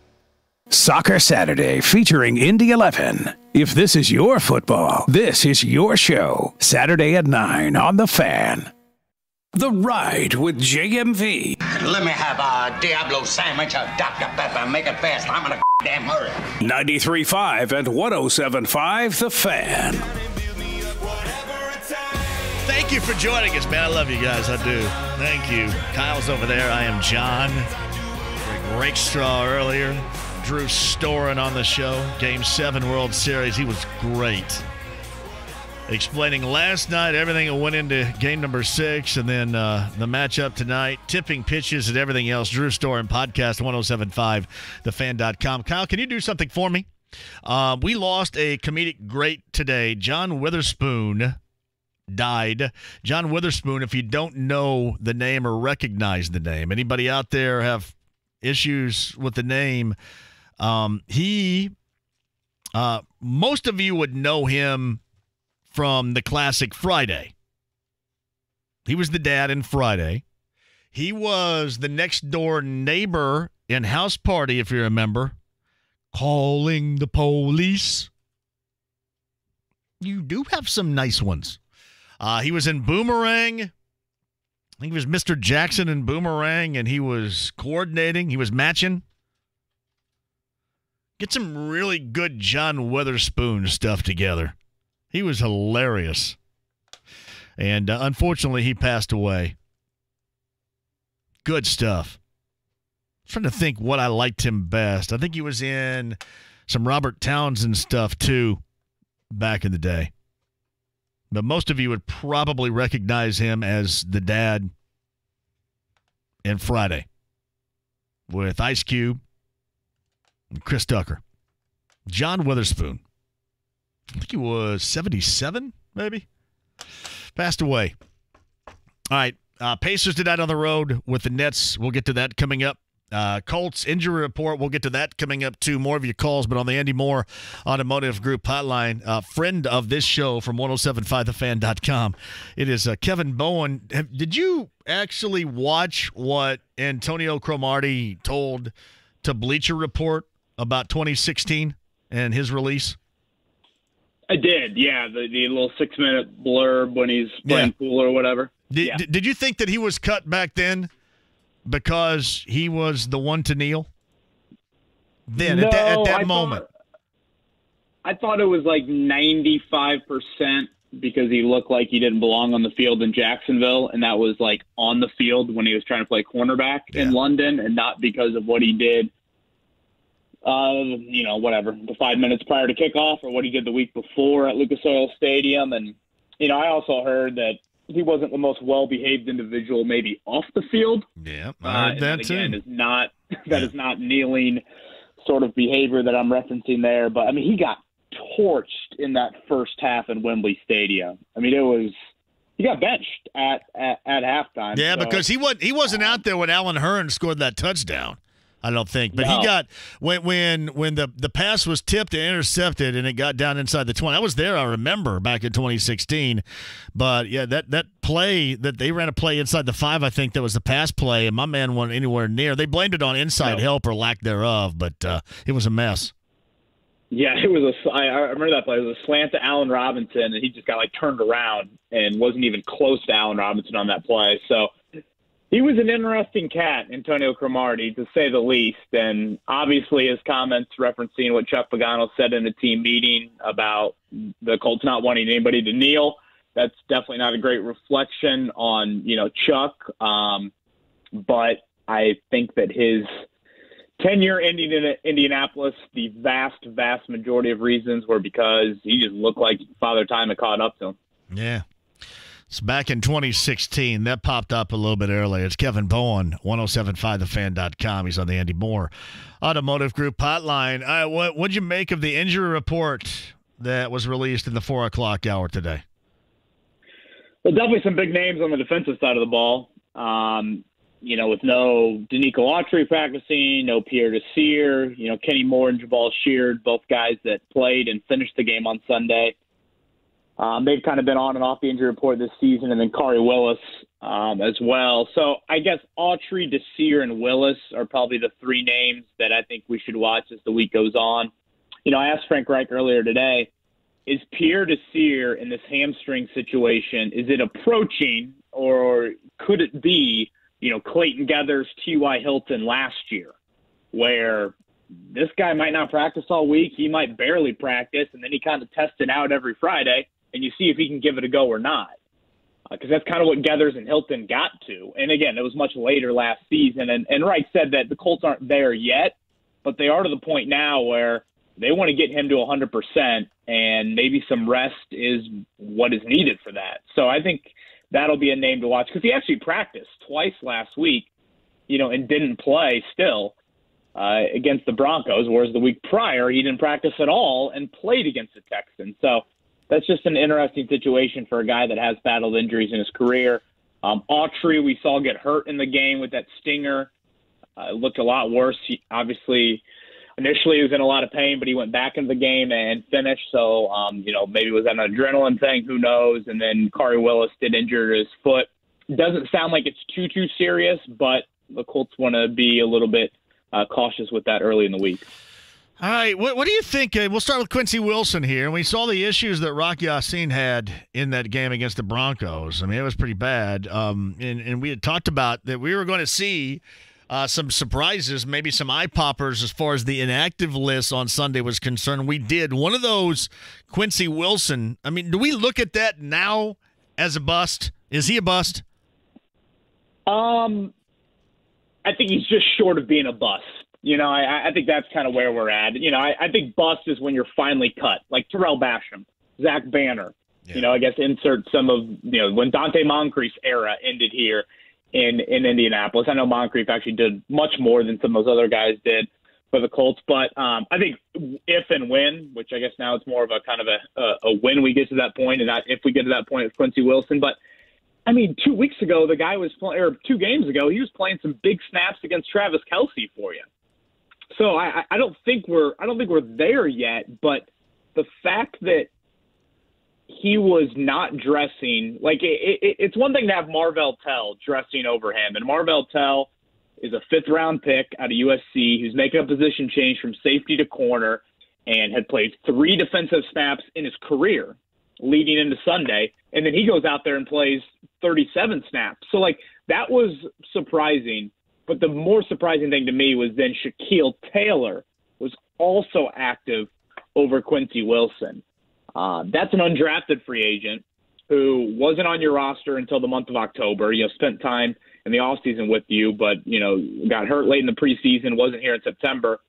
[SPEAKER 6] Soccer Saturday featuring Indy 11. If this is your football, this is your show. Saturday at 9 on The Fan. The Ride with JMV.
[SPEAKER 21] Let me have a Diablo sandwich, a Dr. Pepper. Make it fast. I'm in a damn hurry.
[SPEAKER 6] 93.5 and 107.5 The Fan.
[SPEAKER 7] Thank you for joining us, man. I love you guys. I do. Thank you. Kyle's over there. I am John. Greg Rakestraw earlier. Drew Storen on the show. Game 7 World Series. He was great. Explaining last night everything that went into game number 6 and then the matchup tonight, tipping pitches and everything else. Drew Storen, podcast 1075thefan.com. Kyle, can you do something for me? We lost a comedic great today. John Witherspoon died. John Witherspoon, if you don't know the name or recognize the name, anybody out there have issues with the name, most of you would know him from the classic Friday. He was the dad in Friday. He was the next door neighbor in House Party, if you remember. Calling the police. You do have some nice ones. He was in Boomerang. I think he was Mr. Jackson in Boomerang, and he was coordinating. He was matching. Get some really good John Witherspoon stuff together. He was hilarious. And unfortunately, he passed away. Good stuff. I'm trying to think what I liked him best. I think he was in some Robert Townsend stuff, too, back in the day. But most of you would probably recognize him as the dad in Friday with Ice Cube and Chris Tucker. John Witherspoon. I think he was 77, maybe. Passed away. All right. Pacers tonight on the road with the Nets. We'll get to that coming up. Colts injury report. We'll get to that coming up, too. More of your calls, but on the Andy Moore Automotive Group hotline, friend of this show from 1075thefan.com. It is Kevin Bowen. Did you actually watch what Antonio Cromartie told to Bleacher Report about 2016 and his release?
[SPEAKER 23] I did, yeah. The little 6-minute blurb when he's playing pool or whatever.
[SPEAKER 7] Did you think that he was cut back then because he was the one to kneel? Then
[SPEAKER 23] No,
[SPEAKER 7] at that moment.
[SPEAKER 23] I thought it was like 95% because he looked like he didn't belong on the field in Jacksonville, and that was like on the field when he was trying to play cornerback in London, and not because of what he did, whatever, the 5 minutes prior to kickoff or what he did the week before at Lucas Oil Stadium. And, I also heard that he wasn't the most well-behaved individual maybe off the field.
[SPEAKER 7] Yeah, I heard that too.
[SPEAKER 23] Again, is not kneeling sort of behavior that I'm referencing there. But, I mean, he got torched in that first half in Wembley Stadium. I mean, he got benched at halftime.
[SPEAKER 7] Yeah,
[SPEAKER 23] so,
[SPEAKER 7] because he wasn't out there when Alan Hearn scored that touchdown, I don't think. But he got when the pass was tipped and intercepted and it got down inside the 20. I was there, I remember, back in 2016. But yeah, that play that they ran a play inside the 5, I think that was the pass play, and my man wasn't anywhere near. They blamed it on inside help or lack thereof, but it was a mess.
[SPEAKER 23] Yeah, I remember that play. It was a slant to Allen Robinson, and he just got turned around and wasn't even close to Allen Robinson on that play. So he was an interesting cat, Antonio Cromartie, to say the least. And obviously his comments referencing what Chuck Pagano said in a team meeting about the Colts not wanting anybody to kneel, that's definitely not a great reflection on, Chuck. But I think that his tenure in Indianapolis, the vast majority of reasons were because he just looked like Father Time had caught up to him.
[SPEAKER 7] Yeah. It's back in 2016. That popped up a little bit earlier. It's Kevin Bowen, 1075thefan.com. He's on the Andy Moore Automotive Group hotline. What'd you make of the injury report that was released in the 4 o'clock hour today?
[SPEAKER 23] Well, definitely some big names on the defensive side of the ball. With no Danico Autry practicing, no Pierre Desir, Kenny Moore and Jabal Sheard, both guys that played and finished the game on Sunday. They've kind of been on and off the injury report this season, and then Kari Willis as well. So I guess Autry, Desir, and Willis are probably the 3 names that I think we should watch as the week goes on. I asked Frank Reich earlier today, is Pierre Desir in this hamstring situation, is it approaching or could it be Clayton Geathers, T.Y. Hilton last year, where this guy might not practice all week. He might barely practice, and then he kind of tests it out every Friday, and you see if he can give it a go or not. Because that's kind of what Geathers and Hilton got to. And, again, it was much later last season. And Wright said that the Colts aren't there yet, but they are to the point now where they want to get him to 100%, and maybe some rest is what is needed for that. So I think that'll be a name to watch because he actually practiced twice last week, and didn't play still against the Broncos, whereas the week prior he didn't practice at all and played against the Texans. So that's just an interesting situation for a guy that has battled injuries in his career. Autry, we saw get hurt in the game with that stinger. It looked a lot worse. Obviously, initially he was in a lot of pain, but he went back into the game and finished. So, maybe it was an adrenaline thing. Who knows? And then Kari Willis did injure his foot. Doesn't sound like it's too serious, but the Colts want to be a little bit cautious with that early in the week.
[SPEAKER 7] All right, what do you think? We'll start with Quincy Wilson here. We saw the issues that Rock Ya-Sin had in that game against the Broncos. I mean, it was pretty bad. And we had talked about that we were going to see some surprises, maybe some eye poppers as far as the inactive list on Sunday was concerned. We did. One of those, Quincy Wilson, I mean, do we look at that now as a bust? Is he a bust?
[SPEAKER 23] I think he's just short of being a bust. I think that's kind of where we're at. I think bust is when you're finally cut, like Terrell Basham, Zach Banner. Yeah. I guess insert some of, when Dante Moncrief's era ended here in Indianapolis. I know Moncrief actually did much more than some of those other guys did for the Colts. But I think if and when, which I guess now it's more of a kind of a when we get to that point and not if we get to that point with Quincy Wilson. But I mean, 2 weeks ago, the guy was playing, or 2 games ago, he was playing some big snaps against Travis Kelce for you. So I don't think we're there yet, but the fact that he was not dressing, like it's one thing to have Marvell Tell dressing over him, and Marvell Tell is a 5th-round pick out of USC who's making a position change from safety to corner and had played 3 defensive snaps in his career leading into Sunday, and then he goes out there and plays 37 snaps. So, like, that was surprising But the more surprising thing to me was then Shaquille Taylor was also active over Quincy Wilson. That's an undrafted free agent who wasn't on your roster until the month of October. Spent time in the offseason with you, but, got hurt late in the preseason, wasn't here in September.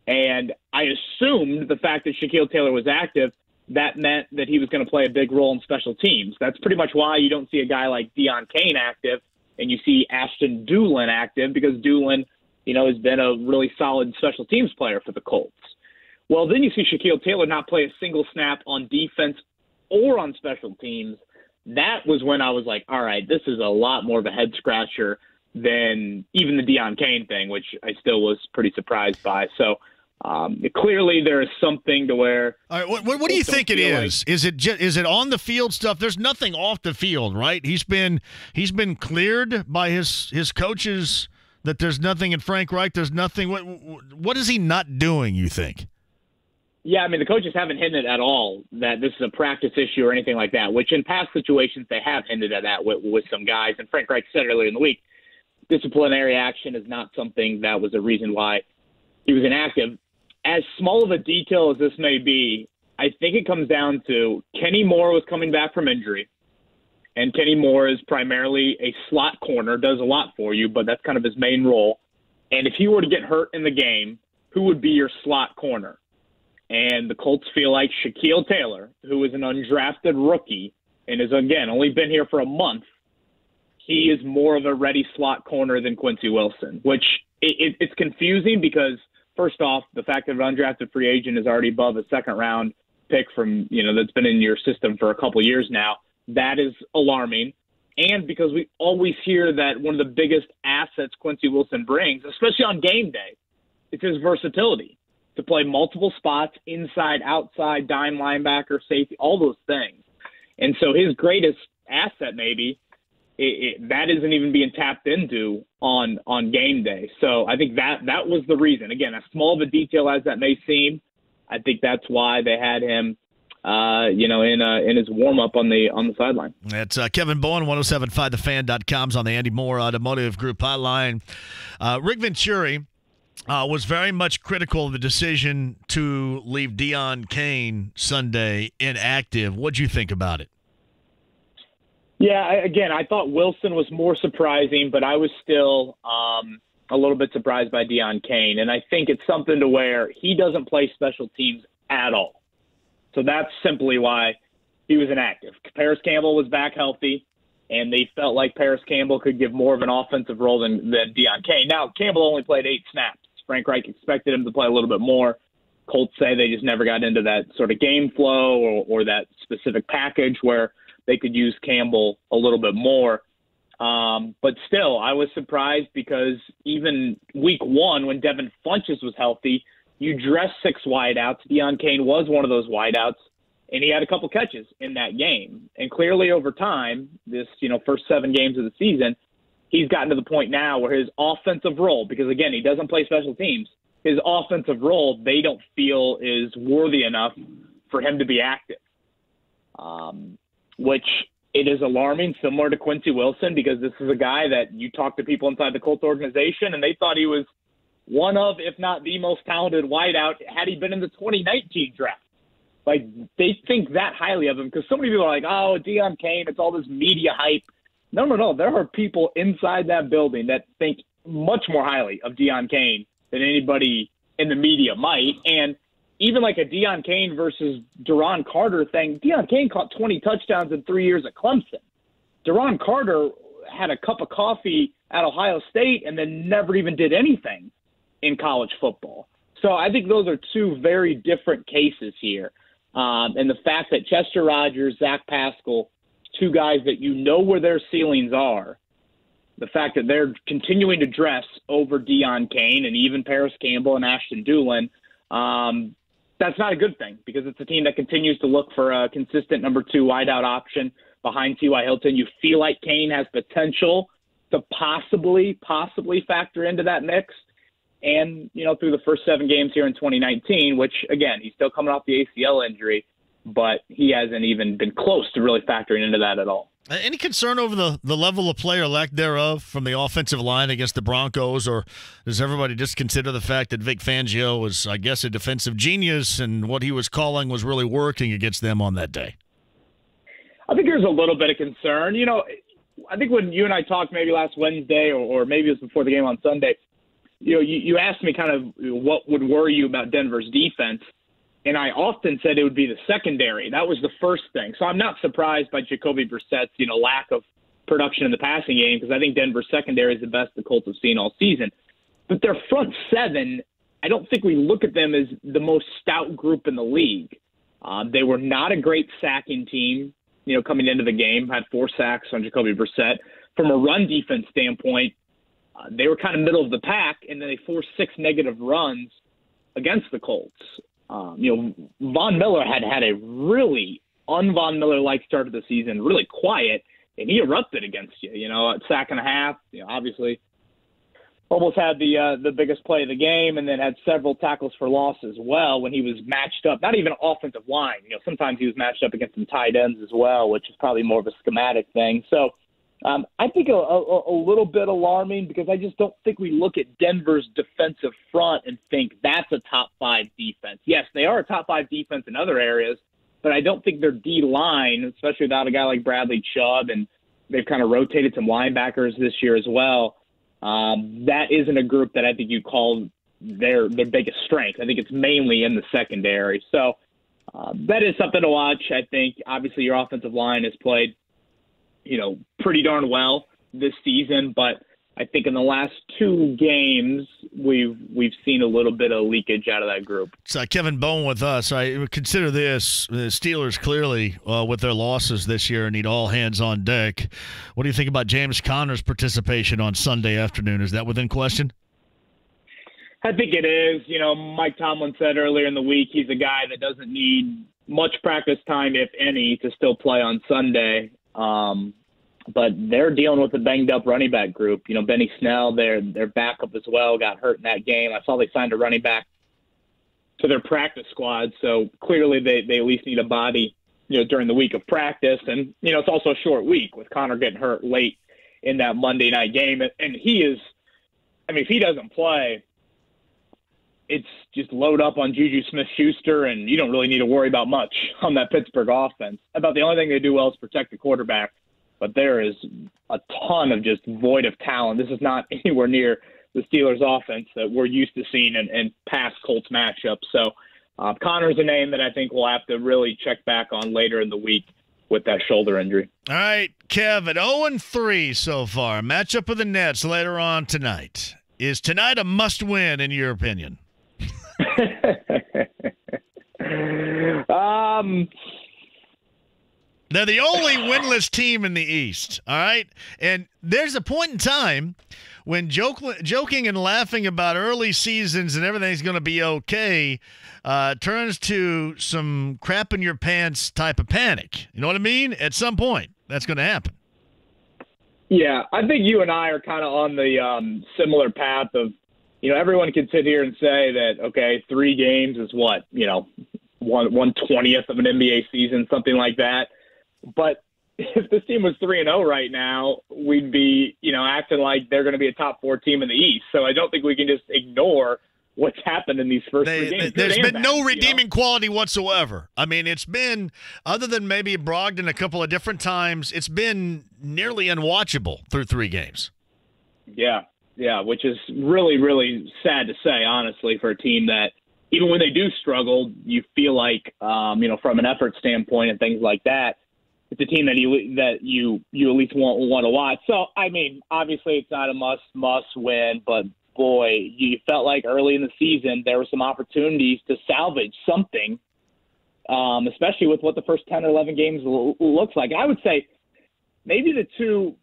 [SPEAKER 23] And I assumed the fact that Shaquille Taylor was active, that meant that he was going to play a big role in special teams. That's pretty much why you don't see a guy like Deion Kane active and you see Ashton Doolin active, because Doolin, has been a really solid special teams player for the Colts. Well, then you see Shaquille Taylor not play a single snap on defense or on special teams. That was when I was like, all right, this is a lot more of a head scratcher than even the Deion Kane thing, which I still was pretty surprised by. So clearly there is something to where.
[SPEAKER 7] All right, what do you think it is? Is it on the field stuff? There's nothing off the field, right? He's been cleared by his coaches that there's nothing in Frank Reich. There's nothing. What is he not doing, you think?
[SPEAKER 23] Yeah, the coaches haven't hinted at all that this is a practice issue or anything like that, which in past situations they have hinted at that with some guys. And Frank Reich said earlier in the week, disciplinary action is not something that was a reason why he was inactive. As small of a detail as this may be, I think it comes down to Kenny Moore was coming back from injury, and Kenny Moore is primarily a slot corner, does a lot for you, but that's kind of his main role. And if he were to get hurt in the game, who would be your slot corner? And the Colts feel like Shaquille Taylor, who is an undrafted rookie and has, again, only been here for a month, he is more of a ready slot corner than Quincy Wilson, which it's confusing because, first off, the fact that an undrafted free agent is already above a second-round pick from, that's been in your system for a couple of years now, that is alarming. And because we always hear that one of the biggest assets Quincy Wilson brings, especially on game day, is his versatility to play multiple spots, inside, outside, dime linebacker, safety, all those things. And so his greatest asset maybe, that isn't even being tapped into on game day. So I think that was the reason. Again, as small of a detail as that may seem, I think that's why they had him in his warm-up on the sideline.
[SPEAKER 7] That's Kevin Bowen, 1075thefan.com's on the Andy Moore Automotive Group hotline. Rick Venturi was very much critical of the decision to leave Deion Kane Sunday inactive. What'd you think about it?
[SPEAKER 23] Yeah, I thought Wilson was more surprising, but I was still a little bit surprised by Deion Kane. And I think it's something to where he doesn't play special teams at all. So that's simply why he was inactive. Paris Campbell was back healthy, and they felt like Paris Campbell could give more of an offensive role than Deion Kane. Now, Campbell only played 8 snaps. Frank Reich expected him to play a little bit more. Colts say they just never got into that sort of game flow or that specific package where they could use Campbell a little bit more. But still, I was surprised because even week 1, when Devin Funchess was healthy, you dressed 6 wideouts. Deion Kane was one of those wideouts, and he had a couple catches in that game. And clearly over time, this first 7 games of the season, he's gotten to the point now where his offensive role, because, again, he doesn't play special teams, his offensive role they don't feel is worthy enough for him to be active, which it is alarming, similar to Quincy Wilson, because this is a guy that you talk to people inside the Colts organization, and they thought he was one of, if not the most talented wideout had he been in the 2019 draft. Like, they think that highly of him because so many people are like, oh, Deion Kane, it's all this media hype. No. There are people inside that building that think much more highly of Deion Kane than anybody in the media might. And even like a Deion Kane versus Duron Carter thing, Deion Kane caught 20 touchdowns in 3 years at Clemson. Duron Carter had a cup of coffee at Ohio State and then never even did anything in college football. So I think those are 2 very different cases here. And the fact that Chester Rogers, Zach Pascal, 2 guys that where their ceilings are, the fact that they're continuing to dress over Deion Kane and even Paris Campbell and Ashton Doolin, that's not a good thing because it's a team that continues to look for a consistent number 2 wideout option behind T.Y. Hilton. You feel like Kane has potential to possibly factor into that mix. And, through the first 7 games here in 2019, which, again, he's still coming off the ACL injury, but he hasn't even been close to really factoring into that at all.
[SPEAKER 7] Any concern over the level of play or lack thereof from the offensive line against the Broncos, or does everybody just consider the fact that Vic Fangio was, I guess, a defensive genius and what he was calling was really working against them on that day?
[SPEAKER 23] I think there's a little bit of concern. I think when you and I talked maybe last Wednesday or maybe it was before the game on Sunday, you asked me kind of what would worry you about Denver's defense. And I often said it would be the secondary. That was the first thing. So I'm not surprised by Jacoby Brissett's, lack of production in the passing game because I think Denver's secondary is the best the Colts have seen all season. But their front seven, I don't think we look at them as the most stout group in the league. They were not a great sacking team, coming into the game, had 4 sacks on Jacoby Brissett. From a run defense standpoint, they were kind of middle of the pack, and then they forced 6 negative runs against the Colts. Von Miller had a really un-Von Miller-like start to the season, really quiet, and he erupted against you, at sack and a half, obviously almost had the biggest play of the game and then had several tackles for loss as well when he was matched up, not even offensive line. Sometimes he was matched up against some tight ends as well, which is probably more of a schematic thing. So I think a little bit alarming because I just don't think we look at Denver's defensive front and think that's a top 5 defense. Yes, they are a top 5 defense in other areas, but I don't think their D-line, especially without a guy like Bradley Chubb, and they've kind of rotated some linebackers this year as well, that isn't a group that I think you call their biggest strength. I think it's mainly in the secondary. So that is something to watch. I think obviously your offensive line has played pretty darn well this season, but I think in the last 2 games we've seen a little bit of leakage out of that group. So
[SPEAKER 7] Kevin Bowen with us. I consider this the Steelers clearly with their losses this year need all hands on deck. What do you think about James Conner's participation on Sunday afternoon? Is that within question?
[SPEAKER 23] I think it is. Mike Tomlin said earlier in the week he's a guy that doesn't need much practice time, if any, to still play on Sunday. But they're dealing with a banged-up running back group. Benny Snell, their backup as well, got hurt in that game. I saw they signed a running back to their practice squad, so clearly they at least need a body, during the week of practice. And, it's also a short week with Conner getting hurt late in that Monday night game. And he is – if he doesn't play, it's just load up on Juju Smith-Schuster, and you don't really need to worry about much on that Pittsburgh offense. About the only thing they do well is protect the quarterback. But there is a ton of just void of talent. This is not anywhere near the Steelers' offense that we're used to seeing in past Colts matchups. So Conner's a name that I think we'll have to really check back on later in the week with that shoulder injury.
[SPEAKER 7] All right, Kevin, 0-3 so far. Matchup with the Nets later on tonight. Is tonight a must-win in your opinion? They're the only winless team in the East, all right? And there's a point in time when joking and laughing about early seasons and everything's going to be okay turns to some crap in your pants type of panic. You know what I mean? At some point, that's going to happen.
[SPEAKER 23] Yeah, I think you and I are kind of on the similar path of, everyone can sit here and say that, okay, 3 games is what, 1/20th of an NBA season, something like that. But if this team was 3-0 right now, we'd be, acting like they're going to be a top 4 team in the East. So I don't think we can just ignore what's happened in these first 3 games.
[SPEAKER 7] There's been no redeeming quality whatsoever. It's been, other than maybe Brogdon a couple of different times, it's been nearly unwatchable through 3 games.
[SPEAKER 23] Yeah, which is really, really sad to say, honestly, for a team that even when they do struggle, you feel like, from an effort standpoint and things like that, it's a team that you at least want to watch. So, obviously it's not a must win, but boy, you felt like early in the season there were some opportunities to salvage something, especially with what the first 10 or 11 games looks like. I would say maybe the 2,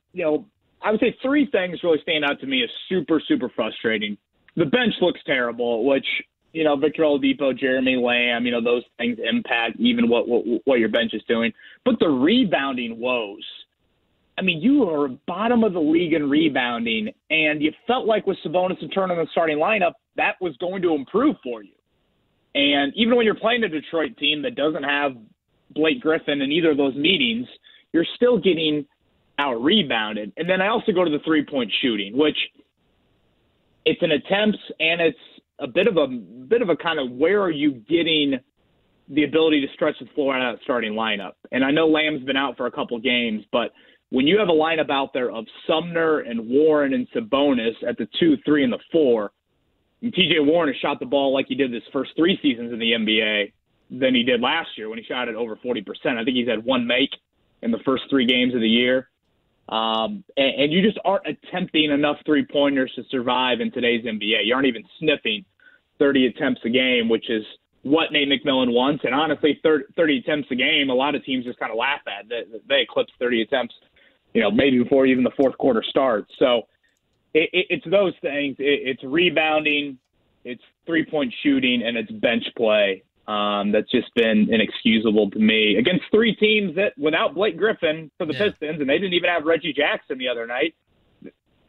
[SPEAKER 23] I would say 3 things really stand out to me as super, super frustrating. The bench looks terrible, which, Victor Oladipo, Jeremy Lamb, those things impact even what your bench is doing. But the rebounding woes. You are bottom of the league in rebounding, and you felt like with Sabonis and Turner in the starting lineup, that was going to improve for you. And even when you're playing a Detroit team that doesn't have Blake Griffin in either of those meetings, you're still getting out-rebounded. And then I also go to the three-point shooting, which it's an attempt and it's a bit of a kind of where are you getting the ability to stretch the floor out of that starting lineup. And I know Lamb's been out for a couple games, but when you have a lineup out there of Sumner and Warren and Sabonis at the 2, 3, and the 4, and TJ Warren has shot the ball like he did his first 3 seasons in the NBA than he did last year when he shot it over 40%. I think he's had 1 make in the first 3 games of the year. And you just aren't attempting enough three-pointers to survive in today's NBA. You aren't even sniffing 30 attempts a game, which is what Nate McMillan wants. And honestly, 30 attempts a game, a lot of teams just kind of laugh at. They eclipse 30 attempts, maybe before even the fourth quarter starts. So it's those things. It's rebounding, it's three-point shooting, and it's bench play. That's just been inexcusable to me. Against 3 teams that, without Blake Griffin for the Pistons, and they didn't even have Reggie Jackson the other night,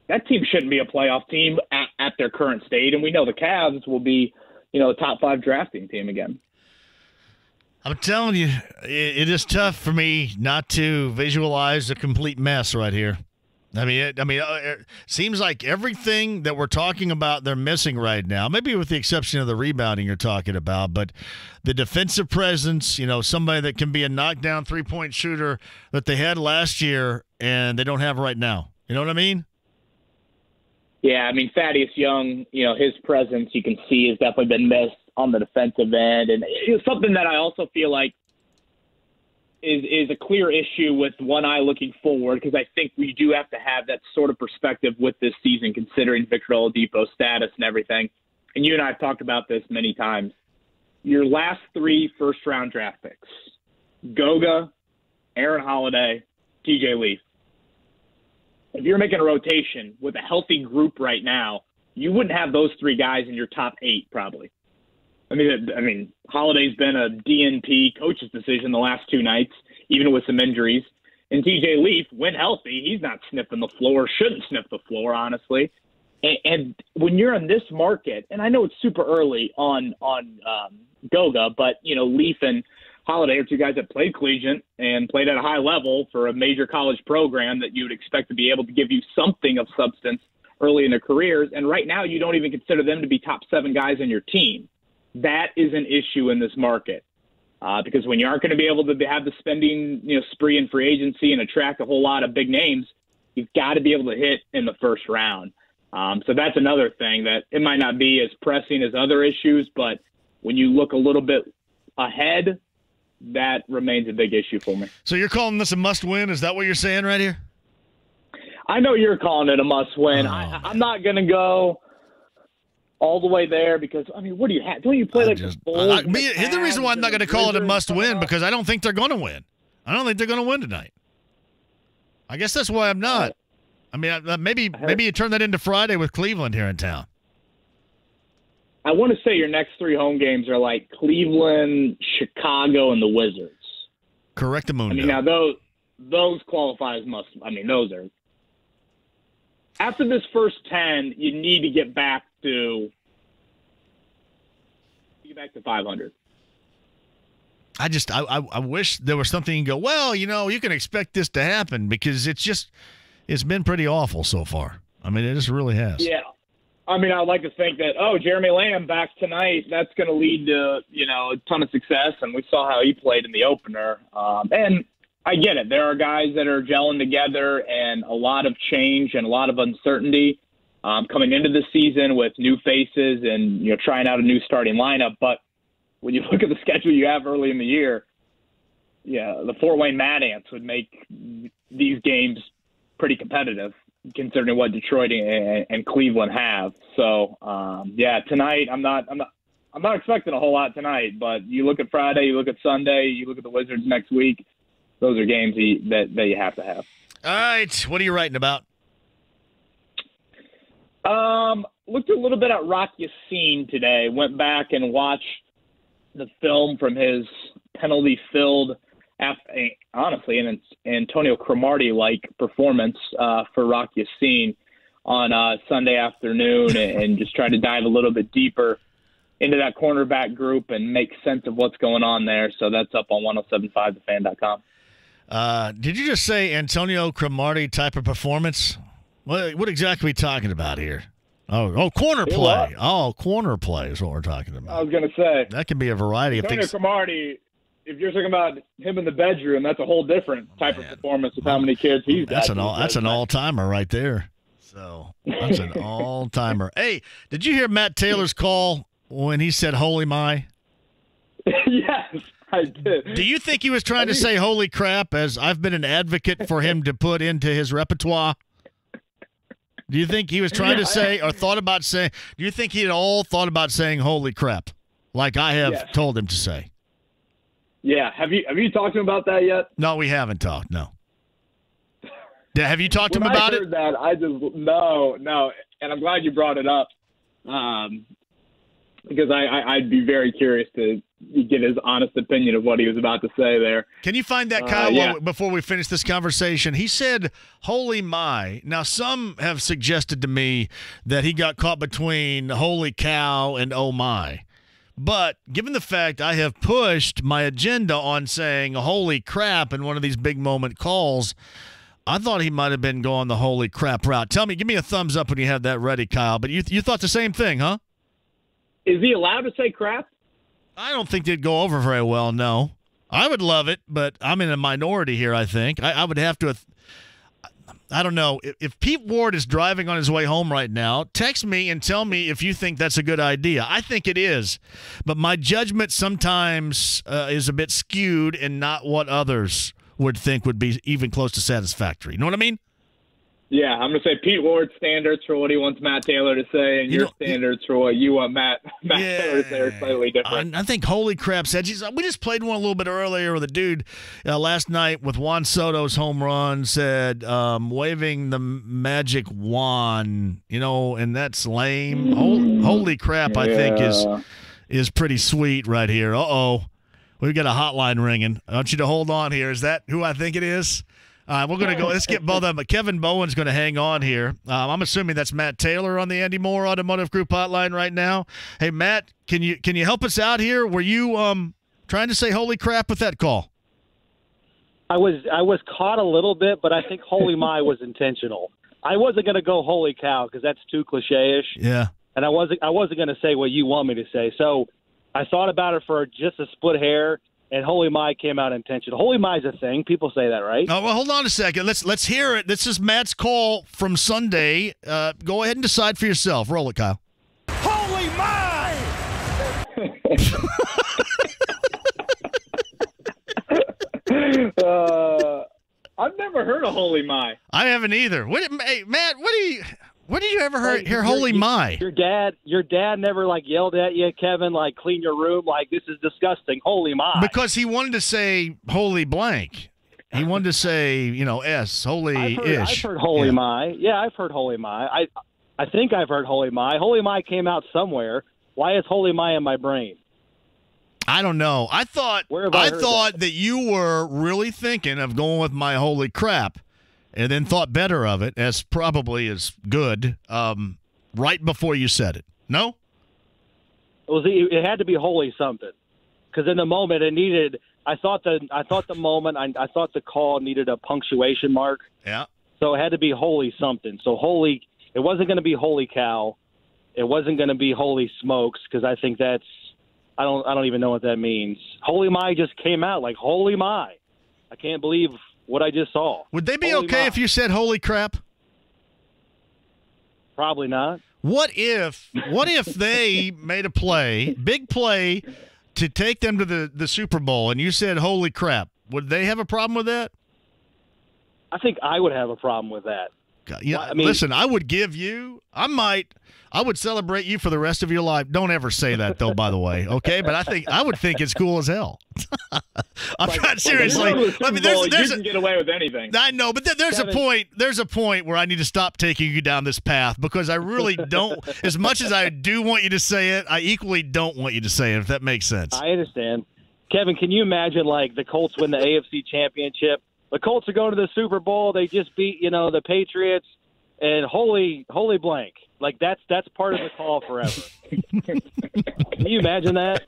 [SPEAKER 23] that team shouldn't be a playoff team at their current state. And we know the Cavs will be, a top 5 drafting team again.
[SPEAKER 7] I'm telling you, it is tough for me not to visualize a complete mess right here. It seems like everything that we're talking about, they're missing right now, maybe with the exception of the rebounding you're talking about, but the defensive presence, somebody that can be a knockdown three-point shooter that they had last year and they don't have right now. You know what I mean?
[SPEAKER 23] Yeah, Thaddeus Young, his presence you can see has definitely been missed on the defensive end. And it's something that I also feel like is a clear issue with one eye looking forward, because I think we do have to have that sort of perspective with this season, considering Victor Oladipo's status and everything. And you and I have talked about this many times. Your last 3 first-round draft picks, Goga, Aaron Holiday, TJ Leaf. If you're making a rotation with a healthy group right now, you wouldn't have those 3 guys in your top 8 probably. Holiday's been a DNP coach's decision the last 2 nights, even with some injuries. And TJ Leaf, when healthy, he's not sniffing the floor, shouldn't sniff the floor, honestly. And when you're in this market, and I know it's super early on Goga, but, Leaf and Holiday are 2 guys that played collegiate and played at a high level for a major college program that you would expect to be able to give you something of substance early in their careers. And right now, you don't even consider them to be top 7 guys on your team. That is an issue in this market because when you aren't going to be able to have the spending spree in free agency and attract a whole lot of big names, you've got to be able to hit in the first round. So that's another thing that it might not be as pressing as other issues, but when you look a little bit ahead, that remains a big issue for me.
[SPEAKER 7] So you're calling this a must-win? Is that what you're saying right here?
[SPEAKER 23] I know you're calling it a must-win. I'm not going to go all the way there because, what do you have? Don't you play the Bulls?
[SPEAKER 7] The reason why I'm not going to call it a must-win because I don't think they're going to win. I don't think they're going to win tonight. I guess that's why I'm not. Maybe you turn that into Friday with Cleveland here in town.
[SPEAKER 23] I want to say your next 3 home games are like Cleveland, Chicago, and the Wizards.
[SPEAKER 7] Correctamundo.
[SPEAKER 23] Now those qualify as must. Those are. After this first 10, you need to get back to 500.
[SPEAKER 7] I wish there was something you can go, well, you can expect this to happen because it's been pretty awful so far. It just really has.
[SPEAKER 23] Yeah. I'd like to think that, Jeremy Lamb back tonight, that's going to lead to, a ton of success. And we saw how he played in the opener. And I get it. There are guys that are gelling together and a lot of change and a lot of uncertainty coming into the season with new faces and, trying out a new starting lineup. But when you look at the schedule you have early in the year, the Fort Wayne Mad Ants would make these games pretty competitive, considering what Detroit and Cleveland have. So, tonight I'm not expecting a whole lot tonight. But you look at Friday, you look at Sunday, you look at the Wizards next week. Those are games that you have to have.
[SPEAKER 7] All right, what are you writing about?
[SPEAKER 23] Looked a little bit at Rock Ya-Sin today. Went back and watched the film from his penalty-filled, honestly, an Antonio Cromartie-like performance for Rock Ya-Sin on Sunday afternoon and just try to dive a little bit deeper into that cornerback group and make sense of what's going on there. So that's up on 1075thefan.com.
[SPEAKER 7] Did you just say Antonio Cromartie type of performance? What exactly are we talking about here? Oh, corner play. Oh, corner play is what we're talking about.
[SPEAKER 23] I was going to say.
[SPEAKER 7] That can be a variety of
[SPEAKER 23] Antonio
[SPEAKER 7] things.
[SPEAKER 23] Cromartie, if you're talking about him in the bedroom, that's a whole different type of performance with how many kids he's got.
[SPEAKER 7] That's an all-timer right there. So that's an all-timer. Hey, did you hear Matt Taylor's call when he said "Holy my"?
[SPEAKER 23] Yes, I did.
[SPEAKER 7] Do you think he was trying to say "Holy crap"? As I've been an advocate for him to put into his repertoire. Do you think he was trying to say or thought about saying? Do you think he had all thought about saying "Holy crap," like I have told him to say?
[SPEAKER 23] Yeah. Have you talked to him about that yet?
[SPEAKER 7] No, we haven't talked. No. Have you talked to him about it?
[SPEAKER 23] That I just no, and I'm glad you brought it up, because I'd be very curious to get his honest opinion of what he was about to say there.
[SPEAKER 7] Can you find that, Kyle, before we finish this conversation? He said, "Holy my." Now, some have suggested to me that he got caught between "holy cow" and "oh my." But given the fact I have pushed my agenda on saying "holy crap" in one of these big moment calls, I thought he might have been going the "holy crap" route. Give me a thumbs up when you have that ready, Kyle. But you thought the same thing, huh?
[SPEAKER 23] Is he allowed to say crap?
[SPEAKER 7] I don't think they'd go over very well, no. I would love it, but I'm in a minority here, I think. I would have to I don't know. If Pete Ward is driving on his way home right now, text me and tell me if you think that's a good idea. I think it is. But my judgment sometimes is a bit skewed and not what others would think would be even close to satisfactory. You know what I mean?
[SPEAKER 23] Yeah, I'm going to say Pete Ward's standards for what he wants Matt Taylor to say, and your standards for what you want Matt Taylor to say are slightly different.
[SPEAKER 7] I think "holy crap" said, we just played one a little bit earlier with a dude last night with Juan Soto's home run, said, waving the magic wand, and that's lame. Holy crap, I think, is pretty sweet right here. Uh-oh. We've got a hotline ringing. I want you to hold on here. Is that who I think it is? We're going to go. Let's get both of them. But Kevin Bowen's going to hang on here. I'm assuming that's Matt Taylor on the Andy Moore Automotive Group hotline right now. Hey, Matt, can you help us out here? Were you trying to say "holy crap" with that call?
[SPEAKER 1] I was caught a little bit, but I think "holy my" was intentional. I wasn't going to go "holy cow" because that's too cliche-ish.
[SPEAKER 7] Yeah.
[SPEAKER 1] And I wasn't going to say what you want me to say. So I thought about it for just a split hair. And "holy my" came out intentional. "Holy my" is a thing. People say that, right?
[SPEAKER 7] Oh, well, hold on a second. Let's hear it. This is Matt's call from Sunday. Go ahead and decide for yourself. Roll it, Kyle.
[SPEAKER 8] Holy my!
[SPEAKER 23] I've never heard of "holy my."
[SPEAKER 7] I haven't either. Hey, Matt, what did you ever hear "holy my"?
[SPEAKER 1] Your dad never yelled at you, Kevin, clean your room, this is disgusting. "Holy my!"
[SPEAKER 7] Because he wanted to say "holy blank." He wanted to say S holy-ish.
[SPEAKER 1] I've heard "holy my." Yeah, I've heard "holy my." I think I've heard "holy my." "Holy my" came out somewhere. Why is "holy my" in my brain?
[SPEAKER 7] I don't know. I thought that you were really thinking of going with my "holy crap," and then thought better of it, as probably is good, right before you said it. No?
[SPEAKER 1] It had to be "holy something," because in the moment it needed. I thought the call needed a punctuation mark.
[SPEAKER 7] Yeah.
[SPEAKER 1] So it had to be "holy something." So holy. It wasn't going to be "holy cow." It wasn't going to be "holy smokes," because I think that's. I don't even know what that means. "Holy my" just came out like "holy my." I can't believe what I just saw.
[SPEAKER 7] Would they be okay if you said "holy crap"?
[SPEAKER 1] Probably not.
[SPEAKER 7] What if they made a big play, to take them to the Super Bowl, and you said "holy crap"? Would they have a problem with that?
[SPEAKER 1] I think I would have a problem with that.
[SPEAKER 7] Yeah, listen, I would I would celebrate you for the rest of your life. Don't ever say that, though, by the way, okay? But I would think it's cool as hell. I'm trying seriously.
[SPEAKER 23] You can get away with anything.
[SPEAKER 7] I know, but there's a point where I need to stop taking you down this path, because I really don't. As much as I do want you to say it, I equally don't want you to say it. If that makes sense.
[SPEAKER 1] I understand, Kevin. Can you imagine the Colts win the AFC Championship? The Colts are going to the Super Bowl. They just beat the Patriots, and holy blank. That's part of the call forever. Can you imagine that?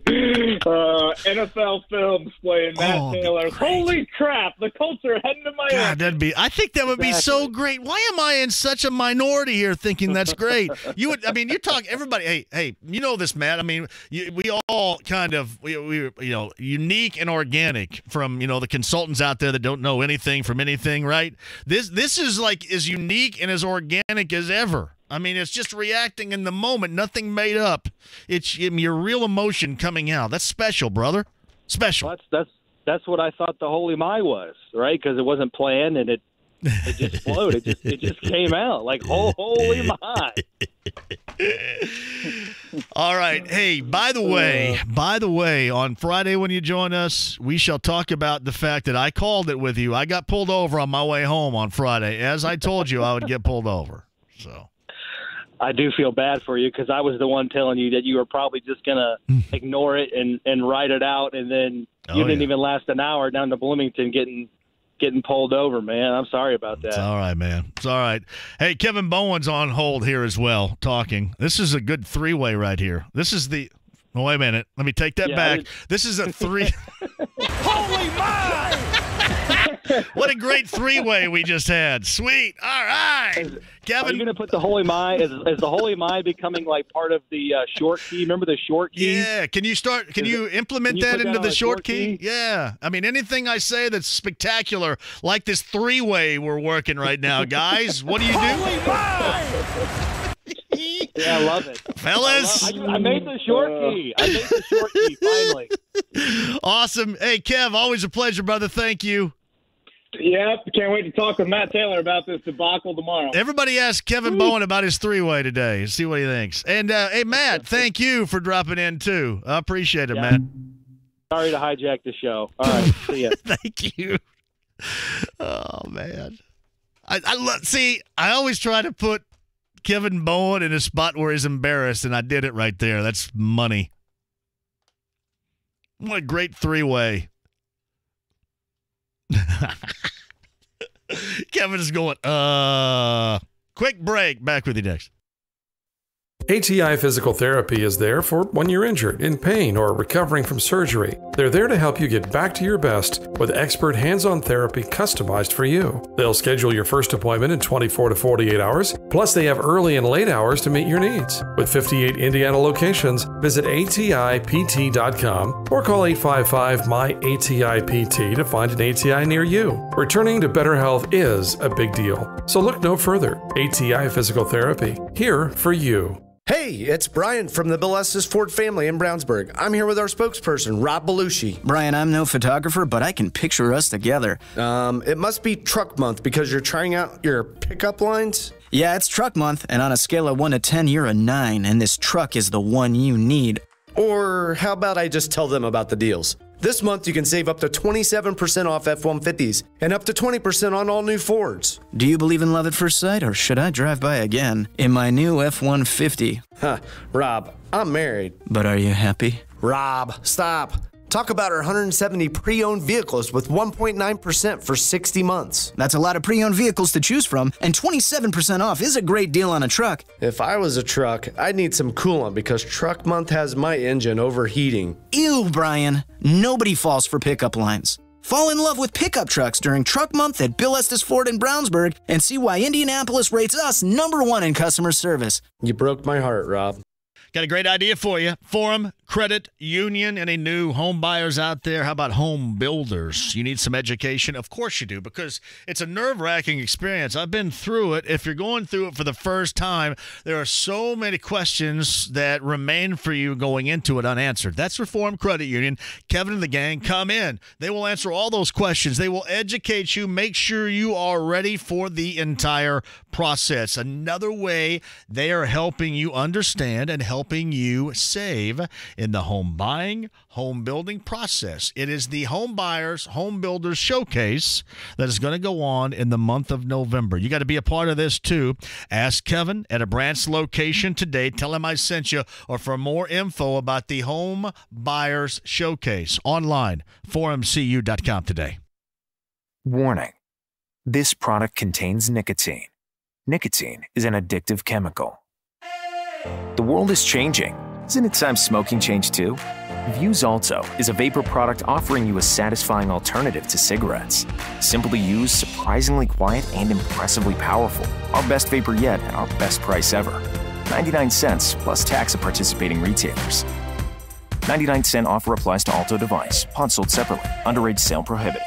[SPEAKER 23] NFL Films playing Matt Taylor. Holy crap! The Colts are heading to Miami.
[SPEAKER 7] God, I think that would be so great. Why am I in such a minority here thinking that's great? You talk everybody. Hey, you know this, Matt. I mean, we all kind of we unique and organic from the consultants out there that don't know anything from anything, right? This is like as unique and as organic as ever. I mean, it's just reacting in the moment, nothing made up. It's your real emotion coming out. That's special, brother. Special.
[SPEAKER 1] Well, that's what I thought the Holy My was, right? Because it wasn't planned and it just flowed. It just came out like Holy My.
[SPEAKER 7] All right. Hey, by the way, on Friday when you join us, we shall talk about the fact that I called it with you. I got pulled over on my way home on Friday, as I told you I would get pulled over. So.
[SPEAKER 1] I do feel bad for you because I was the one telling you that you were probably just going to ignore it and write it out, and then you didn't even last an hour down to Bloomington getting pulled over, man. I'm sorry about that.
[SPEAKER 7] It's all right, man. It's all right. Hey, Kevin Bowen's on hold here as well, talking. This is a good three-way right here. This is the – oh, wait a minute. Let me take that back. This is a three –
[SPEAKER 8] Holy my!
[SPEAKER 7] What a great three-way we just had. Sweet. All right. Kevin.
[SPEAKER 1] Are you going to put the Holy My? Is the Holy My becoming like part of the short key? Remember the short key?
[SPEAKER 7] Yeah. Can you implement that into the short key? Yeah. I mean, anything I say that's spectacular, like this three-way we're working right now, guys. What do you do?
[SPEAKER 8] Holy my!
[SPEAKER 1] Yeah, I love it.
[SPEAKER 7] Fellas.
[SPEAKER 1] I made the short key. Finally.
[SPEAKER 7] Awesome. Hey, Kev, always a pleasure, brother. Thank you.
[SPEAKER 23] Yep, can't wait to talk with Matt Taylor about this debacle tomorrow.
[SPEAKER 7] Everybody ask Kevin Bowen about his three-way today. See what he thinks. And, hey, Matt, thank you for dropping in, too. I appreciate it, Matt.
[SPEAKER 1] Sorry to hijack the show. All right, see ya.
[SPEAKER 7] Thank you. Oh, man. I always try to put Kevin Bowen in a spot where he's embarrassed, and I did it right there. That's money. What a great three-way. Kevin's going, quick break. Back with you next.
[SPEAKER 22] ATI Physical Therapy is there for when you're injured, in pain, or recovering from surgery. They're there to help you get back to your best with expert hands-on therapy customized for you. They'll schedule your first appointment in 24 to 48 hours, plus they have early and late hours to meet your needs. With 58 Indiana locations, visit ATIPT.com or call 855-MY-ATI-PT to find an ATI near you. Returning to better health is a big deal, so look no further. ATI Physical Therapy, here for you.
[SPEAKER 2] Hey, it's Brian from the Bill Estes Ford family in Brownsburg. I'm here with our spokesperson, Rob Belushi.
[SPEAKER 16] Brian, I'm no photographer, but I can picture us together.
[SPEAKER 2] It must be truck month because you're trying out your pickup lines?
[SPEAKER 16] Yeah, it's truck month, and on a scale of 1 to 10, you're a 9, and this truck is the one you need.
[SPEAKER 2] Or how about I just tell them about the deals? This month, you can save up to 27% off F-150s and up to 20% on all new Fords.
[SPEAKER 16] Do you believe in love at first sight, or should I drive by again in my new F-150?
[SPEAKER 2] Rob, I'm married.
[SPEAKER 16] But are you happy?
[SPEAKER 2] Rob, stop. Talk about our 170 pre-owned vehicles with 1.9% for 60 months.
[SPEAKER 16] That's a lot of pre-owned vehicles to choose from, and 27% off is a great deal on a truck.
[SPEAKER 2] If I was a truck, I'd need some coolant because truck month has my engine overheating.
[SPEAKER 16] Ew, Brian. Nobody falls for pickup lines. Fall in love with pickup trucks during truck month at Bill Estes Ford in Brownsburg and see why Indianapolis rates us #1 in customer service.
[SPEAKER 2] You broke my heart, Rob.
[SPEAKER 7] Got a great idea for you. Forum Credit Union. Any new home buyers out there? How about home builders? You need some education? Of course you do, because it's a nerve-wracking experience. I've been through it. If you're going through it for the first time, there are so many questions that remain for you going into it unanswered. That's where Forum Credit Union, Kevin and the gang, come in. They will answer all those questions. They will educate you, make sure you are ready for the entire process. Another way they are helping you understand and helping you save in the home buying, home building process. It is the Home Buyers, Home Builders Showcase that is going to go on in the month of November. You got to be a part of this too. Ask Kevin at a branch location today. Tell him I sent you, or for more info about the Home Buyers Showcase online, forumcu.com today.
[SPEAKER 17] Warning. This product contains nicotine. Nicotine is an addictive chemical. The world is changing. Isn't it time smoking changed too? Vuse Alto is a vapor product offering you a satisfying alternative to cigarettes. Simple to use, surprisingly quiet, and impressively powerful. Our best vapor yet at our best price ever. 99 cents plus tax at participating retailers. 99-cent offer applies to Alto device. Pods sold separately. Underage sale prohibited.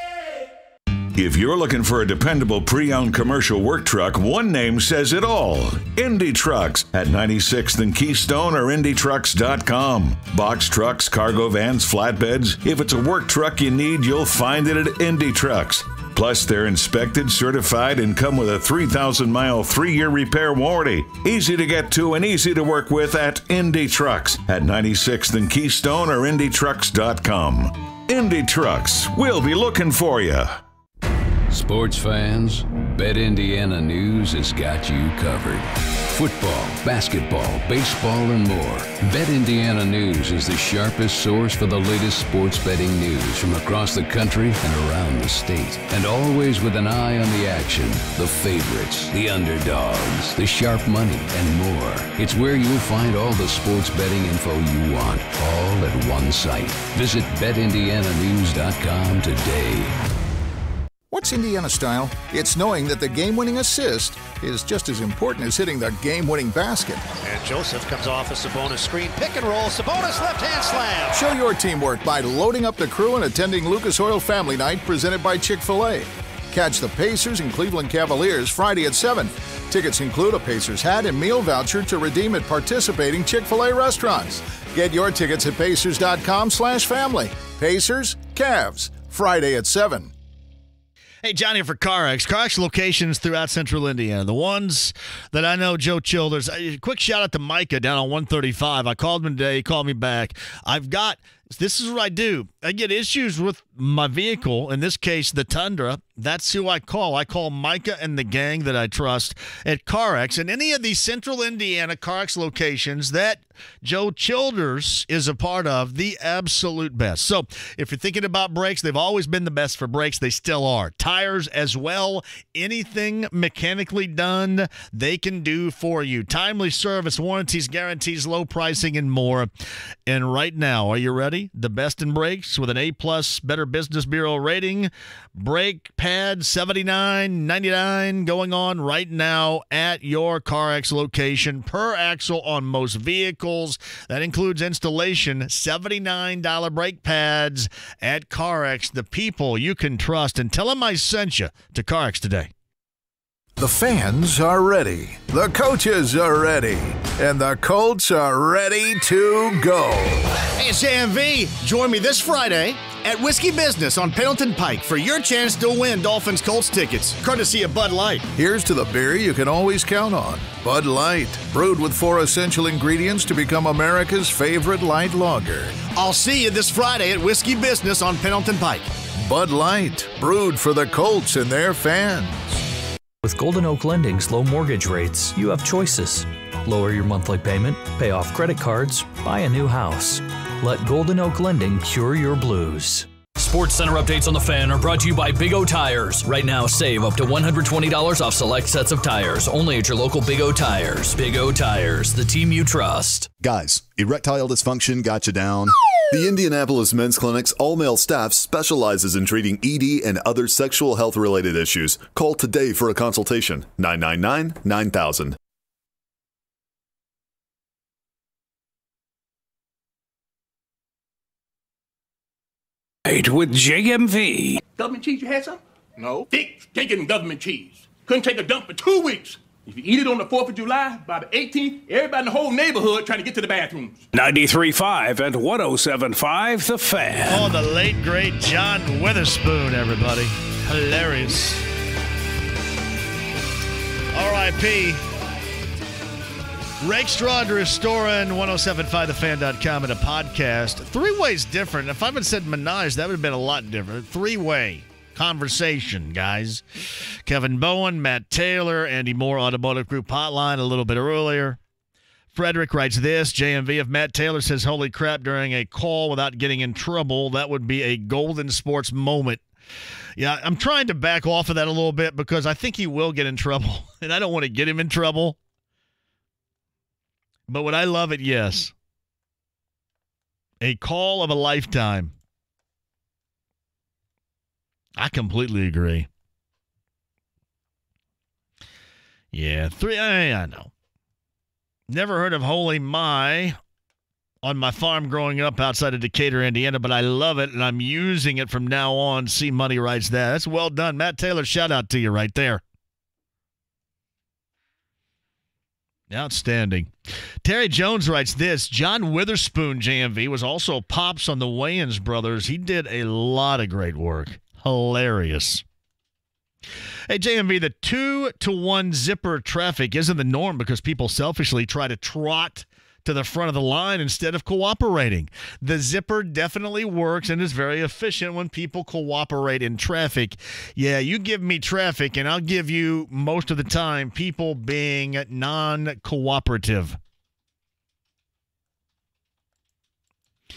[SPEAKER 4] If you're looking for a dependable pre-owned commercial work truck, one name says it all. Indy Trucks at 96th and Keystone or IndyTrucks.com. Box trucks, cargo vans, flatbeds. If it's a work truck you need, you'll find it at Indy Trucks. Plus, they're inspected, certified, and come with a 3,000-mile, 3-year repair warranty. Easy to get to and easy to work with at Indy Trucks at 96th and Keystone or IndyTrucks.com. Indy Trucks, we'll be looking for you.
[SPEAKER 18] Sports fans, Bet Indiana News has got you covered. Football, basketball, baseball, and more. Bet Indiana News is the sharpest source for the latest sports betting news from across the country and around the state. And always with an eye on the action, the favorites, the underdogs, the sharp money, and more. It's where you'll find all the sports betting info you want, all at one site. Visit BetIndianaNews.com today.
[SPEAKER 3] What's Indiana style? It's knowing that the game-winning assist is just as important as hitting the game-winning basket.
[SPEAKER 19] And Joseph comes off a Sabonis screen. Pick and roll. Sabonis left-hand slam.
[SPEAKER 3] Show your teamwork by loading up the crew and attending Lucas Oil Family Night presented by Chick-fil-A. Catch the Pacers and Cleveland Cavaliers Friday at 7. Tickets include a Pacers hat and meal voucher to redeem at participating Chick-fil-A restaurants. Get your tickets at Pacers.com/family. Pacers, Cavs, Friday at 7.
[SPEAKER 7] Hey, John here for CarX. CarX locations throughout central Indiana. The ones that I know, Joe Childers. A quick shout out to Micah down on 135. I called him today. He called me back. This is what I do. I get issues with my vehicle, in this case, the Tundra. That's who I call. I call Micah and the gang that I trust at CarX. And any of these central Indiana CarX locations that Joe Childers is a part of, the absolute best. So if you're thinking about brakes, they've always been the best for brakes. They still are. Tires as well. Anything mechanically done, they can do for you. Timely service, warranties, guarantees, low pricing, and more. And right now, are you ready? The best in brakes with an A-plus Better Business Bureau rating. Brake pad $79.99 going on right now at your CarX location per axle on most vehicles. That includes installation. $79 brake pads at CarX, the people you can trust. And tell them I sent you to CarX today.
[SPEAKER 3] The fans are ready. The coaches are ready. And the Colts are ready to go.
[SPEAKER 16] Hey, it's JMV. Join me this Friday at Whiskey Business on Pendleton Pike for your chance to win Dolphins Colts tickets, courtesy of Bud Light.
[SPEAKER 3] Here's to the beer you can always count on. Bud Light, brewed with 4 essential ingredients to become America's favorite light lager.
[SPEAKER 16] I'll see you this Friday at Whiskey Business on Pendleton Pike.
[SPEAKER 3] Bud Light, brewed for the Colts and their fans.
[SPEAKER 20] With Golden Oak Lending's low mortgage rates, you have choices. Lower your monthly payment, pay off credit cards, buy a new house. Let Golden Oak Lending cure your blues.
[SPEAKER 24] Sports Center updates on the Fan are brought to you by Big O Tires. Right now, save up to $120 off select sets of tires, only at your local Big O Tires. Big O Tires, the team you trust.
[SPEAKER 26] Guys, erectile dysfunction got you down? The Indianapolis Men's Clinic's all-male staff specializes in treating ED and other sexual health-related issues. Call today for a consultation. 999-9000.
[SPEAKER 6] With JMV.
[SPEAKER 27] Government cheese, you had some? No. Thick, stinking government cheese. Couldn't take a dump for 2 weeks. If you eat it on the 4th of July, by the 18th, everybody in the whole neighborhood trying to get to the bathrooms.
[SPEAKER 6] 93.5 and 107.5 The Fan.
[SPEAKER 7] Oh, the late, great John Witherspoon, everybody. Hilarious. R.I.P. Rakestraw to Restoring, 1075thefan.com, and a podcast. 3 ways different. If I had said Minaj, that would have been a lot different. 3-way conversation, guys. Kevin Bowen, Matt Taylor, Andy Moore, Automotive Group Hotline a little bit earlier. Frederick writes this, JMV, if Matt Taylor says holy crap during a call without getting in trouble, that would be a golden sports moment. Yeah, I'm trying to back off of that a little bit because I think he will get in trouble, and I don't want to get him in trouble. But would I love it? Yes. A call of a lifetime. I completely agree. Yeah, I know. Never heard of Holy My on my farm growing up outside of Decatur, Indiana, but I love it, and I'm using it from now on. C Money writes that. That's well done. Matt Taylor, shout out to you right there. Outstanding. Terry Jones writes this. John Witherspoon, JMV, was also Pops on the Wayans Brothers. He did a lot of great work. Hilarious. Hey, JMV, the 2-to-1 zipper traffic isn't the norm because people selfishly try to trot to the front of the line instead of cooperating. The zipper definitely works and is very efficient when people cooperate in traffic. Yeah, you give me traffic and I'll give you, most of the time, people being non-cooperative. I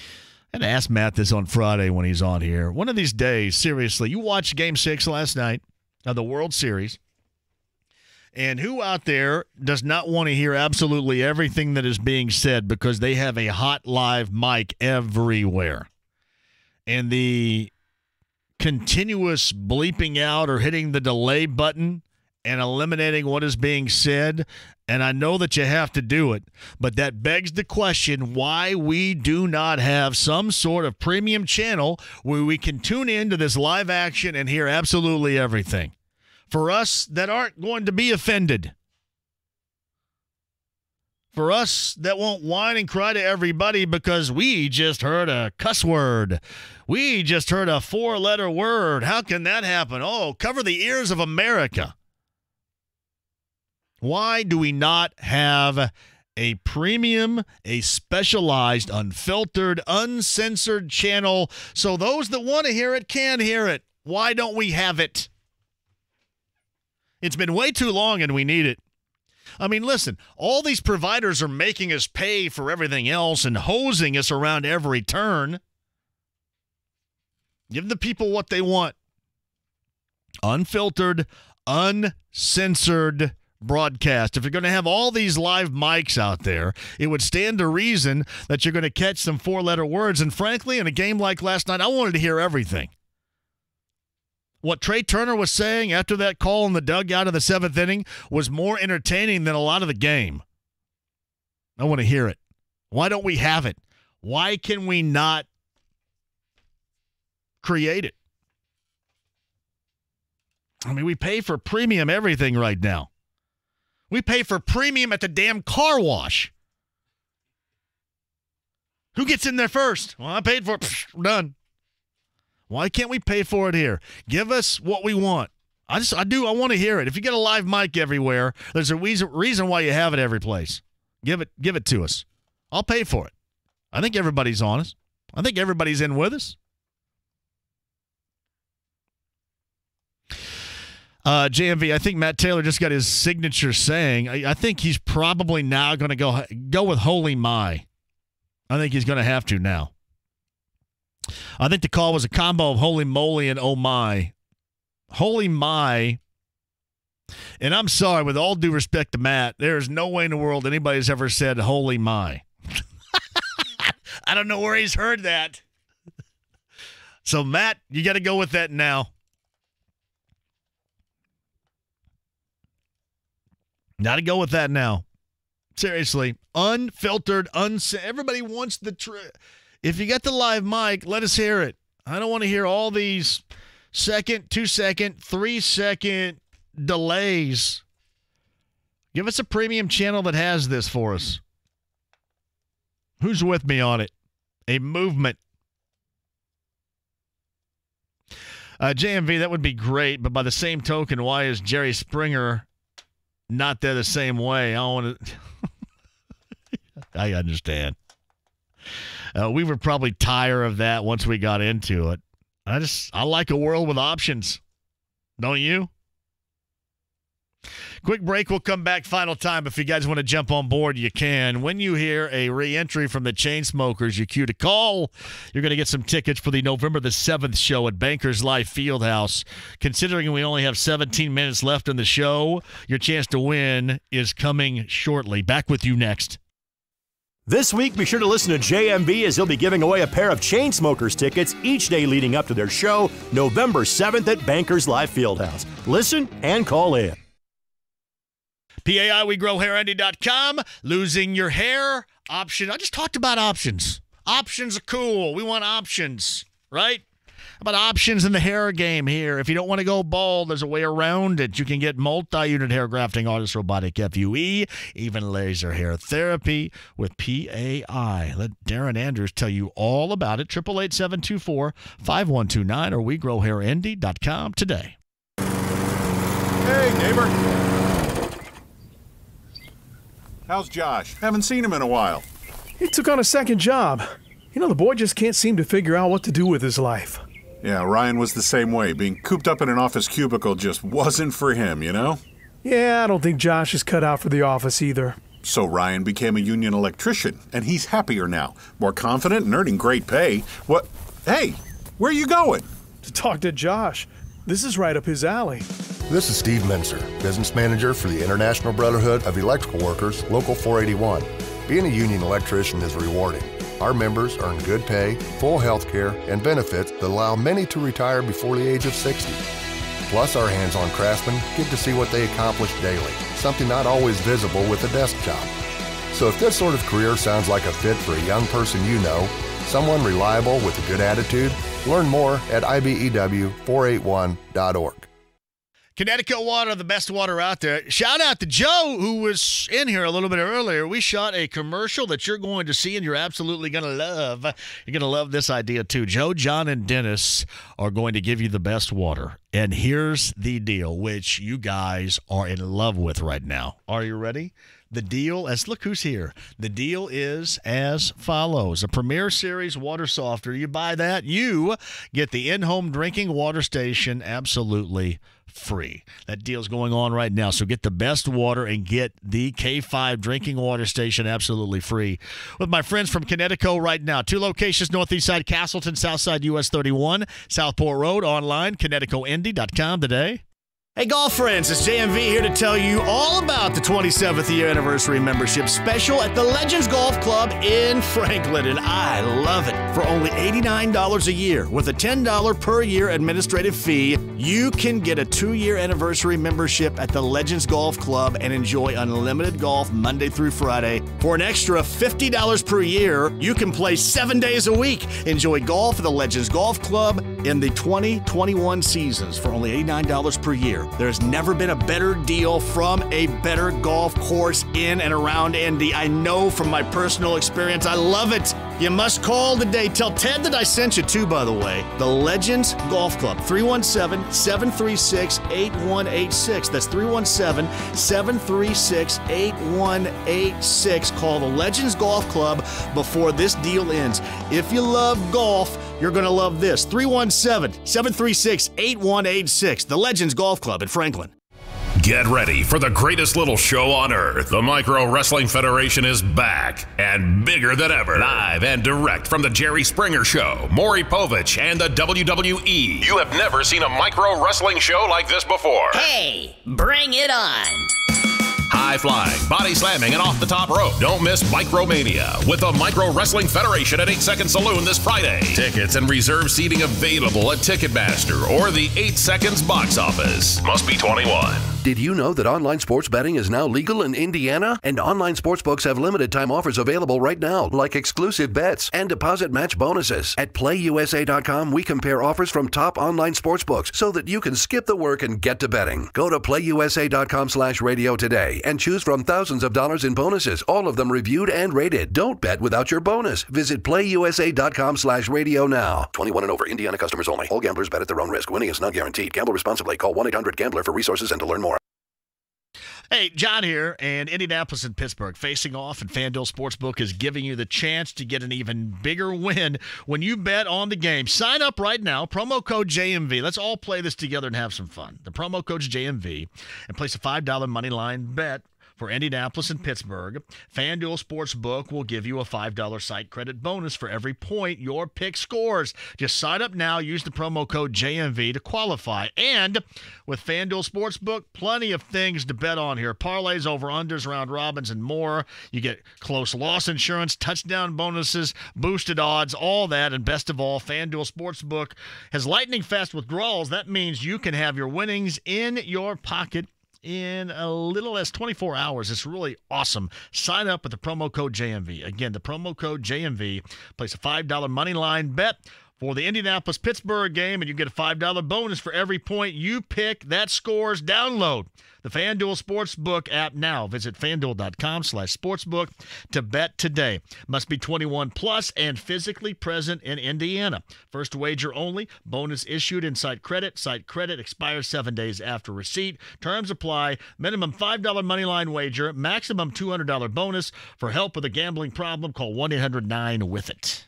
[SPEAKER 7] had to ask Matt this on Friday when he's on here. One of these days, seriously, you watched Game 6 last night of the World Series. And who out there does not want to hear absolutely everything that is being said because they have a hot live mic everywhere? And the continuous bleeping out or hitting the delay button and eliminating what is being said, and I know that you have to do it, but that begs the question why we do not have some sort of premium channel where we can tune into this live action and hear absolutely everything. For us that aren't going to be offended. For us that won't whine and cry to everybody because we just heard a cuss word. We just heard a 4-letter word. How can that happen? Oh, cover the ears of America. Why do we not have a premium, a specialized, unfiltered, uncensored channel so those that want to hear it can hear it? Why don't we have it? It's been way too long and we need it. I mean, listen, all these providers are making us pay for everything else and hosing us around every turn. Give the people what they want. Unfiltered, uncensored broadcast. If you're going to have all these live mics out there, it would stand to reason that you're going to catch some 4-letter words. And frankly, in a game like last night, I wanted to hear everything. What Trey Turner was saying after that call in the dugout of the 7th inning was more entertaining than a lot of the game. I want to hear it. Why don't we have it? Why can we not create it? I mean, we pay for premium everything right now. We pay for premium at the damn car wash. Who gets in there first? Well, I paid for it. Psh, done. Why can't we pay for it here? Give us what we want. I want to hear it. If you get a live mic everywhere, there's a reason why you have it every place. Give it to us. I'll pay for it. I think everybody's honest. I think everybody's in with us. JMV, I think Matt Taylor just got his signature saying. I think he's probably now going to go with Holy My. I think he's going to have to now. I think the call was a combo of Holy Moly and Oh My. Holy My. And I'm sorry, with all due respect to Matt, there is no way in the world anybody's ever said Holy My. I don't know where he's heard that. So, Matt, you got to go with that now. Got to go with that now. Seriously. Unfiltered, everybody wants the If you got the live mic, let us hear it. I don't want to hear all these 2-second, 3-second delays. Give us a premium channel that has this for us. Who's with me on it? A movement. JMV, that would be great, but by the same token, why is Jerry Springer not there the same way? I want to. I understand. We were probably tired of that once we got into it. I like a world with options. Don't you? Quick break. We'll come back final time. If you guys want to jump on board, you can. When you hear a re-entry from the Chainsmokers, you cue to call. You're going to get some tickets for the November the 7th show at Bankers Life Fieldhouse. Considering we only have 17 minutes left in the show, your chance to win is coming shortly. Back with you next.
[SPEAKER 5] This week, be sure to listen to JMV as he'll be giving away a pair of Chainsmokers tickets each day leading up to their show, November 7th at Bankers Live Fieldhouse. Listen and call in.
[SPEAKER 7] PAI, WeGrowHairAndy.com. Losing your hair option. I just talked about options. Options are cool. We want options, right? How about options in the hair game here? If you don't want to go bald, there's a way around it. You can get multi-unit hair grafting, artist robotic FUE, even laser hair therapy with PAI. Let Darren Andrews tell you all about it. 888-724-5129 or WeGrowHairAndy.com today.
[SPEAKER 9] Hey, neighbor. How's Josh? Haven't seen him in a while.
[SPEAKER 10] He took on a second job. You know, the boy just can't seem to figure out what to do with his life.
[SPEAKER 9] Yeah, Ryan was the same way. Being cooped up in an office cubicle just wasn't for him, you know?
[SPEAKER 10] Yeah, I don't think Josh is cut out for the office either.
[SPEAKER 9] So Ryan became a union electrician, and he's happier now. More confident and earning great pay. What? Hey, where are you going?
[SPEAKER 10] To talk to Josh. This is right up his alley.
[SPEAKER 11] This is Steve Mincer, business manager for the International Brotherhood of Electrical Workers, Local 481. Being a union electrician is rewarding. Our members earn good pay, full health care, and benefits that allow many to retire before the age of 60. Plus, our hands-on craftsmen get to see what they accomplish daily, something not always visible with a desk job. So if this sort of career sounds like a fit for a young person you know, someone reliable with a good attitude, learn more at ibew481.org.
[SPEAKER 7] Connecticut water, the best water out there. Shout out to Joe, who was in here a little bit earlier. We shot a commercial that you're going to see and you're absolutely going to love. You're going to love this idea, too. Joe, John, and Dennis are going to give you the best water. And here's the deal, which you guys are in love with right now. Are you ready? The deal, look who's here. The deal is as follows. A Premier Series water softener. You buy that, you get the in-home drinking water station absolutely free. That deal's going on right now. So get the best water and get the K5 drinking water station absolutely free. With my friends from Connecticut right now. 2 locations, northeast side Castleton, south side US 31, Southport Road, online, ConnecticutIndy.com today. Hey, golf friends, it's JMV here to tell you all about the 27th year anniversary membership special at the Legends Golf Club in Franklin, and I love it. For only $89 a year with a $10 per year administrative fee, you can get a 2-year anniversary membership at the Legends Golf Club and enjoy unlimited golf Monday through Friday. For an extra $50 per year, you can play 7 days a week. Enjoy golf at the Legends Golf Club in the 2021 seasons for only $89 per year. There's never been a better deal from a better golf course in and around Indy. I know from my personal experience. I love it. You must call today. Tell Ted that I sent you too, by the way. The Legends Golf Club, 317-736-8186. That's 317-736-8186. Call the Legends Golf Club before this deal ends. If you love golf, you're going to love this. 317-736-8186. The Legends Golf Club in Franklin.
[SPEAKER 15] Get ready for the greatest little show on earth. The Micro Wrestling Federation is back and bigger than ever. Live and direct from the Jerry Springer Show, Maury Povich, and the WWE. You have never seen a micro wrestling show like this before.
[SPEAKER 12] Hey, bring it on.
[SPEAKER 15] High flying, body slamming, and off the top rope. Don't miss Micromania with the Micro Wrestling Federation at 8 Second Saloon this Friday. Tickets and reserved seating available at Ticketmaster or the 8 Seconds box office. Must be 21.
[SPEAKER 13] Did you know that online sports betting is now legal in Indiana? And online sportsbooks have limited time offers available right now, like exclusive bets and deposit match bonuses. At PlayUSA.com, we compare offers from top online sportsbooks so that you can skip the work and get to betting. Go to PlayUSA.com/radio today and choose from thousands of dollars in bonuses, all of them reviewed and rated. Don't bet without your bonus. Visit PlayUSA.com/radio now. 21 and over, Indiana customers only. All gamblers bet at their own risk. Winning is not guaranteed. Gamble responsibly. Call 1-800-GAMBLER for resources and to learn more.
[SPEAKER 7] Hey, John here, and Indianapolis and Pittsburgh facing off, and FanDuel Sportsbook is giving you the chance to get an even bigger win when you bet on the game. Sign up right now, promo code JMV. Let's all play this together and have some fun. The promo code's JMV, and place a $5 money line bet for Indianapolis and Pittsburgh, FanDuel Sportsbook will give you a $5 site credit bonus for every point your pick scores. Just sign up now. Use the promo code JMV to qualify. And with FanDuel Sportsbook, plenty of things to bet on here. Parlays, over-unders, round robins, and more. You get close loss insurance, touchdown bonuses, boosted odds, all that. And best of all, FanDuel Sportsbook has lightning-fast withdrawals. That means you can have your winnings in your pocket in a little less 24 hours. It's really awesome. Sign up with the promo code JMV. Again, the promo code JMV. Place a $5 money line bet for the Indianapolis-Pittsburgh game, and you get a $5 bonus for every point you pick. That scores. Download the FanDuel Sportsbook app now. Visit FanDuel.com/sportsbook to bet today. Must be 21 plus and physically present in Indiana. First wager only. Bonus issued in site credit. Site credit expires 7 days after receipt. Terms apply. Minimum $5 moneyline wager. Maximum $200 bonus. For help with a gambling problem, call 1-800-9-WITH-IT.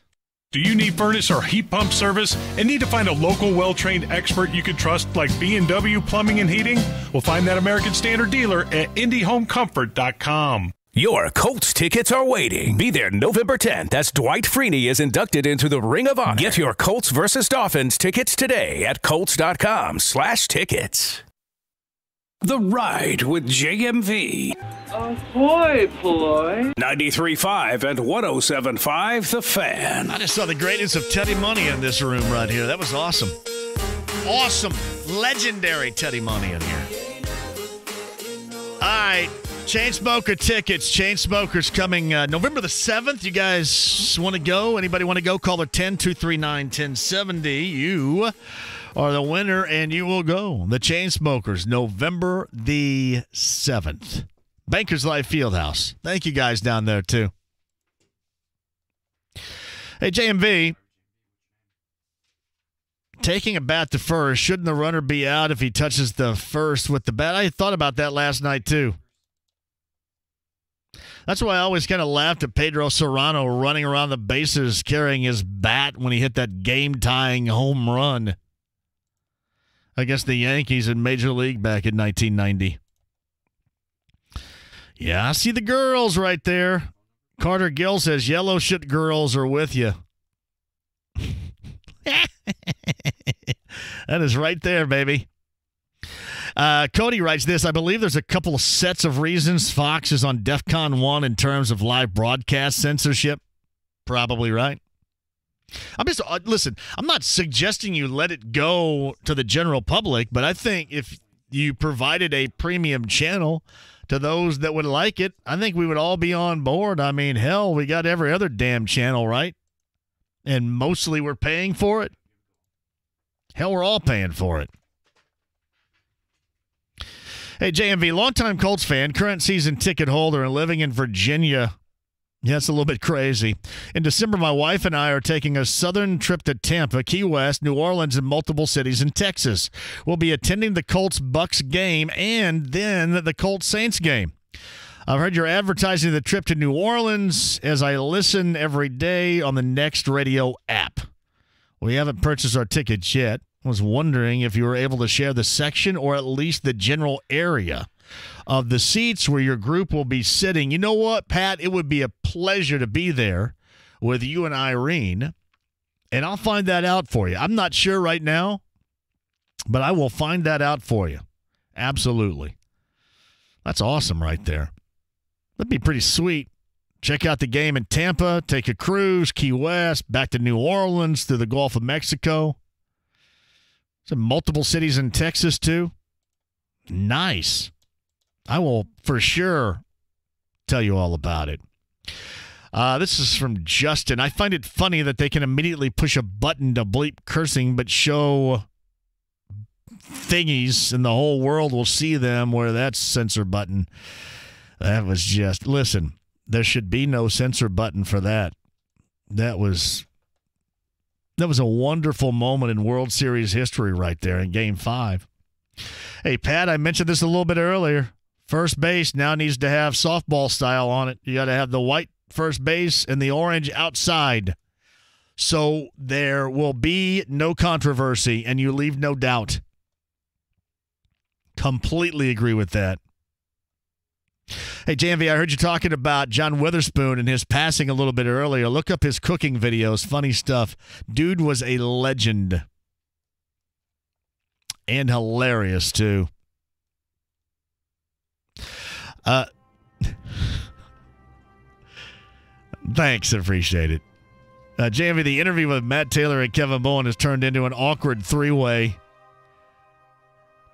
[SPEAKER 1] Do you need furnace or heat pump service and need to find a local well-trained expert you can trust like B&W Plumbing and Heating? Well, find that American Standard dealer at IndyHomeComfort.com.
[SPEAKER 8] Your Colts tickets are waiting. Be there November 10th as Dwight Freeney is inducted into the Ring of Honor. Get your Colts versus Dolphins tickets today at Colts.com/tickets.
[SPEAKER 6] The Ride with JMV.
[SPEAKER 14] Ahoy, Ploy.
[SPEAKER 6] 93.5 and 107.5 The Fan.
[SPEAKER 7] I just saw the greatness of Teddy Money in this room right here. That was awesome. Awesome. Legendary Teddy Money in here. All right. Chainsmoker tickets. Chainsmokers coming November the 7th. You guys want to go? Anybody want to go? Call her 10-239-1070. You are the winner, and you will go. The Chainsmokers, November the 7th. Bankers Life Fieldhouse. Thank you guys down there, too. Hey, JMV. Taking a bat to first. Shouldn't the runner be out if he touches the first with the bat? I thought about that last night, too. That's why I always kind of laughed at Pedro Serrano running around the bases carrying his bat when he hit that game-tying home run against the Yankees in Major League back in 1990. Yeah, I see the girls right there. Carter Gill says, yellow shit girls are with you. That is right there, baby. Cody writes this, I believe there's a couple of sets of reasons Fox is on DEFCON 1 in terms of live broadcast censorship. Probably right. Listen, I'm not suggesting you let it go to the general public, but I think if you provided a premium channel to those that would like it, I think we would all be on board. I mean, hell, we got every other damn channel, right? And mostly we're paying for it. Hell, we're all paying for it. Hey, JMV, longtime Colts fan, current season ticket holder, and living in Virginia. Yeah, it's a little bit crazy. In December, my wife and I are taking a southern trip to Tampa, Key West, New Orleans, and multiple cities in Texas. We'll be attending the Colts-Bucks game and then the Colts-Saints game. I've heard you're advertising the trip to New Orleans as I listen every day on the Next Radio app. We haven't purchased our tickets yet. I was wondering if you were able to share the section or at least the general area of the seats where your group will be sitting. You know what, Pat? It would be a pleasure to be there with you and Irene, and I'll find that out for you. I'm not sure right now, but I will find that out for you. Absolutely. That's awesome right there. That'd be pretty sweet. Check out the game in Tampa, take a cruise, Key West, back to New Orleans, through the Gulf of Mexico. Some multiple cities in Texas, too. Nice. I will for sure tell you all about it. This is from Justin. I find it funny that they can immediately push a button to bleep cursing, but show thingies and the whole world will see them where that's censor button. That was just, listen, there should be no censor button for that. That was a wonderful moment in World Series history right there in Game 5. Hey, Pat, I mentioned this a little bit earlier. First base now needs to have softball style on it. You got to have the white first base and the orange outside. So there will be no controversy, and you leave no doubt. Completely agree with that. Hey, JMV, I heard you talking about John Witherspoon and his passing a little bit earlier. Look up his cooking videos. Funny stuff. Dude was a legend. And hilarious, too. Thanks, appreciate it. JMV, the interview with Matt Taylor and Kevin Bowen has turned into an awkward three-way.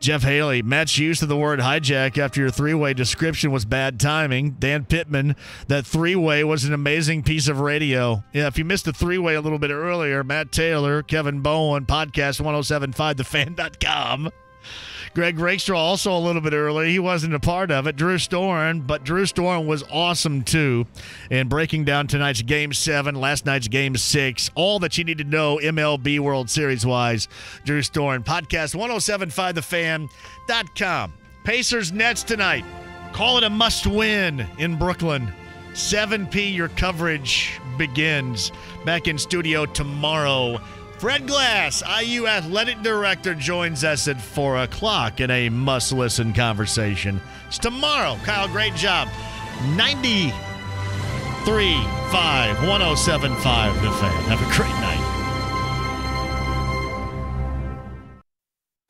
[SPEAKER 7] Jeff Haley, Matt's use of the word hijack after your three-way description was bad timing. Dan Pittman, that three-way was an amazing piece of radio. Yeah, if you missed the three-way a little bit earlier, Matt Taylor, Kevin Bowen, podcast 1075thefan.com. Greg Rakestraw also a little bit early. He wasn't a part of it. Drew Storm, but Drew Storm was awesome too in breaking down tonight's Game 7, last night's Game 6, all that you need to know MLB World Series-wise. Drew Storm, podcast 1075thefan.com. Pacers Nets tonight. Call it a must-win in Brooklyn. 7 p. your coverage begins. Back in studio tomorrow. Fred Glass, IU Athletic Director, joins us at 4 o'clock in a must-listen conversation. It's tomorrow. Kyle, great job. 93.5, 1075 The Fan. Have a great night.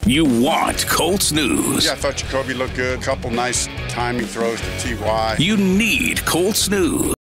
[SPEAKER 6] You want Colts news.
[SPEAKER 2] Yeah, I thought Jacoby looked good. Couple nice timing throws to T.Y.
[SPEAKER 6] You need Colts news.